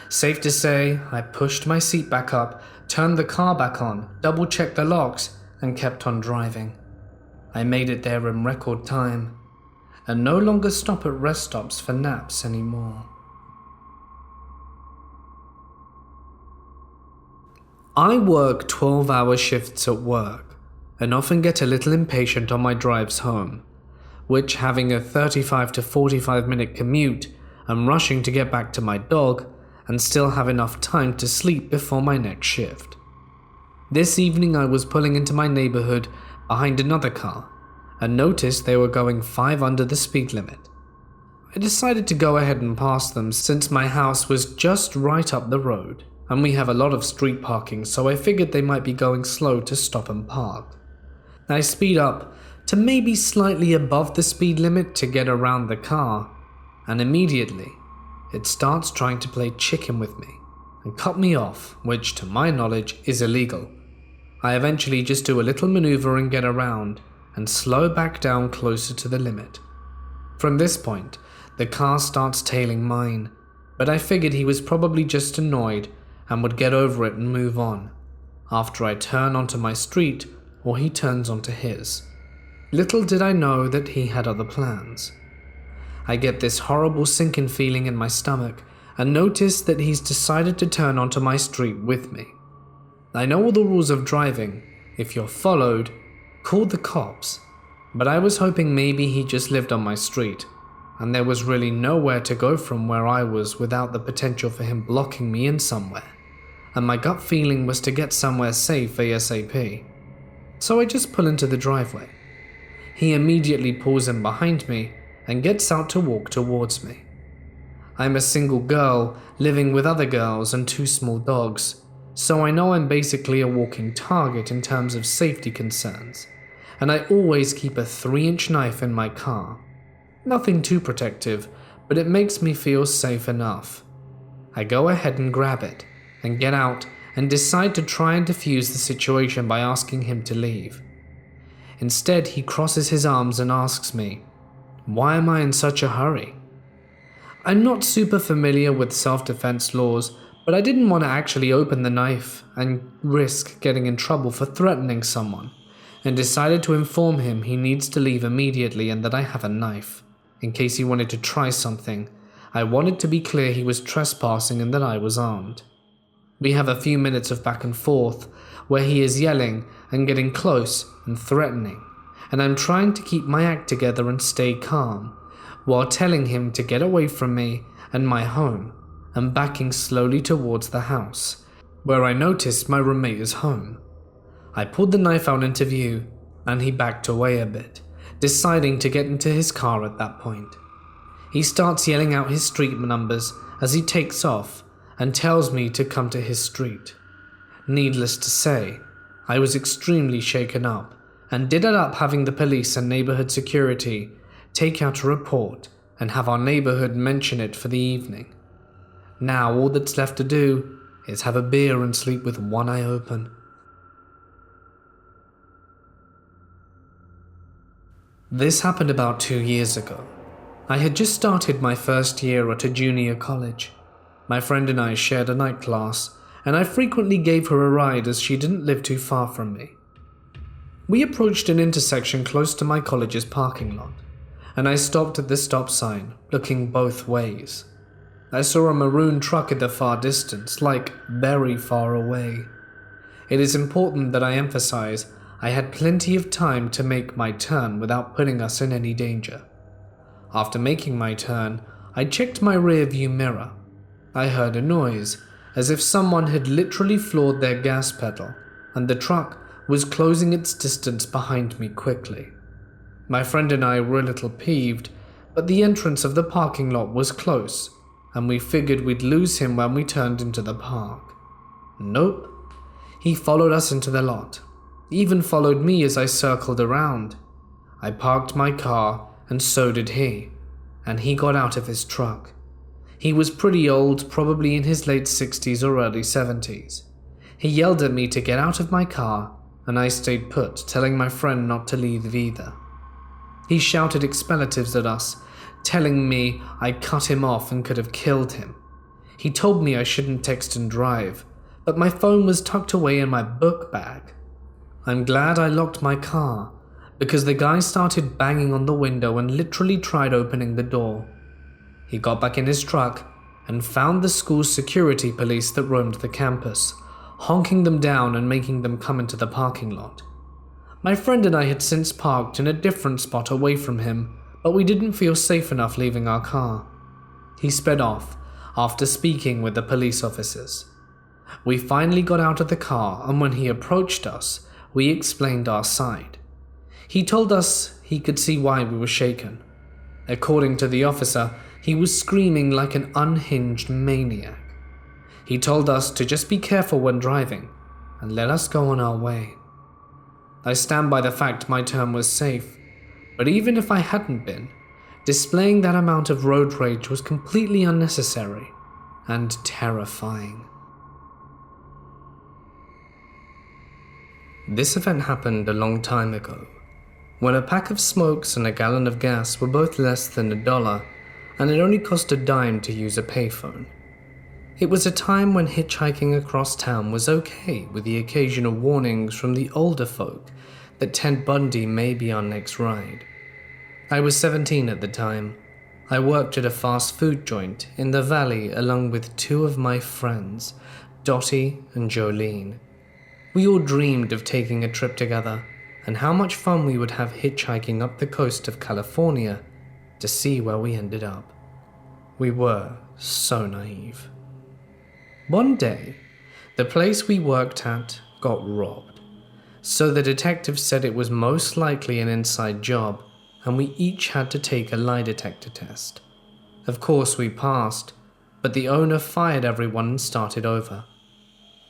Safe to say, I pushed my seat back up, turned the car back on, double-checked the locks, and kept on driving. I made it there in record time, and no longer stop at rest stops for naps anymore. I work 12-hour shifts at work, and often get a little impatient on my drives home, which, having a 35 to 45-minute commute, I'm rushing to get back to my dog and still have enough time to sleep before my next shift. This evening I was pulling into my neighborhood behind another car and noticed they were going 5 under the speed limit. I decided to go ahead and pass them since my house was just right up the road and we have a lot of street parking, so I figured they might be going slow to stop and park. I speed up to maybe slightly above the speed limit to get around the car, and immediately it starts trying to play chicken with me and cut me off, which to my knowledge is illegal. I eventually just do a little maneuver and get around and slow back down closer to the limit. From this point, the car starts tailing mine, but I figured he was probably just annoyed and would get over it and move on, after I turn onto my street or he turns onto his. Little did I know that he had other plans. I get this horrible sinking feeling in my stomach and notice that he's decided to turn onto my street with me. I know all the rules of driving. If you're followed, call the cops, but I was hoping maybe he just lived on my street, and there was really nowhere to go from where I was without the potential for him blocking me in somewhere, and my gut feeling was to get somewhere safe ASAP. So I just pull into the driveway. He immediately pulls in behind me and gets out to walk towards me. I'm a single girl living with other girls and 2 small dogs, so I know I'm basically a walking target in terms of safety concerns, and I always keep a 3-inch knife in my car. Nothing too protective, but it makes me feel safe enough. I go ahead and grab it, and get out and decide to try and defuse the situation by asking him to leave. Instead, he crosses his arms and asks me, "Why am I in such a hurry?" I'm not super familiar with self-defense laws, but I didn't want to actually open the knife and risk getting in trouble for threatening someone, and decided to inform him he needs to leave immediately and that I have a knife, in case he wanted to try something. I wanted to be clear he was trespassing and that I was armed. We have a few minutes of back and forth, where he is yelling and getting close and threatening, and I'm trying to keep my act together and stay calm, while telling him to get away from me and my home, and backing slowly towards the house, where I noticed my roommate is home. I pulled the knife out into view, and he backed away a bit, deciding to get into his car at that point. He starts yelling out his street numbers as he takes off and tells me to come to his street. Needless to say, I was extremely shaken up and did end up having the police and neighborhood security take out a report and have our neighborhood mention it for the evening. Now all that's left to do is have a beer and sleep with one eye open. This happened about 2 years ago. I had just started my first year at a junior college. My friend and I shared a night class, and I frequently gave her a ride as she didn't live too far from me. We approached an intersection close to my college's parking lot, and I stopped at the stop sign, looking both ways. I saw a maroon truck in the far distance, like very far away. It is important that I emphasize I had plenty of time to make my turn without putting us in any danger. After making my turn, I checked my rear view mirror. I heard a noise, as if someone had literally floored their gas pedal, and the truck was closing its distance behind me quickly. My friend and I were a little peeved, but the entrance of the parking lot was close, and we figured we'd lose him when we turned into the park. Nope. He followed us into the lot, even followed me as I circled around. I parked my car, and so did he, and he got out of his truck. He was pretty old, probably in his late 60s or early 70s. He yelled at me to get out of my car, and I stayed put, telling my friend not to leave either. He shouted expletives at us, telling me I cut him off and could have killed him. He told me I shouldn't text and drive, but my phone was tucked away in my book bag. I'm glad I locked my car, because the guy started banging on the window and literally tried opening the door. He got back in his truck and found the school's security police that roamed the campus, honking them down and making them come into the parking lot. My friend and I had since parked in a different spot away from him, but we didn't feel safe enough leaving our car. He sped off after speaking with the police officers. We finally got out of the car, and when he approached us, we explained our side. He told us he could see why we were shaken. According to the officer, he was screaming like an unhinged maniac. He told us to just be careful when driving and let us go on our way. I stand by the fact my turn was safe, but even if I hadn't been, displaying that amount of road rage was completely unnecessary and terrifying. This event happened a long time ago, when a pack of smokes and a gallon of gas were both less than $1, and it only cost a dime to use a payphone. It was a time when hitchhiking across town was okay, with the occasional warnings from the older folk that Ted Bundy may be our next ride. I was 17 at the time. I worked at a fast food joint in the valley along with two of my friends, Dottie and Jolene. We all dreamed of taking a trip together, and how much fun we would have hitchhiking up the coast of California to see where we ended up. We were so naive. One day, the place we worked at got robbed, so the detective said it was most likely an inside job, and we each had to take a lie detector test. Of course we passed, but the owner fired everyone and started over.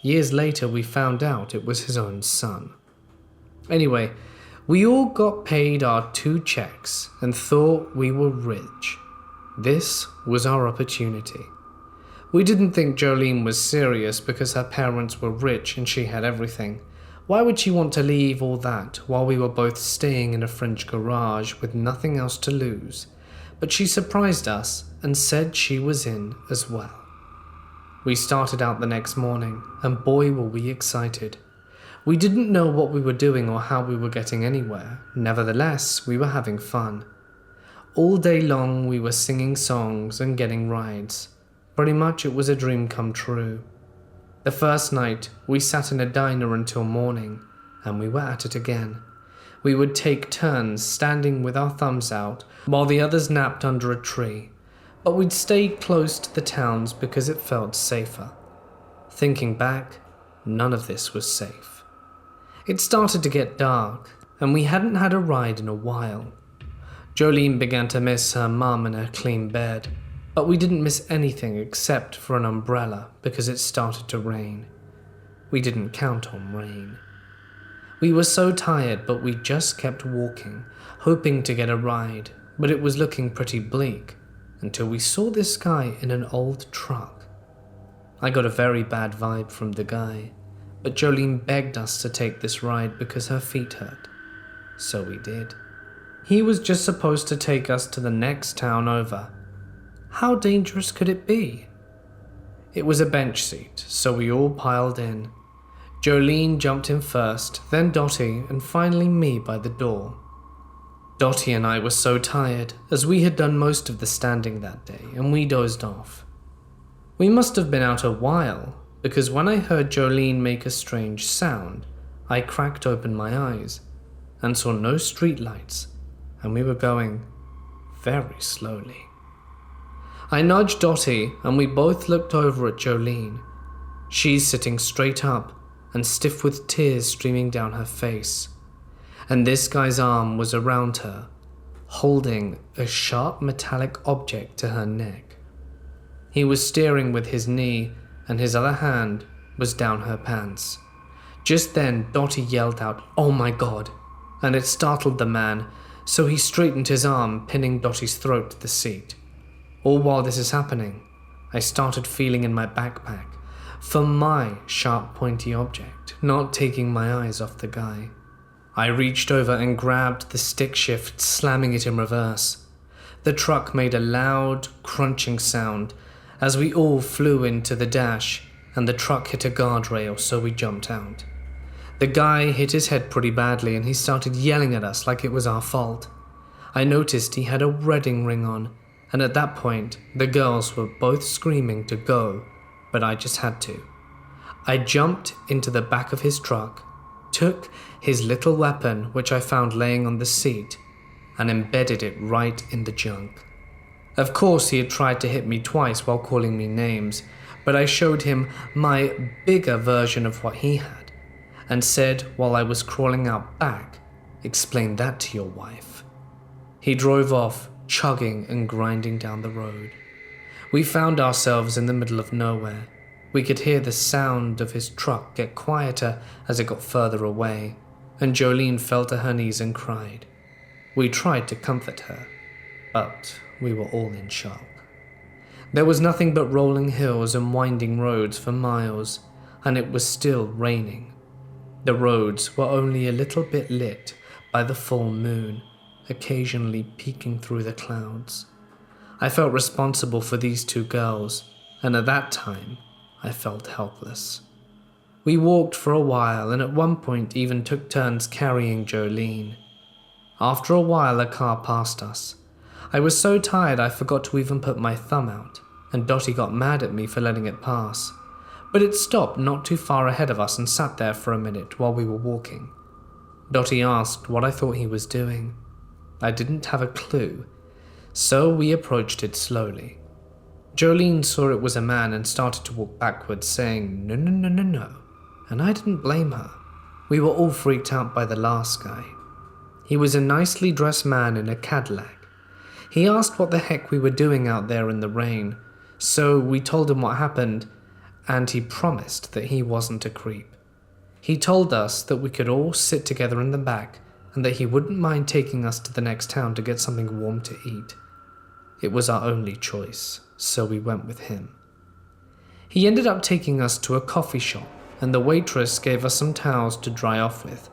Years later, we found out it was his own son. Anyway, we all got paid our 2 checks and thought we were rich. This was our opportunity. We didn't think Jolene was serious because her parents were rich and she had everything. Why would she want to leave all that while we were both staying in a French garage with nothing else to lose? But she surprised us and said she was in as well. We started out the next morning, and boy were we excited. We didn't know what we were doing or how we were getting anywhere. Nevertheless, we were having fun. All day long we were singing songs and getting rides. Pretty much it was a dream come true. The first night, we sat in a diner until morning, and we were at it again. We would take turns standing with our thumbs out, while the others napped under a tree. But we'd stay close to the towns because it felt safer. Thinking back, none of this was safe. It started to get dark, and we hadn't had a ride in a while. Jolene began to miss her mum and her clean bed, but we didn't miss anything except for an umbrella because it started to rain. We didn't count on rain. We were so tired, but we just kept walking, hoping to get a ride, but it was looking pretty bleak until we saw this guy in an old truck. I got a very bad vibe from the guy, but Jolene begged us to take this ride because her feet hurt. So we did. He was just supposed to take us to the next town over. How dangerous could it be? It was a bench seat, so we all piled in. Jolene jumped in first, then Dottie, and finally me by the door. Dottie and I were so tired, as we had done most of the standing that day, and we dozed off. We must have been out a while, because when I heard Jolene make a strange sound, I cracked open my eyes and saw no streetlights, and we were going very slowly. I nudged Dottie, and we both looked over at Jolene. She's sitting straight up and stiff with tears streaming down her face, and this guy's arm was around her, holding a sharp metallic object to her neck. He was steering with his knee, and his other hand was down her pants. Just then, Dottie yelled out, "Oh my God," and it startled the man, so he straightened his arm, pinning Dottie's throat to the seat. All while this is happening, I started feeling in my backpack for my sharp pointy object, not taking my eyes off the guy. I reached over and grabbed the stick shift, slamming it in reverse. The truck made a loud, crunching sound as we all flew into the dash, and the truck hit a guardrail, so we jumped out. The guy hit his head pretty badly, and he started yelling at us like it was our fault. I noticed he had a wedding ring on, and at that point, the girls were both screaming to go, but I just had to. I jumped into the back of his truck, took his little weapon, which I found laying on the seat, and embedded it right in the junk. Of course, he had tried to hit me twice while calling me names, but I showed him my bigger version of what he had, and said while I was crawling out back, "Explain that to your wife." He drove off, chugging and grinding down the road. We found ourselves in the middle of nowhere. We could hear the sound of his truck get quieter as it got further away, and Jolene fell to her knees and cried. We tried to comfort her, but we were all in shock. There was nothing but rolling hills and winding roads for miles, and it was still raining. The roads were only a little bit lit by the full moon, occasionally peeking through the clouds. I felt responsible for these two girls, and at that time, I felt helpless. We walked for a while, and at one point even took turns carrying Jolene. After a while, a car passed us. I was so tired I forgot to even put my thumb out, and Dottie got mad at me for letting it pass. But it stopped not too far ahead of us and sat there for a minute while we were walking. Dottie asked what I thought he was doing. I didn't have a clue, so we approached it slowly. Jolene saw it was a man and started to walk backwards, saying, "No, no, no, no, no," and I didn't blame her. We were all freaked out by the last guy. He was a nicely dressed man in a Cadillac. He asked what the heck we were doing out there in the rain, so we told him what happened, and he promised that he wasn't a creep. He told us that we could all sit together in the back and that he wouldn't mind taking us to the next town to get something warm to eat. It was our only choice, so we went with him. He ended up taking us to a coffee shop, and the waitress gave us some towels to dry off with.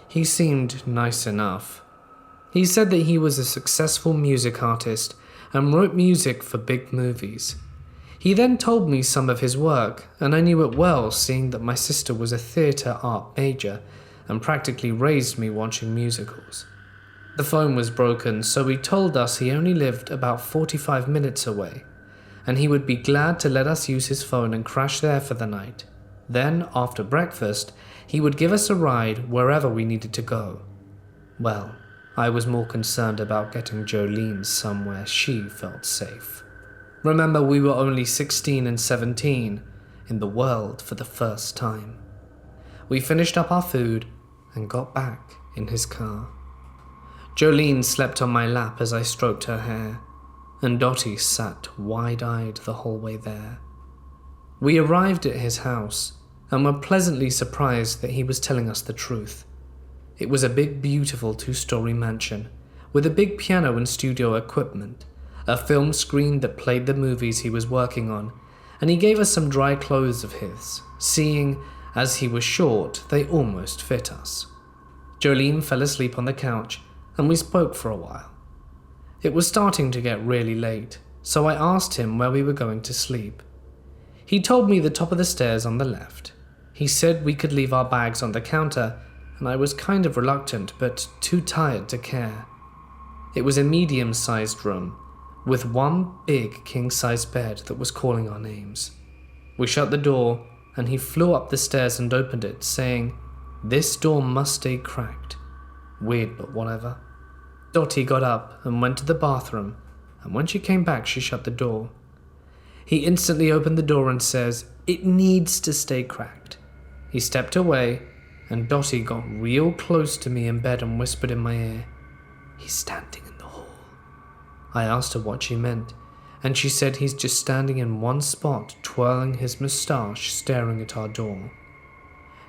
He seemed nice enough. He said that he was a successful music artist and wrote music for big movies. He then told me some of his work, and I knew it well, seeing that my sister was a theatre art major and practically raised me watching musicals. The phone was broken, so he told us he only lived about 45 minutes away, and he would be glad to let us use his phone and crash there for the night. Then, after breakfast, he would give us a ride wherever we needed to go. Well, I was more concerned about getting Jolene somewhere she felt safe. Remember, we were only 16 and 17 in the world for the first time. We finished up our food and got back in his car. Jolene slept on my lap as I stroked her hair, and Dottie sat wide-eyed the whole way there. We arrived at his house and were pleasantly surprised that he was telling us the truth. It was a big, beautiful 2-story mansion with a big piano and studio equipment, a film screen that played the movies he was working on, and he gave us some dry clothes of his, seeing as he was short, they almost fit us. Jolene fell asleep on the couch, and we spoke for a while. It was starting to get really late, so I asked him where we were going to sleep. He told me the top of the stairs on the left. He said we could leave our bags on the counter, and I was kind of reluctant but too tired to care. It was a medium-sized room, with one big king-size bed that was calling our names. We shut the door, and he flew up the stairs and opened it, saying, "This door must stay cracked." Weird, but whatever. Dottie got up and went to the bathroom, and when she came back, she shut the door. He instantly opened the door and says, "It needs to stay cracked." He stepped away, and Dottie got real close to me in bed and whispered in my ear, "He's standing in the hall." I asked her what she meant, and she said he's just standing in one spot, twirling his moustache, staring at our door.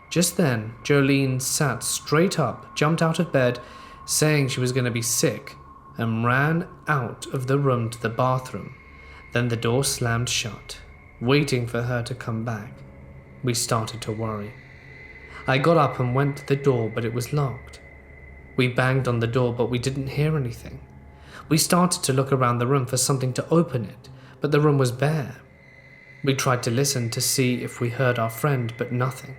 Just then, Jolene sat straight up, jumped out of bed, saying she was going to be sick, and ran out of the room to the bathroom. Then the door slammed shut, waiting for her to come back. We started to worry. I got up and went to the door, but it was locked. We banged on the door, but we didn't hear anything. We started to look around the room for something to open it, but the room was bare. We tried to listen to see if we heard our friend, but nothing.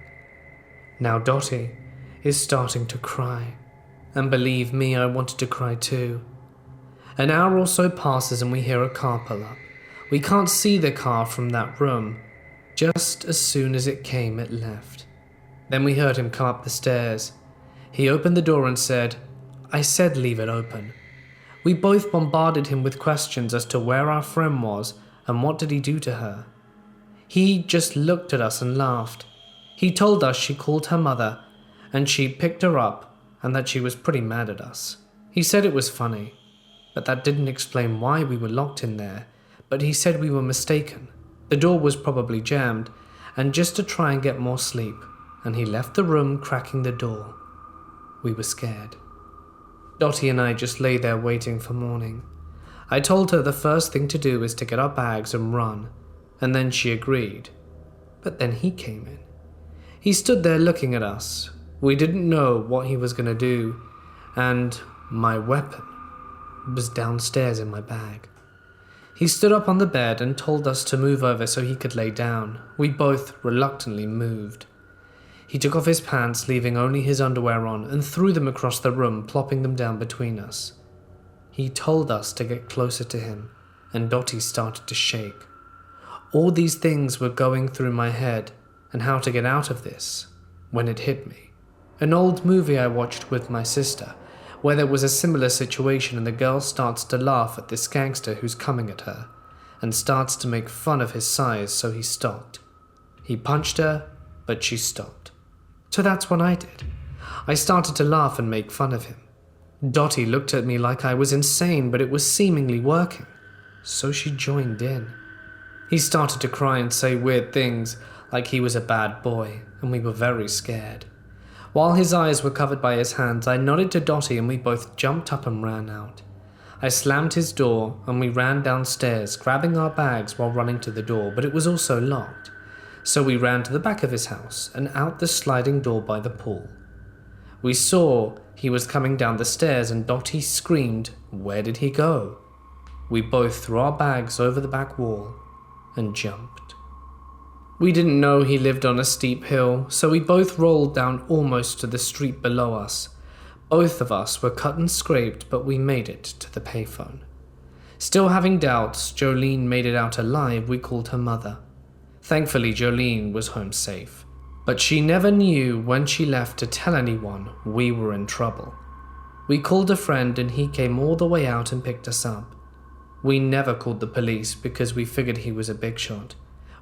Now Dottie is starting to cry, and believe me, I wanted to cry too. An hour or so passes and we hear a car pull up. We can't see the car from that room. Just as soon as it came, it left. Then we heard him come up the stairs. He opened the door and said, "I said leave it open." We both bombarded him with questions as to where our friend was and what did he do to her. He just looked at us and laughed. He told us she called her mother and she picked her up and that she was pretty mad at us. He said it was funny, but that didn't explain why we were locked in there, but he said we were mistaken. The door was probably jammed, and just to try and get more sleep, and he left the room cracking the door. We were scared. Dottie and I just lay there waiting for morning. I told her the first thing to do is to get our bags and run, and then she agreed. But then he came in. He stood there looking at us. We didn't know what he was going to do, and my weapon was downstairs in my bag. He stood up on the bed and told us to move over so he could lay down. We both reluctantly moved. He took off his pants, leaving only his underwear on, and threw them across the room, plopping them down between us. He told us to get closer to him, and Dottie started to shake. All these things were going through my head, and how to get out of this, when it hit me. An old movie I watched with my sister, where there was a similar situation and the girl starts to laugh at this gangster who's coming at her, and starts to make fun of his size, so he stopped. He punched her, but she stopped. So that's what I did. I started to laugh and make fun of him. Dottie looked at me like I was insane, but it was seemingly working, so she joined in. He started to cry and say weird things, like he was a bad boy, and we were very scared. While his eyes were covered by his hands, I nodded to Dottie and we both jumped up and ran out. I slammed his door and we ran downstairs, grabbing our bags while running to the door, but it was also locked. So we ran to the back of his house and out the sliding door by the pool. We saw he was coming down the stairs and Dottie screamed, "Where did he go?" We both threw our bags over the back wall and jumped. We didn't know he lived on a steep hill, so we both rolled down almost to the street below us. Both of us were cut and scraped, but we made it to the payphone. Still having doubts, Jolene made it out alive. We called her mother. Thankfully, Jolene was home safe, but she never knew when she left to tell anyone we were in trouble. We called a friend and he came all the way out and picked us up. We never called the police because we figured he was a big shot.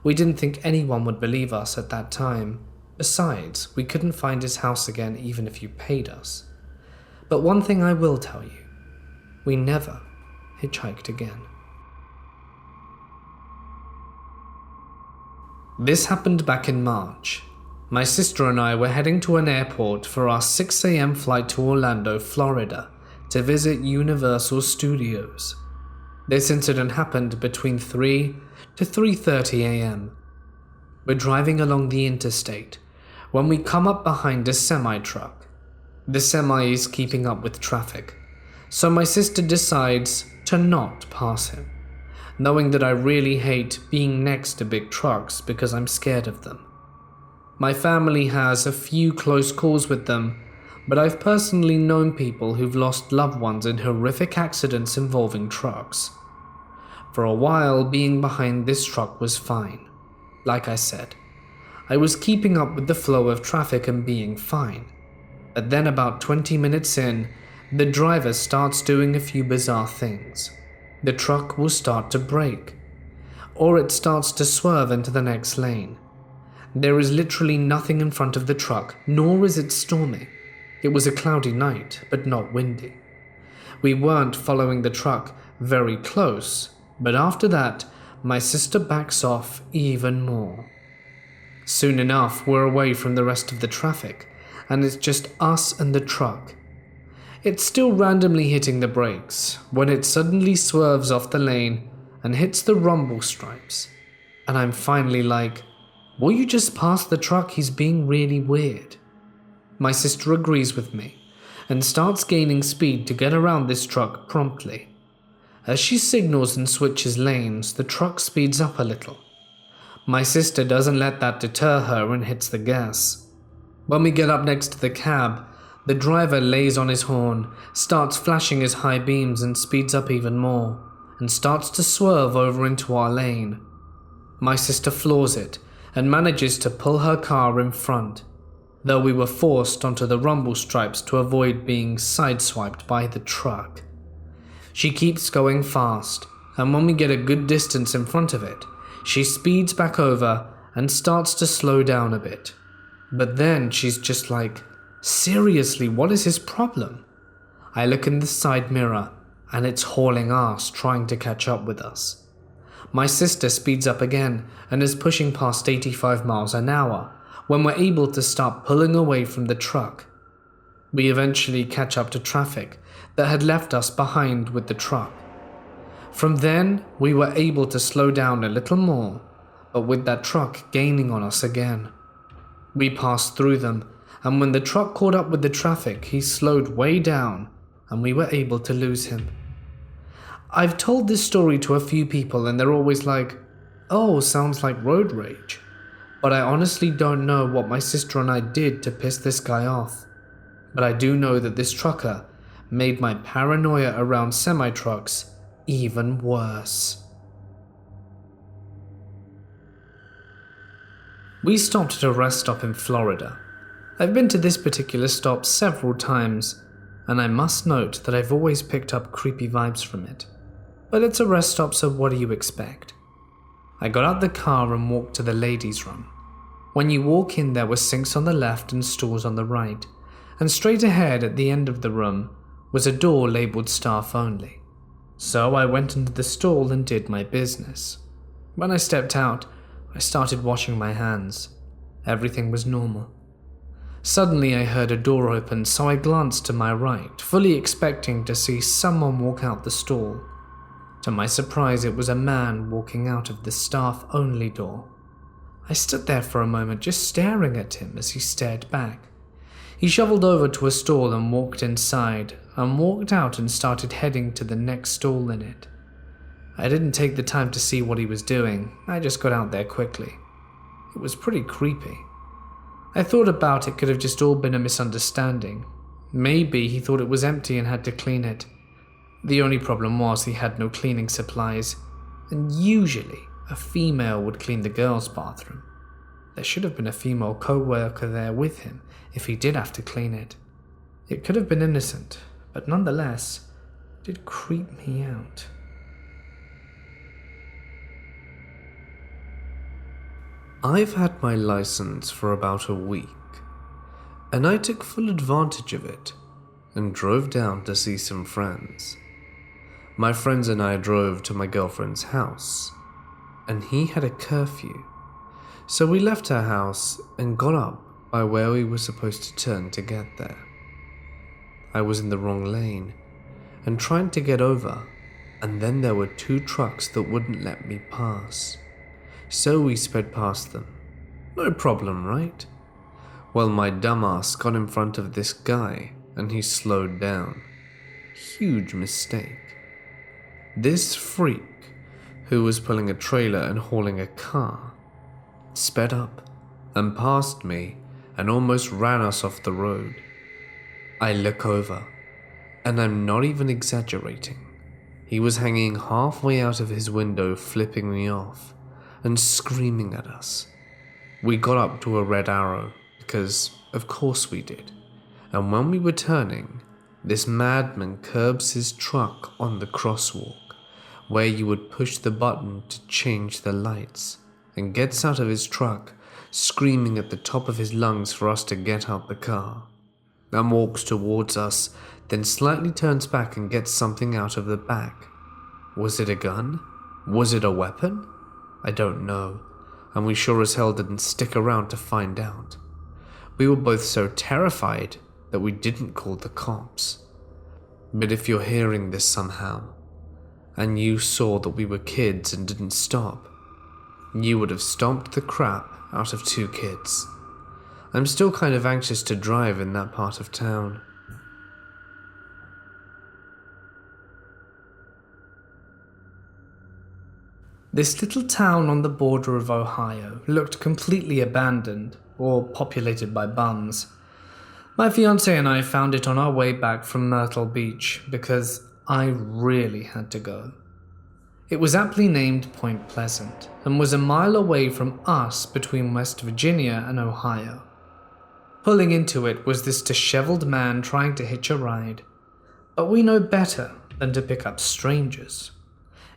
We didn't think anyone would believe us at that time. Besides, we couldn't find his house again even if you paid us. But one thing I will tell you, we never hitchhiked again. This happened back in March. My sister and I were heading to an airport for our 6 a.m. flight to Orlando, Florida, to visit Universal Studios. This incident happened between 3 to 3:30 a.m. We're driving along the interstate when we come up behind a semi-truck. The semi is keeping up with traffic, so my sister decides to not pass him, knowing that I really hate being next to big trucks because I'm scared of them. My family has a few close calls with them, but I've personally known people who've lost loved ones in horrific accidents involving trucks. For a while, being behind this truck was fine. Like I said, I was keeping up with the flow of traffic and being fine. But then about 20 minutes in, the driver starts doing a few bizarre things. The truck will start to brake, or it starts to swerve into the next lane. There is literally nothing in front of the truck, nor is it storming. It was a cloudy night, but not windy. We weren't following the truck very close, but after that, my sister backs off even more. Soon enough, we're away from the rest of the traffic, and it's just us and the truck. It's still randomly hitting the brakes when it suddenly swerves off the lane and hits the rumble stripes. And I'm finally like, will you just pass the truck? He's being really weird. My sister agrees with me and starts gaining speed to get around this truck promptly. As she signals and switches lanes, the truck speeds up a little. My sister doesn't let that deter her and hits the gas. When we get up next to the cab, the driver lays on his horn, starts flashing his high beams and speeds up even more, and starts to swerve over into our lane. My sister floors it and manages to pull her car in front, though we were forced onto the rumble stripes to avoid being sideswiped by the truck. She keeps going fast, and when we get a good distance in front of it, she speeds back over and starts to slow down a bit. But then she's just like, seriously, what is his problem? I look in the side mirror, and it's hauling ass trying to catch up with us. My sister speeds up again and is pushing past 85 miles an hour when we're able to start pulling away from the truck. We eventually catch up to traffic that had left us behind with the truck. From then, we were able to slow down a little more, but with that truck gaining on us again. We passed through them, and when the truck caught up with the traffic, he slowed way down, and we were able to lose him. I've told this story to a few people, and they're always like, oh, sounds like road rage. But I honestly don't know what my sister and I did to piss this guy off. But I do know that this trucker made my paranoia around semi-trucks even worse. We stopped at a rest stop in Florida. I've been to this particular stop several times, and I must note that I've always picked up creepy vibes from it. But it's a rest stop, so what do you expect? I got out the car and walked to the ladies' room. When you walk in, there were sinks on the left and stools on the right, and straight ahead at the end of the room was a door labeled staff only. So I went into the stall and did my business. When I stepped out, I started washing my hands. Everything was normal. Suddenly I heard a door open, so I glanced to my right, fully expecting to see someone walk out the stall. To my surprise, it was a man walking out of the staff-only door. I stood there for a moment just staring at him as he stared back. He shuffled over to a stall and walked inside, and walked out and started heading to the next stall in it. I didn't take the time to see what he was doing, I just got out there quickly. It was pretty creepy. I thought about it could have just all been a misunderstanding. Maybe he thought it was empty and had to clean it. The only problem was he had no cleaning supplies, and usually a female would clean the girls' bathroom. There should have been a female co-worker there with him if he did have to clean it. It could have been innocent, but nonetheless, it did creep me out. I've had my license for about a week, and I took full advantage of it. and drove down to see some friends. My friends and I drove to my girlfriend's house, and he had a curfew, so we left her house and got up by where we were supposed to turn to get there. I was in the wrong lane and trying to get over, and then there were two trucks that wouldn't let me pass, so we sped past them. No problem, right? Well, my dumbass got in front of this guy and he slowed down. Huge mistake. This freak, who was pulling a trailer and hauling a car, sped up and passed me and almost ran us off the road. I look over, and I'm not even exaggerating. He was hanging halfway out of his window, flipping me off and screaming at us. We got up to a red arrow, because of course we did, and when we were turning, this madman curbs his truck on the crosswalk, where you would push the button to change the lights, and gets out of his truck, screaming at the top of his lungs for us to get out the car, and walks towards us, then slightly turns back and gets something out of the back. Was it a gun? Was it a weapon? I don't know, and we sure as hell didn't stick around to find out. We were both so terrified that we didn't call the cops. But if you're hearing this somehow, and you saw that we were kids and didn't stop, you would have stomped the crap out of two kids. I'm still kind of anxious to drive in that part of town. This little town on the border of Ohio looked completely abandoned, or populated by bums. My fiancé and I found it on our way back from Myrtle Beach because I really had to go. It was aptly named Point Pleasant and was a mile away from us between West Virginia and Ohio. Pulling into it was this disheveled man trying to hitch a ride, but we know better than to pick up strangers,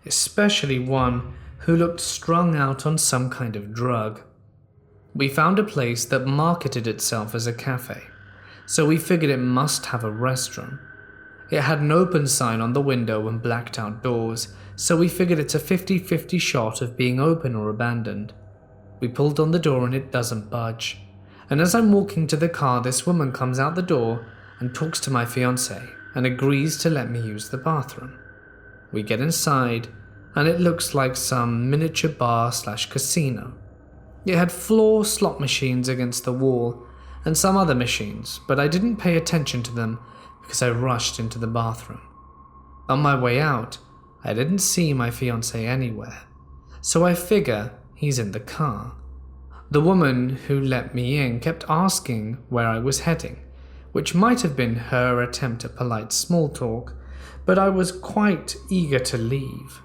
especially one who looked strung out on some kind of drug. We found a place that marketed itself as a cafe, so we figured it must have a restroom. It had an open sign on the window and blacked out doors, so we figured it's a 50-50 shot of being open or abandoned. We pulled on the door and it doesn't budge, and as I'm walking to the car, this woman comes out the door and talks to my fiancé and agrees to let me use the bathroom. We get inside, and it looks like some miniature bar/casino. It had floor slot machines against the wall and some other machines, but I didn't pay attention to them because I rushed into the bathroom. On my way out, I didn't see my fiancé anywhere, so I figure he's in the car. The woman who let me in kept asking where I was heading, which might have been her attempt at polite small talk, but I was quite eager to leave.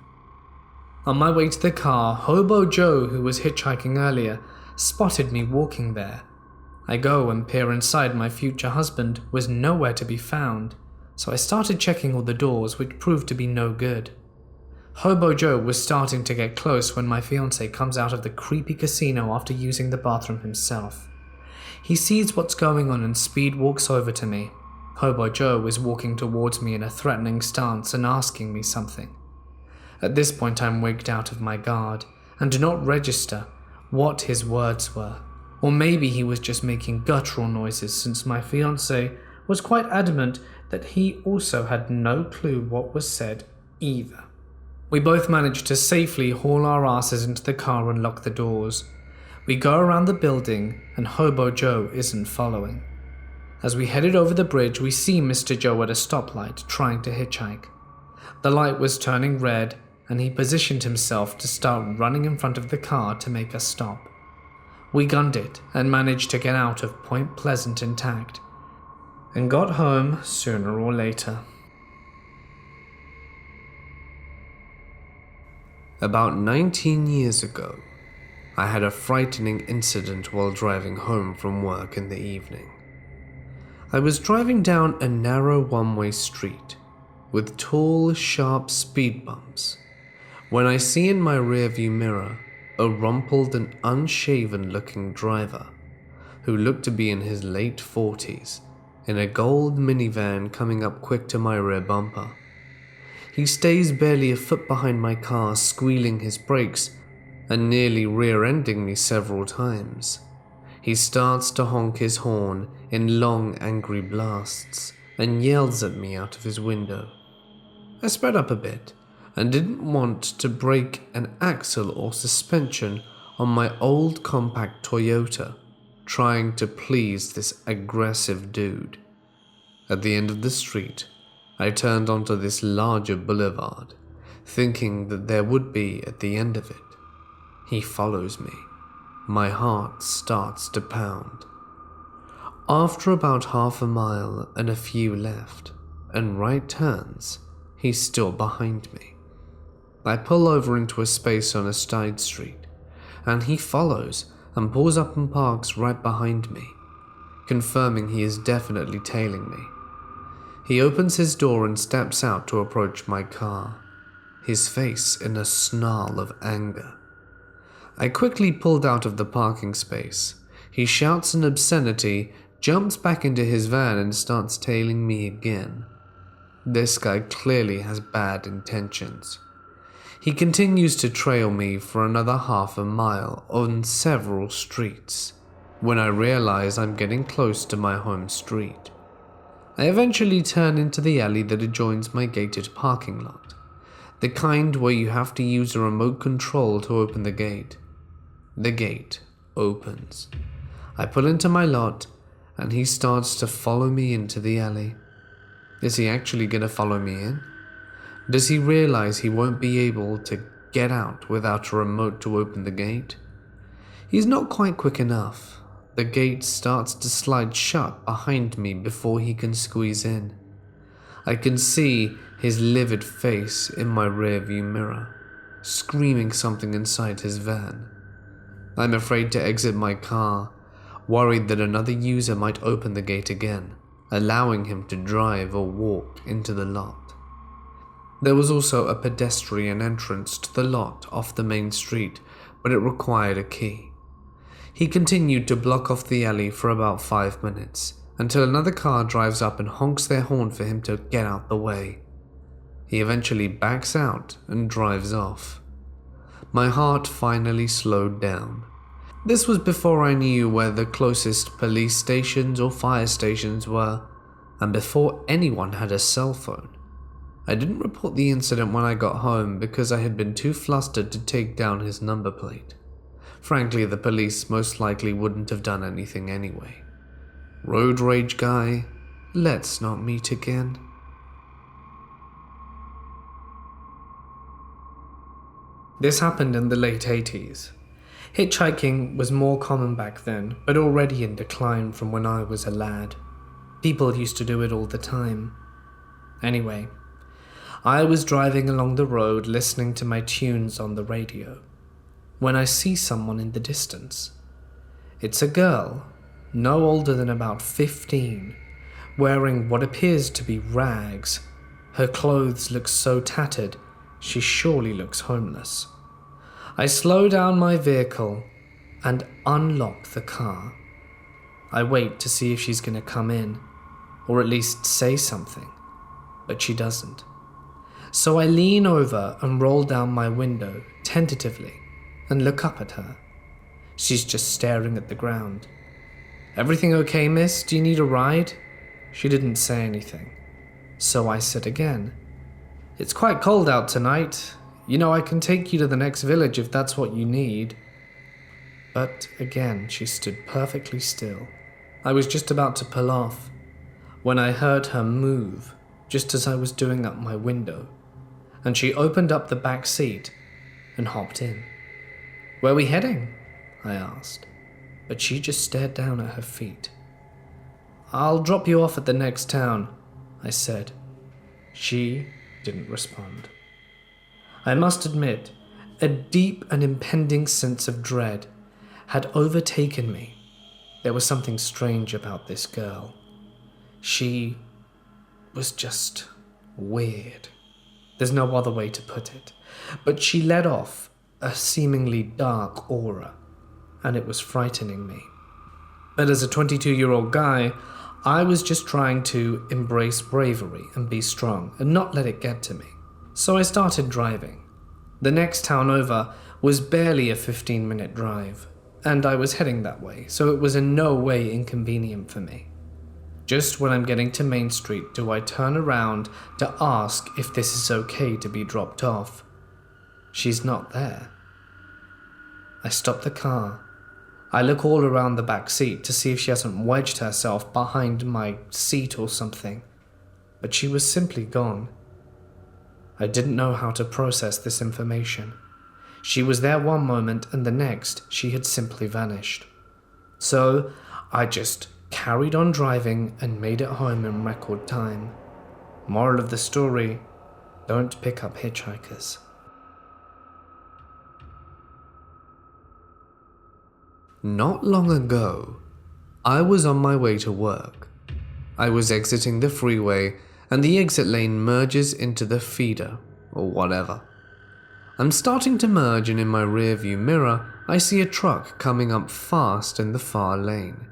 On my way to the car, Hobo Joe, who was hitchhiking earlier, spotted me walking there. I go and peer inside. My future husband was nowhere to be found, so I started checking all the doors, which proved to be no good. Hobo Joe was starting to get close when my fiancé comes out of the creepy casino after using the bathroom himself. He sees what's going on and speed walks over to me. Hobo Joe is walking towards me in a threatening stance and asking me something. At this point I'm wigged out of my guard and do not register what his words were, or maybe he was just making guttural noises since my fiancé was quite adamant that he also had no clue what was said either. We both managed to safely haul our asses into the car and lock the doors. We go around the building and Hobo Joe isn't following. As we headed over the bridge, we see Mr. Joe at a stoplight trying to hitchhike. The light was turning red and he positioned himself to start running in front of the car to make us stop. We gunned it and managed to get out of Point Pleasant intact, and got home sooner or later. About 19 years ago, I had a frightening incident while driving home from work in the evening. I was driving down a narrow one-way street with tall, sharp speed bumps when I see in my rearview mirror a rumpled and unshaven-looking driver who looked to be in his late 40s in a gold minivan coming up quick to my rear bumper. He stays barely a foot behind my car, squealing his brakes and nearly rear-ending me several times. He starts to honk his horn in long, angry blasts and yells at me out of his window. I sped up a bit and didn't want to break an axle or suspension on my old compact Toyota, trying to please this aggressive dude. At the end of the street, I turned onto this larger boulevard, thinking that there would be at the end of it. He follows me. My heart starts to pound. After about half a mile and a few left, and right turns, he's still behind me. I pull over into a space on a side street, and he follows and pulls up and parks right behind me, confirming he is definitely tailing me. He opens his door and steps out to approach my car, his face in a snarl of anger. I quickly pulled out of the parking space. He shouts an obscenity, jumps back into his van and starts tailing me again. This guy clearly has bad intentions. He continues to trail me for another half a mile on several streets, when I realize I'm getting close to my home street. I eventually turn into the alley that adjoins my gated parking lot, the kind where you have to use a remote control to open the gate. The gate opens. I pull into my lot, and he starts to follow me into the alley. Is he actually going to follow me in? Does he realize he won't be able to get out without a remote to open the gate? He's not quite quick enough. The gate starts to slide shut behind me before he can squeeze in. I can see his livid face in my rearview mirror, screaming something inside his van. I'm afraid to exit my car, worried that another user might open the gate again, allowing him to drive or walk into the lot. There was also a pedestrian entrance to the lot off the main street, but it required a key. He continued to block off the alley for about 5 minutes, until another car drives up and honks their horn for him to get out the way. He eventually backs out and drives off. My heart finally slowed down. This was before I knew where the closest police stations or fire stations were, and before anyone had a cell phone. I didn't report the incident when I got home because I had been too flustered to take down his number plate. Frankly, the police most likely wouldn't have done anything anyway. Road rage guy, let's not meet again. This happened in the late 80s. Hitchhiking was more common back then, but already in decline from when I was a lad. People used to do it all the time. Anyway, I was driving along the road listening to my tunes on the radio, when I see someone in the distance. It's a girl, no older than about 15, wearing what appears to be rags. Her clothes look so tattered, she surely looks homeless. I slow down my vehicle and unlock the car. I wait to see if she's going to come in, or at least say something, but she doesn't. So I lean over and roll down my window, tentatively, and look up at her. She's just staring at the ground. "Everything okay, miss? Do you need a ride?" She didn't say anything. So I said again, "It's quite cold out tonight. You know, I can take you to the next village if that's what you need." But again, she stood perfectly still. I was just about to pull off when I heard her move just as I was doing up my window, and she opened up the back seat and hopped in. "Where are we heading?" I asked, but she just stared down at her feet. "I'll drop you off at the next town," I said. She didn't respond. I must admit, a deep and impending sense of dread had overtaken me. There was something strange about this girl. She was just weird. There's no other way to put it. But she let off a seemingly dark aura, and it was frightening me. But as a 22-year-old guy, I was just trying to embrace bravery and be strong and not let it get to me. So I started driving. The next town over was barely a 15-minute drive, and I was heading that way, so it was in no way inconvenient for me. Just when I'm getting to Main Street do I turn around to ask if this is okay to be dropped off. She's not there. I stop the car. I look all around the back seat to see if she hasn't wedged herself behind my seat or something, but she was simply gone. I didn't know how to process this information. She was there one moment and the next she had simply vanished. So I just carried on driving and made it home in record time. Moral of the story, don't pick up hitchhikers. Not long ago, I was on my way to work. I was exiting the freeway and the exit lane merges into the feeder, or whatever. I'm starting to merge and in my rearview mirror, I see a truck coming up fast in the far lane.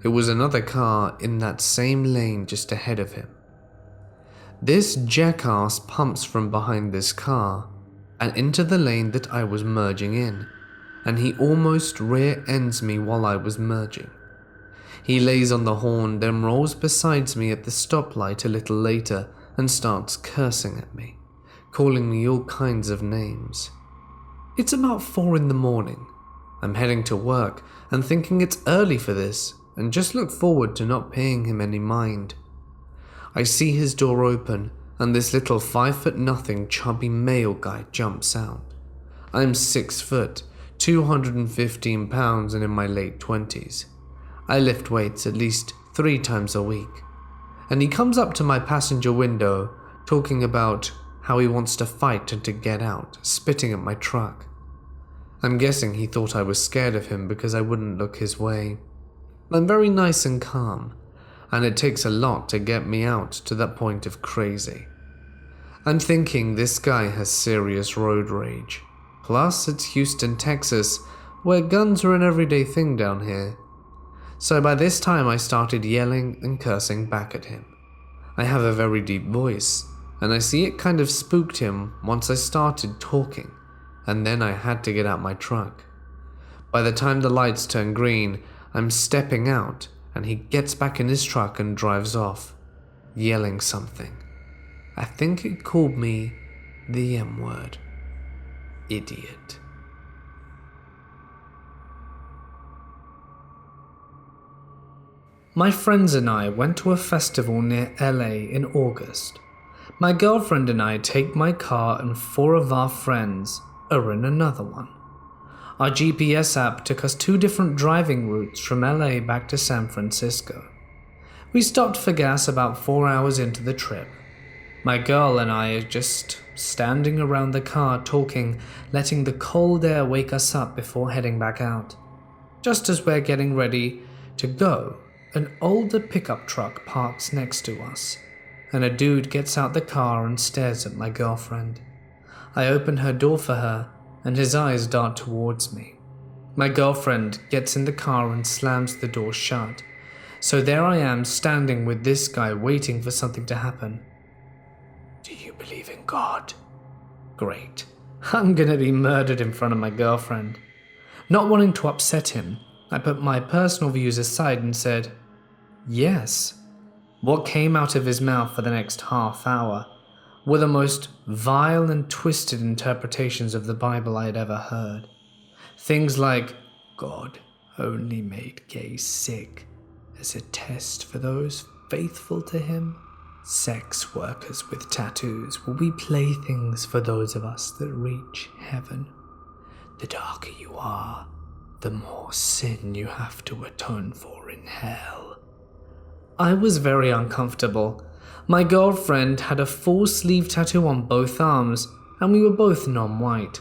It was another car in that same lane just ahead of him. This jackass pumps from behind this car and into the lane that I was merging in, and he almost rear ends me while I was merging. He lays on the horn, then rolls beside me at the stoplight a little later and starts cursing at me, calling me all kinds of names. It's about 4 a.m. I'm heading to work and thinking it's early for this and just look forward to not paying him any mind. I see his door open and this little 5'0" chubby male guy jumps out. I'm 6 foot, 215 pounds and in my late 20s. I lift weights at least 3 times a week. And he comes up to my passenger window talking about how he wants to fight and to get out, spitting at my truck. I'm guessing he thought I was scared of him because I wouldn't look his way. I'm very nice and calm, and it takes a lot to get me out to that point of crazy. I'm thinking this guy has serious road rage. Plus, it's Houston, Texas, where guns are an everyday thing down here. So by this time I started yelling and cursing back at him. I have a very deep voice, and I see it kind of spooked him once I started talking, and then I had to get out my truck. By the time the lights turn green, I'm stepping out, and he gets back in his truck and drives off, yelling something. I think he called me the M-word. Idiot. My friends and I went to a festival near LA in August. My girlfriend and I take my car and 4 of our friends are in another one. Our GPS app took us 2 different driving routes from LA back to San Francisco. We stopped for gas about 4 hours into the trip. My girl and I are just standing around the car talking, letting the cold air wake us up before heading back out. Just as we're getting ready to go, an older pickup truck parks next to us, and a dude gets out the car and stares at my girlfriend. I open her door for her, and his eyes dart towards me. My girlfriend gets in the car and slams the door shut, so there I am standing with this guy waiting for something to happen. Do you believe in God? Great. I'm gonna be murdered in front of my girlfriend. Not wanting to upset him, I put my personal views aside and said, yes. What came out of his mouth for the next half hour were the most vile and twisted interpretations of the Bible I had ever heard. Things like, God only made gays sick as a test for those faithful to him. Sex workers with tattoos will be playthings for those of us that reach heaven. The darker you are, the more sin you have to atone for in hell. I was very uncomfortable. My girlfriend had a full sleeve tattoo on both arms, and we were both non-white.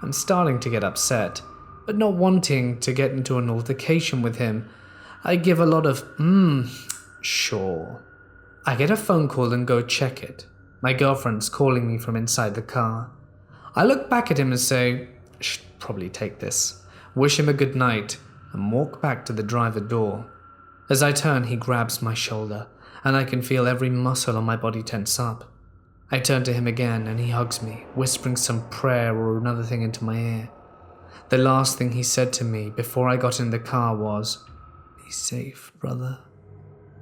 I'm starting to get upset, but not wanting to get into an altercation with him. I give a lot of, sure. I get a phone call and go check it. My girlfriend's calling me from inside the car. I look back at him and say, I should probably take this, wish him a good night, and walk back to the driver door. As I turn, he grabs my shoulder, and I can feel every muscle on my body tense up. I turn to him again, and he hugs me, whispering some prayer or another thing into my ear. The last thing he said to me before I got in the car was, "Be safe, brother.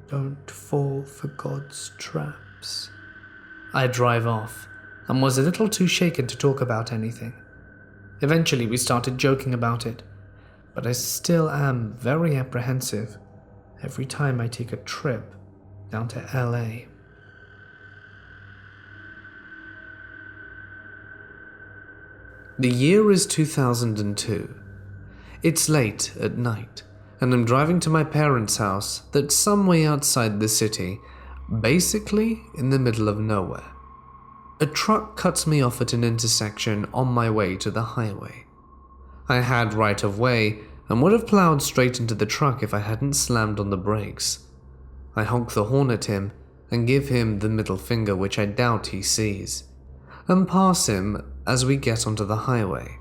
Don't fall for God's traps." I drive off, and was a little too shaken to talk about anything. Eventually we started joking about it, but I still am very apprehensive every time I take a trip down to LA. The year is 2002. It's late at night, and I'm driving to my parents' house that's some way outside the city, basically in the middle of nowhere. A truck cuts me off at an intersection on my way to the highway. I had right of way and would have plowed straight into the truck if I hadn't slammed on the brakes. I honk the horn at him and give him the middle finger, which I doubt he sees, and pass him as we get onto the highway.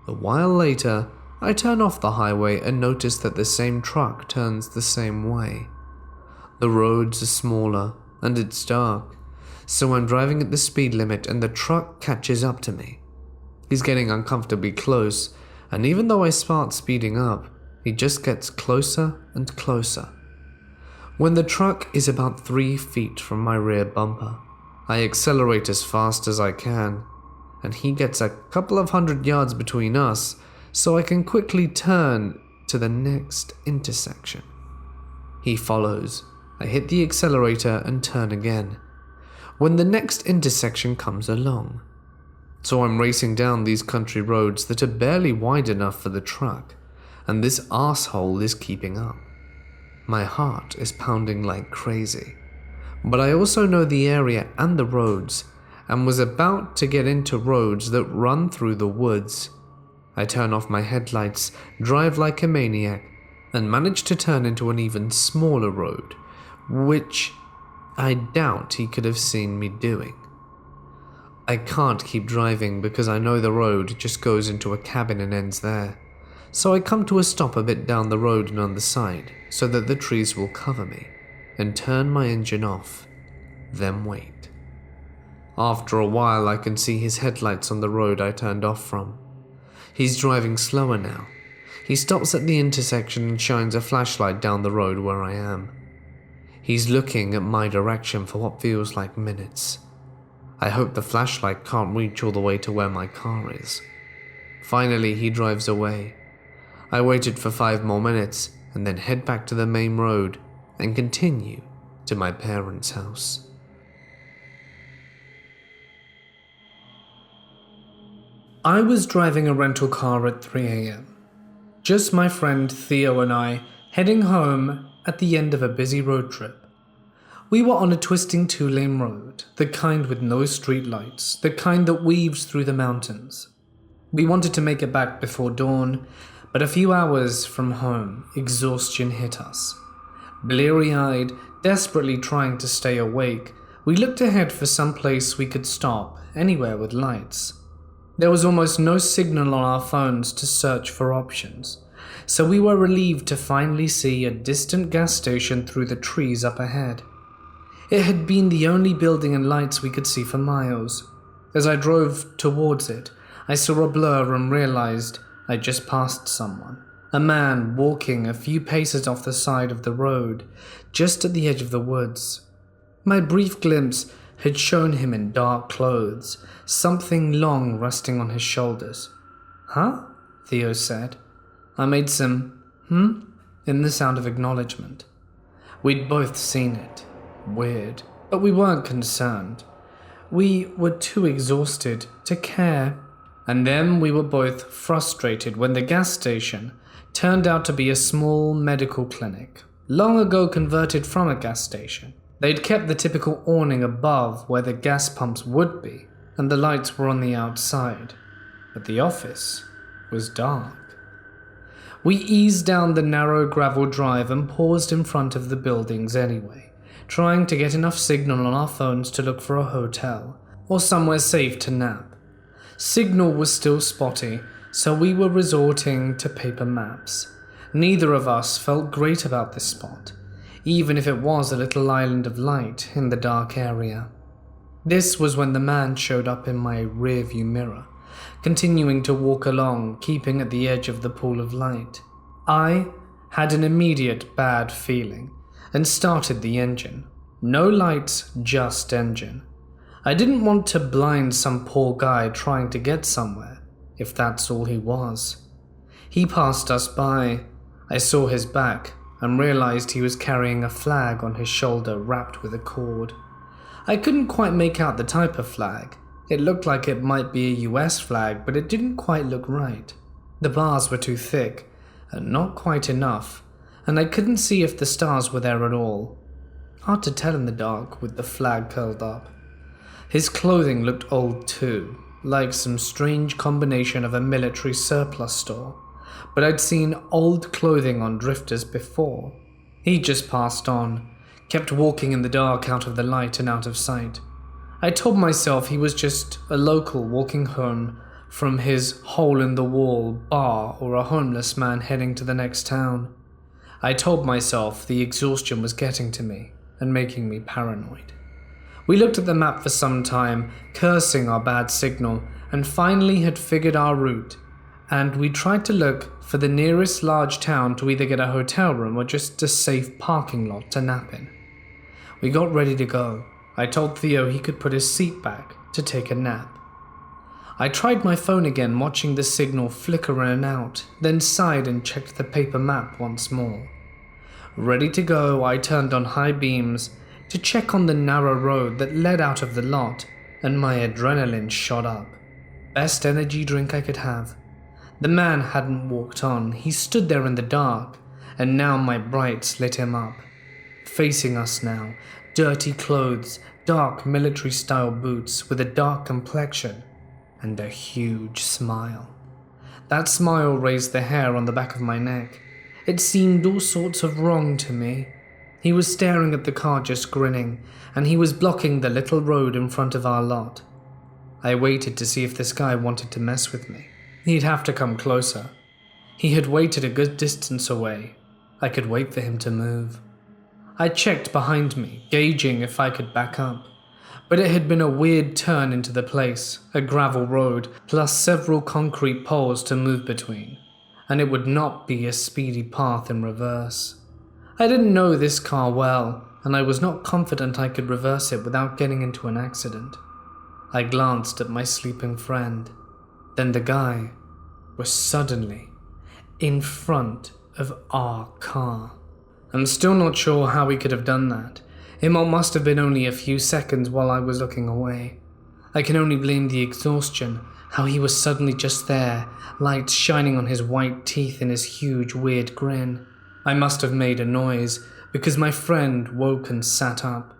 A while later, I turn off the highway and notice that the same truck turns the same way. The roads are smaller and it's dark, so I'm driving at the speed limit and the truck catches up to me. He's getting uncomfortably close, and even though I start speeding up, he just gets closer and closer. When the truck is about 3 feet from my rear bumper, I accelerate as fast as I can, and he gets a couple of 100 yards between us, so I can quickly turn to the next intersection. He follows. I hit the accelerator and turn again, when the next intersection comes along. So I'm racing down these country roads that are barely wide enough for the truck, and this arsehole is keeping up. My heart is pounding like crazy, but I also know the area and the roads, and was about to get into roads that run through the woods. I turn off my headlights, drive like a maniac, and manage to turn into an even smaller road, which I doubt he could have seen me doing. I can't keep driving because I know the road just goes into a cabin and ends there, so I come to a stop a bit down the road and on the side so that the trees will cover me, and turn my engine off, then wait. After a while I can see his headlights on the road I turned off from. He's driving slower now. He stops at the intersection and shines a flashlight down the road where I am. He's looking at my direction for what feels like minutes. I hope the flashlight can't reach all the way to where my car is. Finally, he drives away. I waited for 5 more minutes and then head back to the main road and continue to my parents' house. I was driving a rental car at 3 a.m. Just my friend Theo and I heading home at the end of a busy road trip. We were on a twisting 2-lane road, the kind with no streetlights, the kind that weaves through the mountains. We wanted to make it back before dawn, but a few hours from home, exhaustion hit us. Bleary-eyed, desperately trying to stay awake, we looked ahead for some place we could stop, anywhere with lights. There was almost no signal on our phones to search for options, so we were relieved to finally see a distant gas station through the trees up ahead. It had been the only building and lights we could see for miles. As I drove towards it, I saw a blur and realized I'd just passed someone. A man walking a few paces off the side of the road, just at the edge of the woods. My brief glimpse had shown him in dark clothes, something long resting on his shoulders. "Huh?" Theo said. I made some in the sound of acknowledgement. We'd both seen it. Weird, but we weren't concerned. We were too exhausted to care. And then we were both frustrated when the gas station turned out to be a small medical clinic, long ago converted from a gas station. They'd kept the typical awning above where the gas pumps would be, and the lights were on the outside. But the office was dark. We eased down the narrow gravel drive and paused in front of the buildings anyway, trying to get enough signal on our phones to look for a hotel, or somewhere safe to nap. Signal was still spotty, so we were resorting to paper maps. Neither of us felt great about this spot, even if it was a little island of light in the dark area. This was when the man showed up in my rearview mirror, continuing to walk along, keeping at the edge of the pool of light. I had an immediate bad feeling and started the engine. No lights, just engine. I didn't want to blind some poor guy trying to get somewhere, if that's all he was. He passed us by. I saw his back and realized he was carrying a flag on his shoulder wrapped with a cord. I couldn't quite make out the type of flag. It looked like it might be a US flag, but it didn't quite look right. The bars were too thick and not quite enough, and I couldn't see if the stars were there at all. Hard to tell in the dark with the flag curled up. His clothing looked old too, like some strange combination of a military surplus store, but I'd seen old clothing on drifters before. He just passed on, kept walking in the dark out of the light and out of sight. I told myself he was just a local walking home from his hole-in-the-wall bar or a homeless man heading to the next town. I told myself the exhaustion was getting to me and making me paranoid. We looked at the map for some time, cursing our bad signal, and finally had figured our route, and we tried to look for the nearest large town to either get a hotel room or just a safe parking lot to nap in. We got ready to go. I told Theo he could put his seat back to take a nap. I tried my phone again, watching the signal flicker in and out, then sighed and checked the paper map once more. Ready to go, I turned on high beams to check on the narrow road that led out of the lot, and my adrenaline shot up. Best energy drink I could have. The man hadn't walked on, he stood there in the dark, and now my brights lit him up. Facing us now, dirty clothes, dark military-style boots with a dark complexion, and a huge smile. That smile raised the hair on the back of my neck. It seemed all sorts of wrong to me. He was staring at the car, just grinning, and he was blocking the little road in front of our lot. I waited to see if this guy wanted to mess with me. He'd have to come closer. He had waited a good distance away. I could wait for him to move. I checked behind me, gauging if I could back up, but it had been a weird turn into the place, a gravel road, plus several concrete poles to move between, and it would not be a speedy path in reverse. I didn't know this car well, and I was not confident I could reverse it without getting into an accident. I glanced at my sleeping friend. Then the guy was suddenly in front of our car. I'm still not sure how he could have done that. It must have been only a few seconds while I was looking away. I can only blame the exhaustion, how he was suddenly just there, lights shining on his white teeth and his huge weird grin. I must have made a noise, because my friend woke and sat up.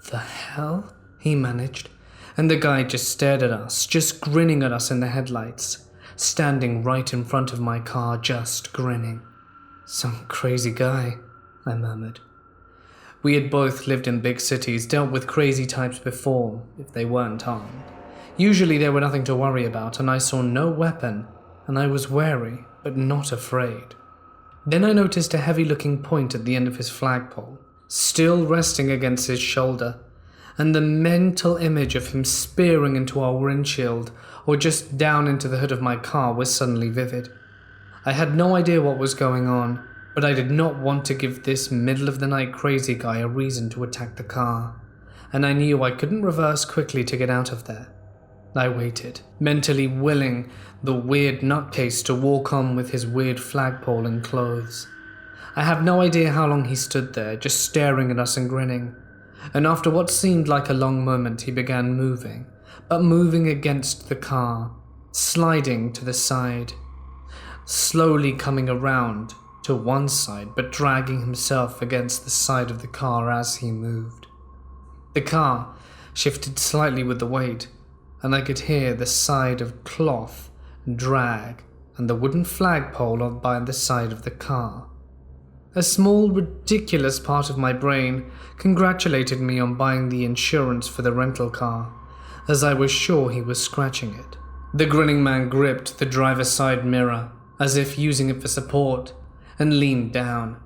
"The hell?" he managed, and the guy just stared at us, just grinning at us in the headlights, standing right in front of my car, just grinning. "Some crazy guy," I murmured. We had both lived in big cities, dealt with crazy types before, if they weren't armed. Usually they were nothing to worry about, and I saw no weapon, and I was wary, but not afraid. Then I noticed a heavy-looking point at the end of his flagpole, still resting against his shoulder, and the mental image of him spearing into our windshield or just down into the hood of my car was suddenly vivid. I had no idea what was going on, but I did not want to give this middle-of-the-night crazy guy a reason to attack the car, and I knew I couldn't reverse quickly to get out of there. I waited, mentally willing the weird nutcase to walk on with his weird flagpole and clothes. I have no idea how long he stood there, just staring at us and grinning, and after what seemed like a long moment he began moving, but moving against the car, sliding to the side, slowly coming around to one side but dragging himself against the side of the car as he moved. The car shifted slightly with the weight, and I could hear the side of cloth drag and the wooden flagpole on by the side of the car. A small, ridiculous part of my brain congratulated me on buying the insurance for the rental car, as I was sure he was scratching it. The grinning man gripped the driver's side mirror, as if using it for support, and leaned down.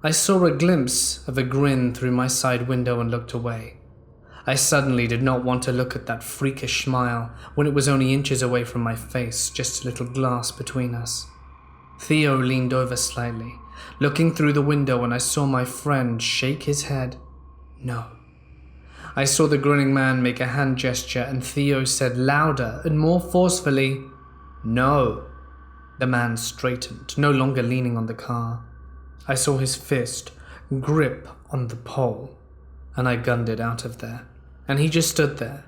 I saw a glimpse of a grin through my side window and looked away. I suddenly did not want to look at that freakish smile when it was only inches away from my face, just a little glass between us. Theo leaned over slightly, looking through the window, and I saw my friend shake his head. No. I saw the grinning man make a hand gesture, and Theo said louder and more forcefully, "No." The man straightened, no longer leaning on the car. I saw his fist grip on the pole, and I gunned it out of there. And he just stood there.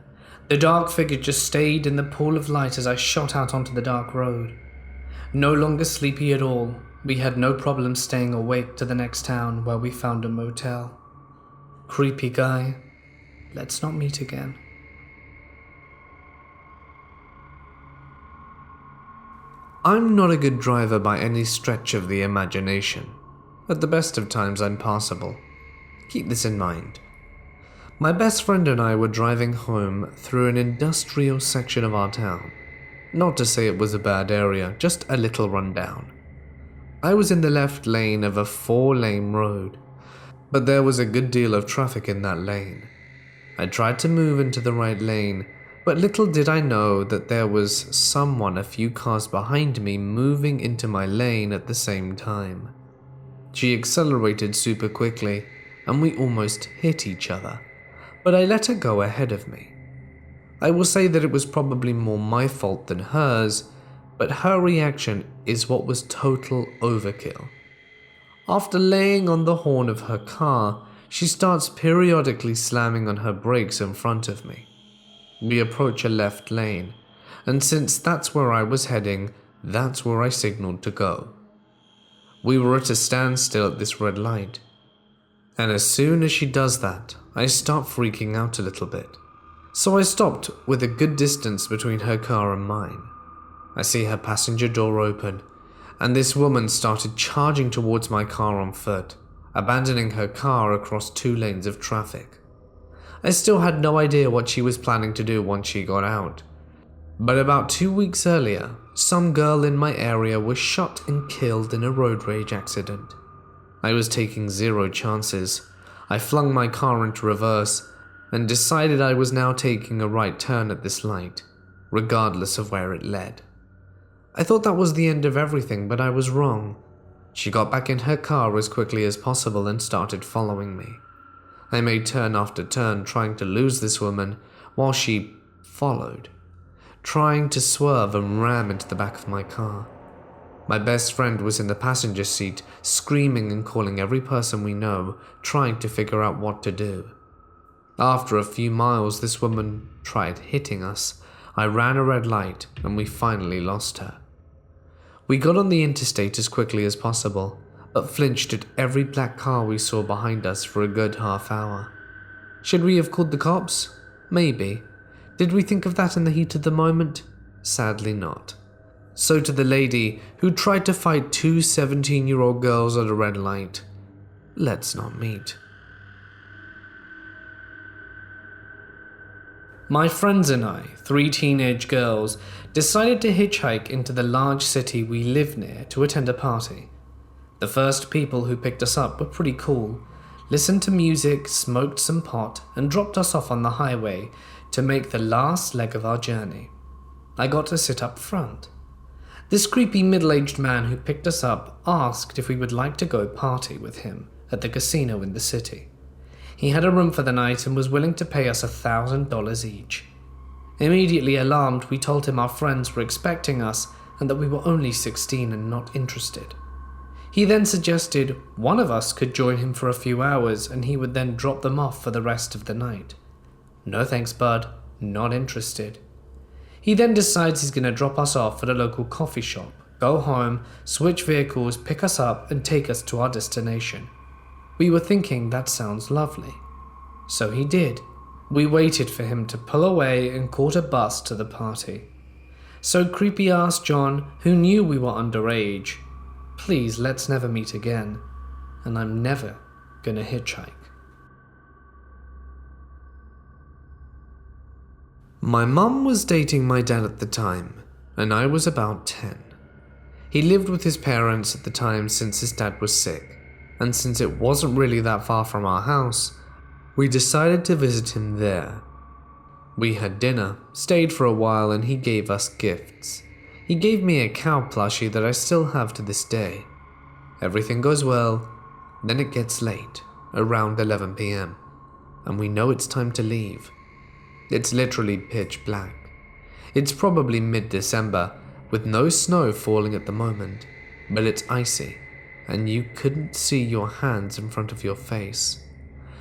The dark figure just stayed in the pool of light as I shot out onto the dark road. No longer sleepy at all, we had no problem staying awake to the next town, where we found a motel. Creepy guy. Let's not meet again. I'm not a good driver by any stretch of the imagination. At the best of times, I'm passable. Keep this in mind. My best friend and I were driving home through an industrial section of our town. Not to say it was a bad area, just a little rundown. I was in the left lane of a 4-lane road, but there was a good deal of traffic in that lane. I tried to move into the right lane, but little did I know that there was someone a few cars behind me moving into my lane at the same time. She accelerated super quickly, and we almost hit each other, but I let her go ahead of me. I will say that it was probably more my fault than hers, but her reaction is what was total overkill. After laying on the horn of her car, she starts periodically slamming on her brakes in front of me. We approach a left lane, and since that's where I was heading, that's where I signaled to go. We were at a standstill at this red light, and as soon as she does that, I start freaking out a little bit. So I stopped with a good distance between her car and mine. I see her passenger door open, and this woman started charging towards my car on foot, abandoning her car across 2 lanes of traffic. I still had no idea what she was planning to do once she got out. But about 2 weeks earlier, some girl in my area was shot and killed in a road rage accident. I was taking 0 chances. I flung my car into reverse and decided I was now taking a right turn at this light, regardless of where it led. I thought that was the end of everything, but I was wrong. She got back in her car as quickly as possible and started following me. I made turn after turn trying to lose this woman while she followed, trying to swerve and ram into the back of my car. My best friend was in the passenger seat, screaming and calling every person we know, trying to figure out what to do. After a few miles, this woman tried hitting us. I ran a red light and we finally lost her. We got on the interstate as quickly as possible, but flinched at every black car we saw behind us for a good half hour. Should we have called the cops? Maybe. Did we think of that in the heat of the moment? Sadly not. So to the lady who tried to fight 2 17-year-old girls at a red light, let's not meet. My friends and I, 3 teenage girls, decided to hitchhike into the large city we live near to attend a party. The first people who picked us up were pretty cool, listened to music, smoked some pot, and dropped us off on the highway to make the last leg of our journey. I got to sit up front. This creepy middle-aged man who picked us up asked if we would like to go party with him at the casino in the city. He had a room for the night and was willing to pay us $1,000 each. Immediately alarmed, we told him our friends were expecting us and that we were only 16 and not interested. He then suggested one of us could join him for a few hours and he would then drop them off for the rest of the night. No thanks, bud. Not interested. He then decides he's going to drop us off at a local coffee shop, go home, switch vehicles, pick us up, and take us to our destination. We were thinking that sounds lovely. So he did. We waited for him to pull away and caught a bus to the party. So creepy asked John, who knew we were underage, "Please, let's never meet again, and I'm never gonna hitchhike." My mum was dating my dad at the time, and I was about 10. He lived with his parents at the time since his dad was sick, and since it wasn't really that far from our house, we decided to visit him there. We had dinner, stayed for a while, and he gave us gifts. He gave me a cow plushie that I still have to this day. Everything goes well, then it gets late, around 11 p.m., and we know it's time to leave. It's literally pitch black. It's probably mid-December, with no snow falling at the moment, but it's icy, and you couldn't see your hands in front of your face.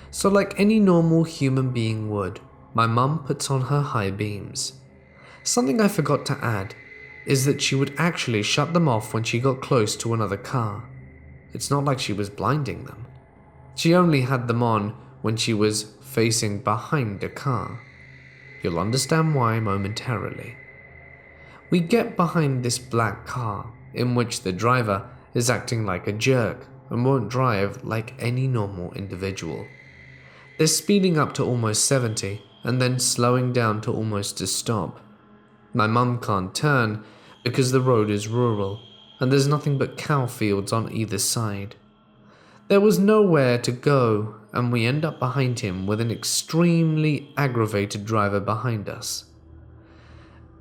So like any normal human being would, my mum puts on her high beams. Something I forgot to add is that she would actually shut them off when she got close to another car. It's not like she was blinding them. She only had them on when she was facing behind a car. You'll understand why momentarily. We get behind this black car, in which the driver is acting like a jerk and won't drive like any normal individual. They're speeding up to almost 70 and then slowing down to almost a stop. My mum can't turn because the road is rural and there's nothing but cow fields on either side. There was nowhere to go, and we end up behind him with an extremely aggravated driver behind us.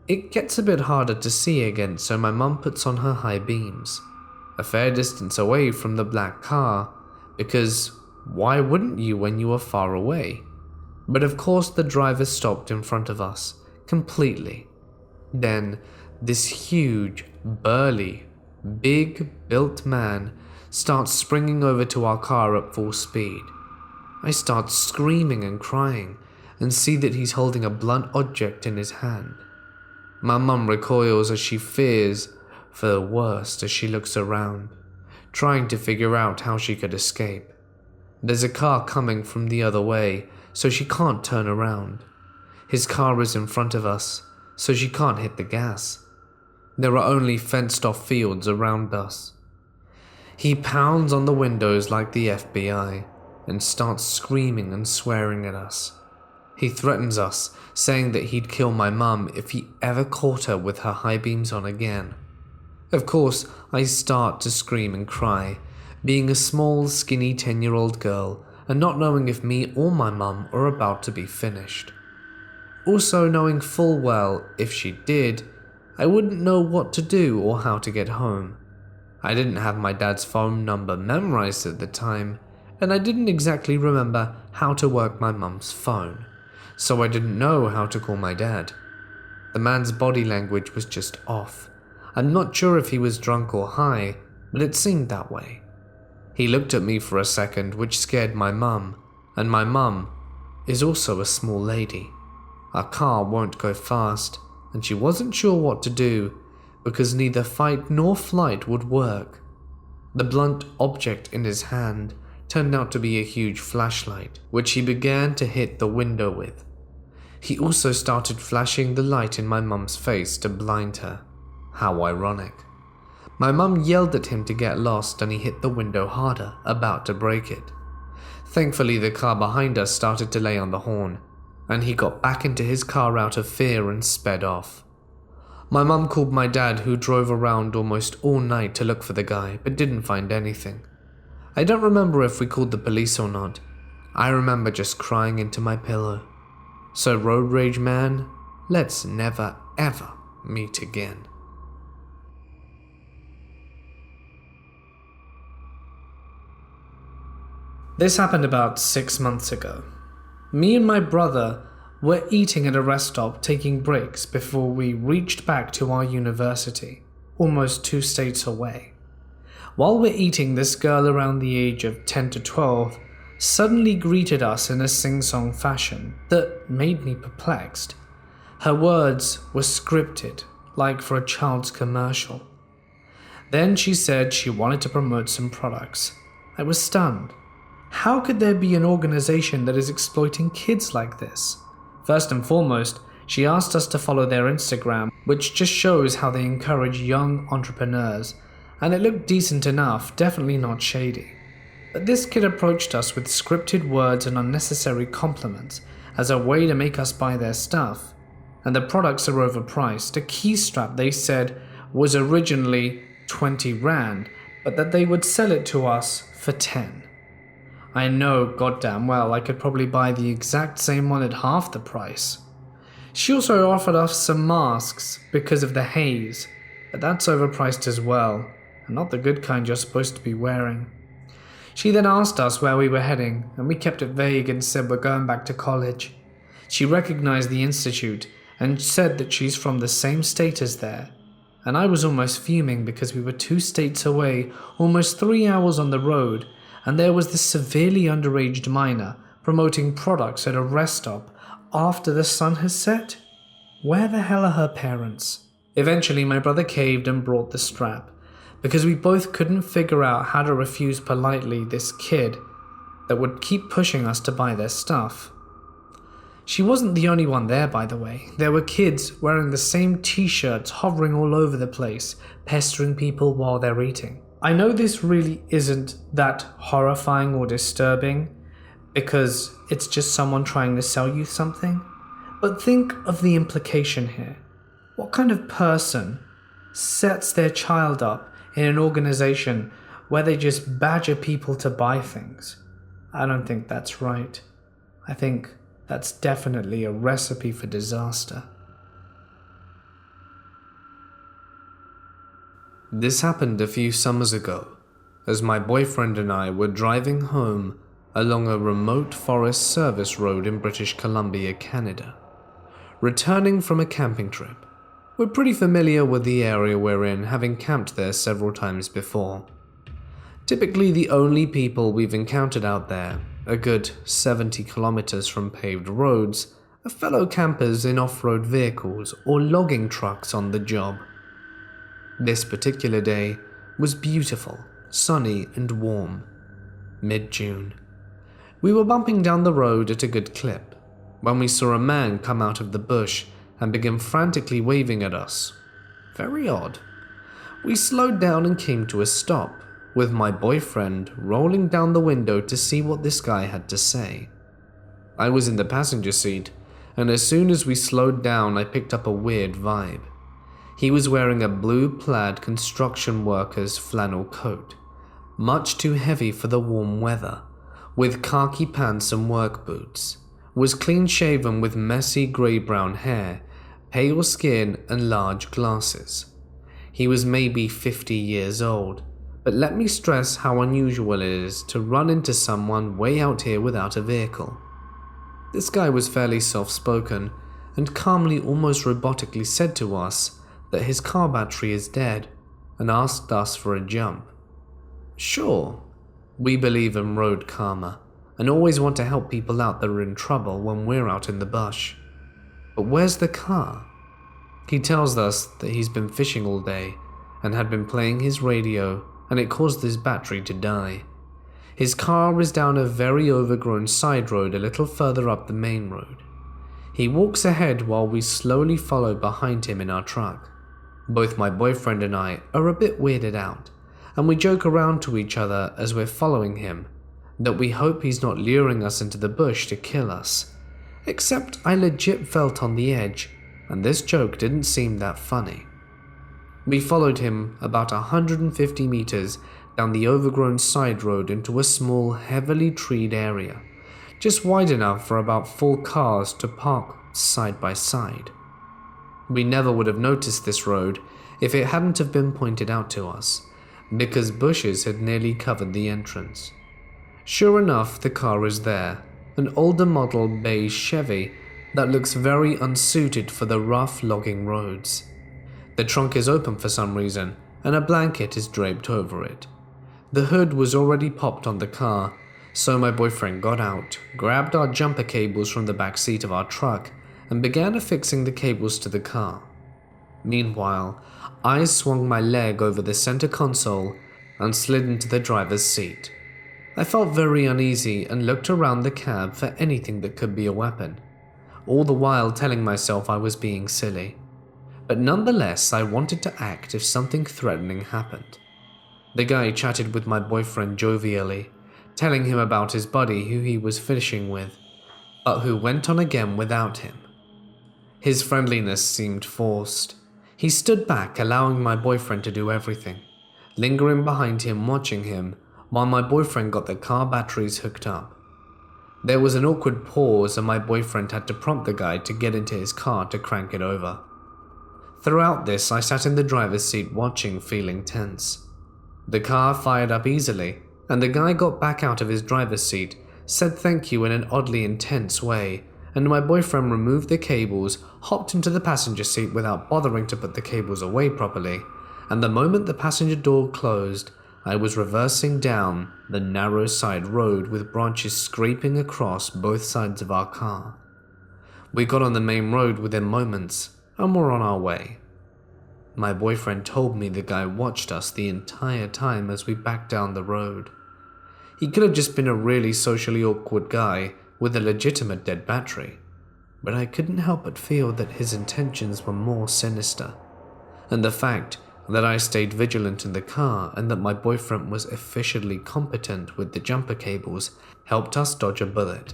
It gets a bit harder to see again, so my mum puts on her high beams, a fair distance away from the black car, because why wouldn't you when you are far away? But of course the driver stopped in front of us, completely. Then this huge, burly, big-built man starts springing over to our car at full speed. I start screaming and crying and see that he's holding a blunt object in his hand. My mum recoils as she fears for the worst as she looks around, trying to figure out how she could escape. There's a car coming from the other way, so she can't turn around. His car is in front of us, so she can't hit the gas. There are only fenced-off fields around us. He pounds on the windows like the FBI and starts screaming and swearing at us. He threatens us, saying that he'd kill my mum if he ever caught her with her high beams on again. Of course, I start to scream and cry, being a small, skinny 10-year-old girl and not knowing if me or my mum are about to be finished. Also knowing full well, if she did, I wouldn't know what to do or how to get home. I didn't have my dad's phone number memorized at the time, and I didn't exactly remember how to work my mum's phone, so I didn't know how to call my dad. The man's body language was just off. I'm not sure if he was drunk or high, but it seemed that way. He looked at me for a second, which scared my mum, and my mum is also a small lady. Our car won't go fast, and she wasn't sure what to do because neither fight nor flight would work. The blunt object in his hand turned out to be a huge flashlight, which he began to hit the window with. He also started flashing the light in my mum's face to blind her. How ironic. My mum yelled at him to get lost and he hit the window harder, about to break it. Thankfully, the car behind us started to lay on the horn, and he got back into his car out of fear and sped off. My mum called my dad, who drove around almost all night to look for the guy, but didn't find anything. I don't remember if we called the police or not. I remember just crying into my pillow. So road rage man, let's never ever meet again. This happened about 6 months ago. Me and my brother were eating at a rest stop, taking breaks before we reached back to our university, almost 2 states away. While we're eating, this girl around the age of 10 to 12 suddenly greeted us in a sing-song fashion that made me perplexed. Her words were scripted, like for a child's commercial. Then she said she wanted to promote some products. I was stunned. How could there be an organization that is exploiting kids like this? First and foremost, she asked us to follow their Instagram, which just shows how they encourage young entrepreneurs, and it looked decent enough, definitely not shady. But this kid approached us with scripted words and unnecessary compliments as a way to make us buy their stuff, and the products are overpriced. A key strap, they said, was originally 20 Rand, but that they would sell it to us for 10. I know goddamn well I could probably buy the exact same one at half the price. She also offered us some masks because of the haze, but that's overpriced as well, and not the good kind you're supposed to be wearing. She then asked us where we were heading, and we kept it vague and said we're going back to college. She recognized the institute and said that she's from the same state as there, and I was almost fuming because we were 2 states away, almost 3 hours on the road, and there was this severely underaged minor promoting products at a rest stop after the sun has set. Where the hell are her parents? Eventually my brother caved and brought the strap, because we both couldn't figure out how to refuse politely this kid that would keep pushing us to buy their stuff. She wasn't the only one there, by the way. There were kids wearing the same t-shirts hovering all over the place, pestering people while they're eating. I know this really isn't that horrifying or disturbing, because it's just someone trying to sell you something, but think of the implication here. What kind of person sets their child up in an organization where they just badger people to buy things? I don't think that's right. I think that's definitely a recipe for disaster. This happened a few summers ago, as my boyfriend and I were driving home along a remote forest service road in British Columbia, Canada. Returning from a camping trip, we're pretty familiar with the area we're in, having camped there several times before. Typically the only people we've encountered out there, a good 70 kilometers from paved roads, are fellow campers in off-road vehicles or logging trucks on the job. This particular day was beautiful, sunny and warm. Mid-June. We were bumping down the road at a good clip when we saw a man come out of the bush and begin frantically waving at us. Very odd. We slowed down and came to a stop, with my boyfriend rolling down the window to see what this guy had to say. I was in the passenger seat, and as soon as we slowed down I picked up a weird vibe. He was wearing a blue plaid construction worker's flannel coat, much too heavy for the warm weather, with khaki pants and work boots, was clean-shaven with messy grey-brown hair, pale skin and large glasses. He was maybe 50 years old, but let me stress how unusual it is to run into someone way out here without a vehicle. This guy was fairly soft-spoken and calmly, almost robotically said to us that his car battery is dead and asked us for a jump. Sure, we believe in road karma and always want to help people out that are in trouble when we're out in the bush. But where's the car? He tells us that he's been fishing all day and had been playing his radio and it caused his battery to die. His car is down a very overgrown side road a little further up the main road. He walks ahead while we slowly follow behind him in our truck. Both my boyfriend and I are a bit weirded out, and we joke around to each other as we're following him that we hope he's not luring us into the bush to kill us. Except I legit felt on the edge, and this joke didn't seem that funny. We followed him about 150 meters down the overgrown side road into a small, heavily treed area, just wide enough for about 4 cars to park side by side. We never would have noticed this road if it hadn't have been pointed out to us, because bushes had nearly covered the entrance. Sure enough, the car is there, an older model beige Chevy that looks very unsuited for the rough logging roads. The trunk is open for some reason, and a blanket is draped over it. The hood was already popped on the car, so my boyfriend got out, grabbed our jumper cables from the back seat of our truck, and began affixing the cables to the car. Meanwhile, I swung my leg over the center console and slid into the driver's seat. I felt very uneasy and looked around the cab for anything that could be a weapon, all the while telling myself I was being silly. But nonetheless, I wanted to act if something threatening happened. The guy chatted with my boyfriend jovially, telling him about his buddy who he was fishing with, but who went on again without him. His friendliness seemed forced. He stood back, allowing my boyfriend to do everything. lingering behind him watching him while my boyfriend got the car batteries hooked up. There was an awkward pause and my boyfriend had to prompt the guy to get into his car to crank it over. Throughout this, I sat in the driver's seat watching, feeling tense. The car fired up easily, and the guy got back out of his driver's seat, said thank you in an oddly intense way, and my boyfriend removed the cables, hopped into the passenger seat without bothering to put the cables away properly, and the moment the passenger door closed, I was reversing down the narrow side road with branches scraping across both sides of our car. We got on the main road within moments, and were on our way. My boyfriend told me the guy watched us the entire time as we backed down the road. He could have just been a really socially awkward guy with a legitimate dead battery, but I couldn't help but feel that his intentions were more sinister, and the fact that I stayed vigilant in the car and that my boyfriend was officially competent with the jumper cables helped us dodge a bullet.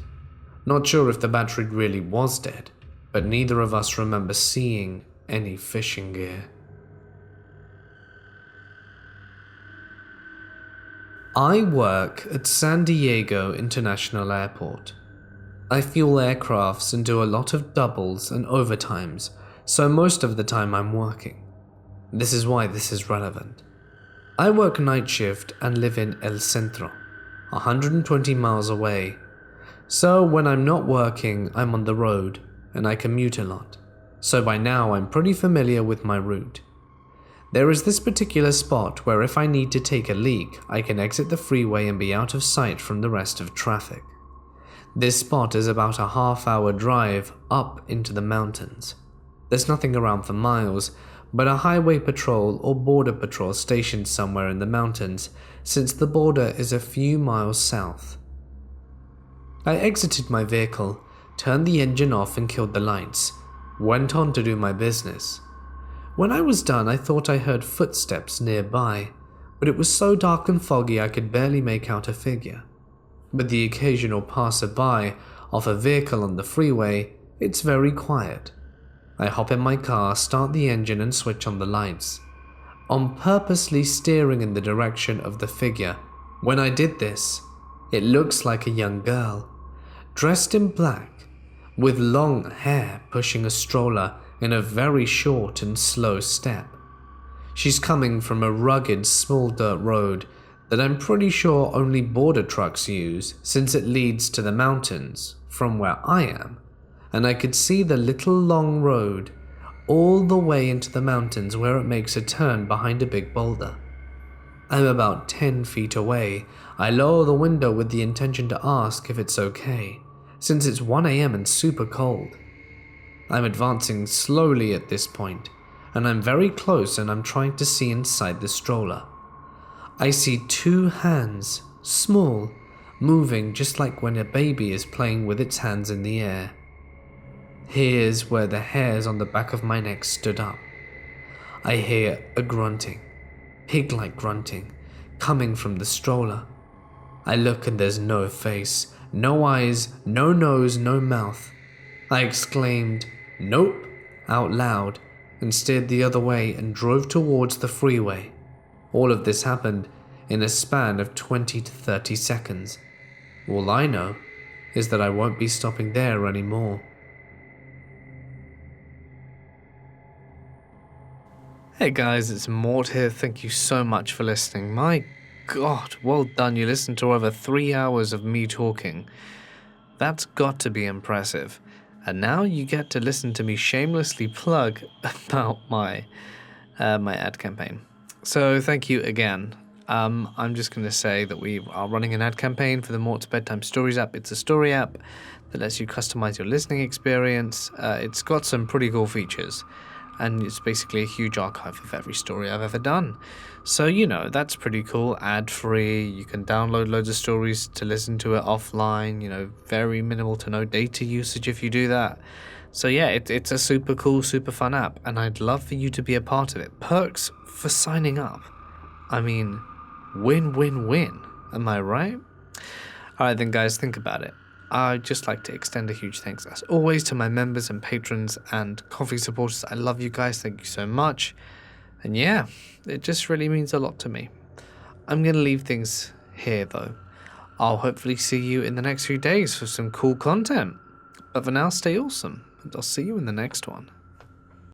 Not sure if the battery really was dead, but neither of us remember seeing any fishing gear. I work at San Diego International Airport. I fuel aircrafts and do a lot of doubles and overtimes, so most of the time I'm working. This is why this is relevant. I work night shift and live in El Centro, 120 miles away. So when I'm not working, I'm on the road, and I commute a lot. So by now I'm pretty familiar with my route. There is this particular spot where if I need to take a leak, I can exit the freeway and be out of sight from the rest of traffic. This spot is about a half-hour drive up into the mountains. There's nothing around for miles, but a highway patrol or border patrol stationed somewhere in the mountains, since the border is a few miles south. I exited my vehicle, turned the engine off and killed the lights, went on to do my business. When I was done, I thought I heard footsteps nearby, but it was so dark and foggy I could barely make out a figure. With the occasional passerby of a vehicle on the freeway, it's very quiet. I hop in my car, start the engine and switch on the lights, on purposely steering in the direction of the figure. When I did this, it looks like a young girl, dressed in black, with long hair pushing a stroller in a very short and slow step. She's coming from a rugged small dirt road that I'm pretty sure only border trucks use since it leads to the mountains from where I am, and I could see the little long road all the way into the mountains where it makes a turn behind a big boulder. I'm about 10 feet away. I lower the window with the intention to ask if it's okay, since it's 1 a.m. and super cold. I'm advancing slowly at this point, and I'm very close and I'm trying to see inside the stroller. I see 2 hands, small, moving just like when a baby is playing with its hands in the air. Here's where the hairs on the back of my neck stood up. I hear a grunting, pig-like grunting, coming from the stroller. I look and there's no face, no eyes, no nose, no mouth. I exclaimed, "Nope," out loud, and steered the other way and drove towards the freeway. All of this happened in a span of 20 to 30 seconds. All I know is that I won't be stopping there anymore. Hey guys, it's Mort here. Thank you so much for listening. My God, well done. You listened to over 3 hours of me talking. That's got to be impressive. And now you get to listen to me shamelessly plug about my ad campaign. So thank you again. I'm just going to say that we are running an ad campaign for the Mort's Bedtime Stories app. It's a story app that lets you customize your listening experience. It's got some pretty cool features, and it's basically a huge archive of every story I've ever done. So, that's pretty cool. Ad-free, you can download loads of stories to listen to it offline, very minimal to no data usage if you do that. So yeah, it's a super cool, super fun app, and I'd love for you to be a part of it. Perks for signing up. I mean, win-win-win, am I right? Alright then guys, think about it. I'd just like to extend a huge thanks as always to my members and patrons and coffee supporters. I love you guys, thank you so much. And yeah, it just really means a lot to me. I'm going to leave things here though. I'll hopefully see you in the next few days for some cool content. But for now, stay awesome, and I'll see you in the next one.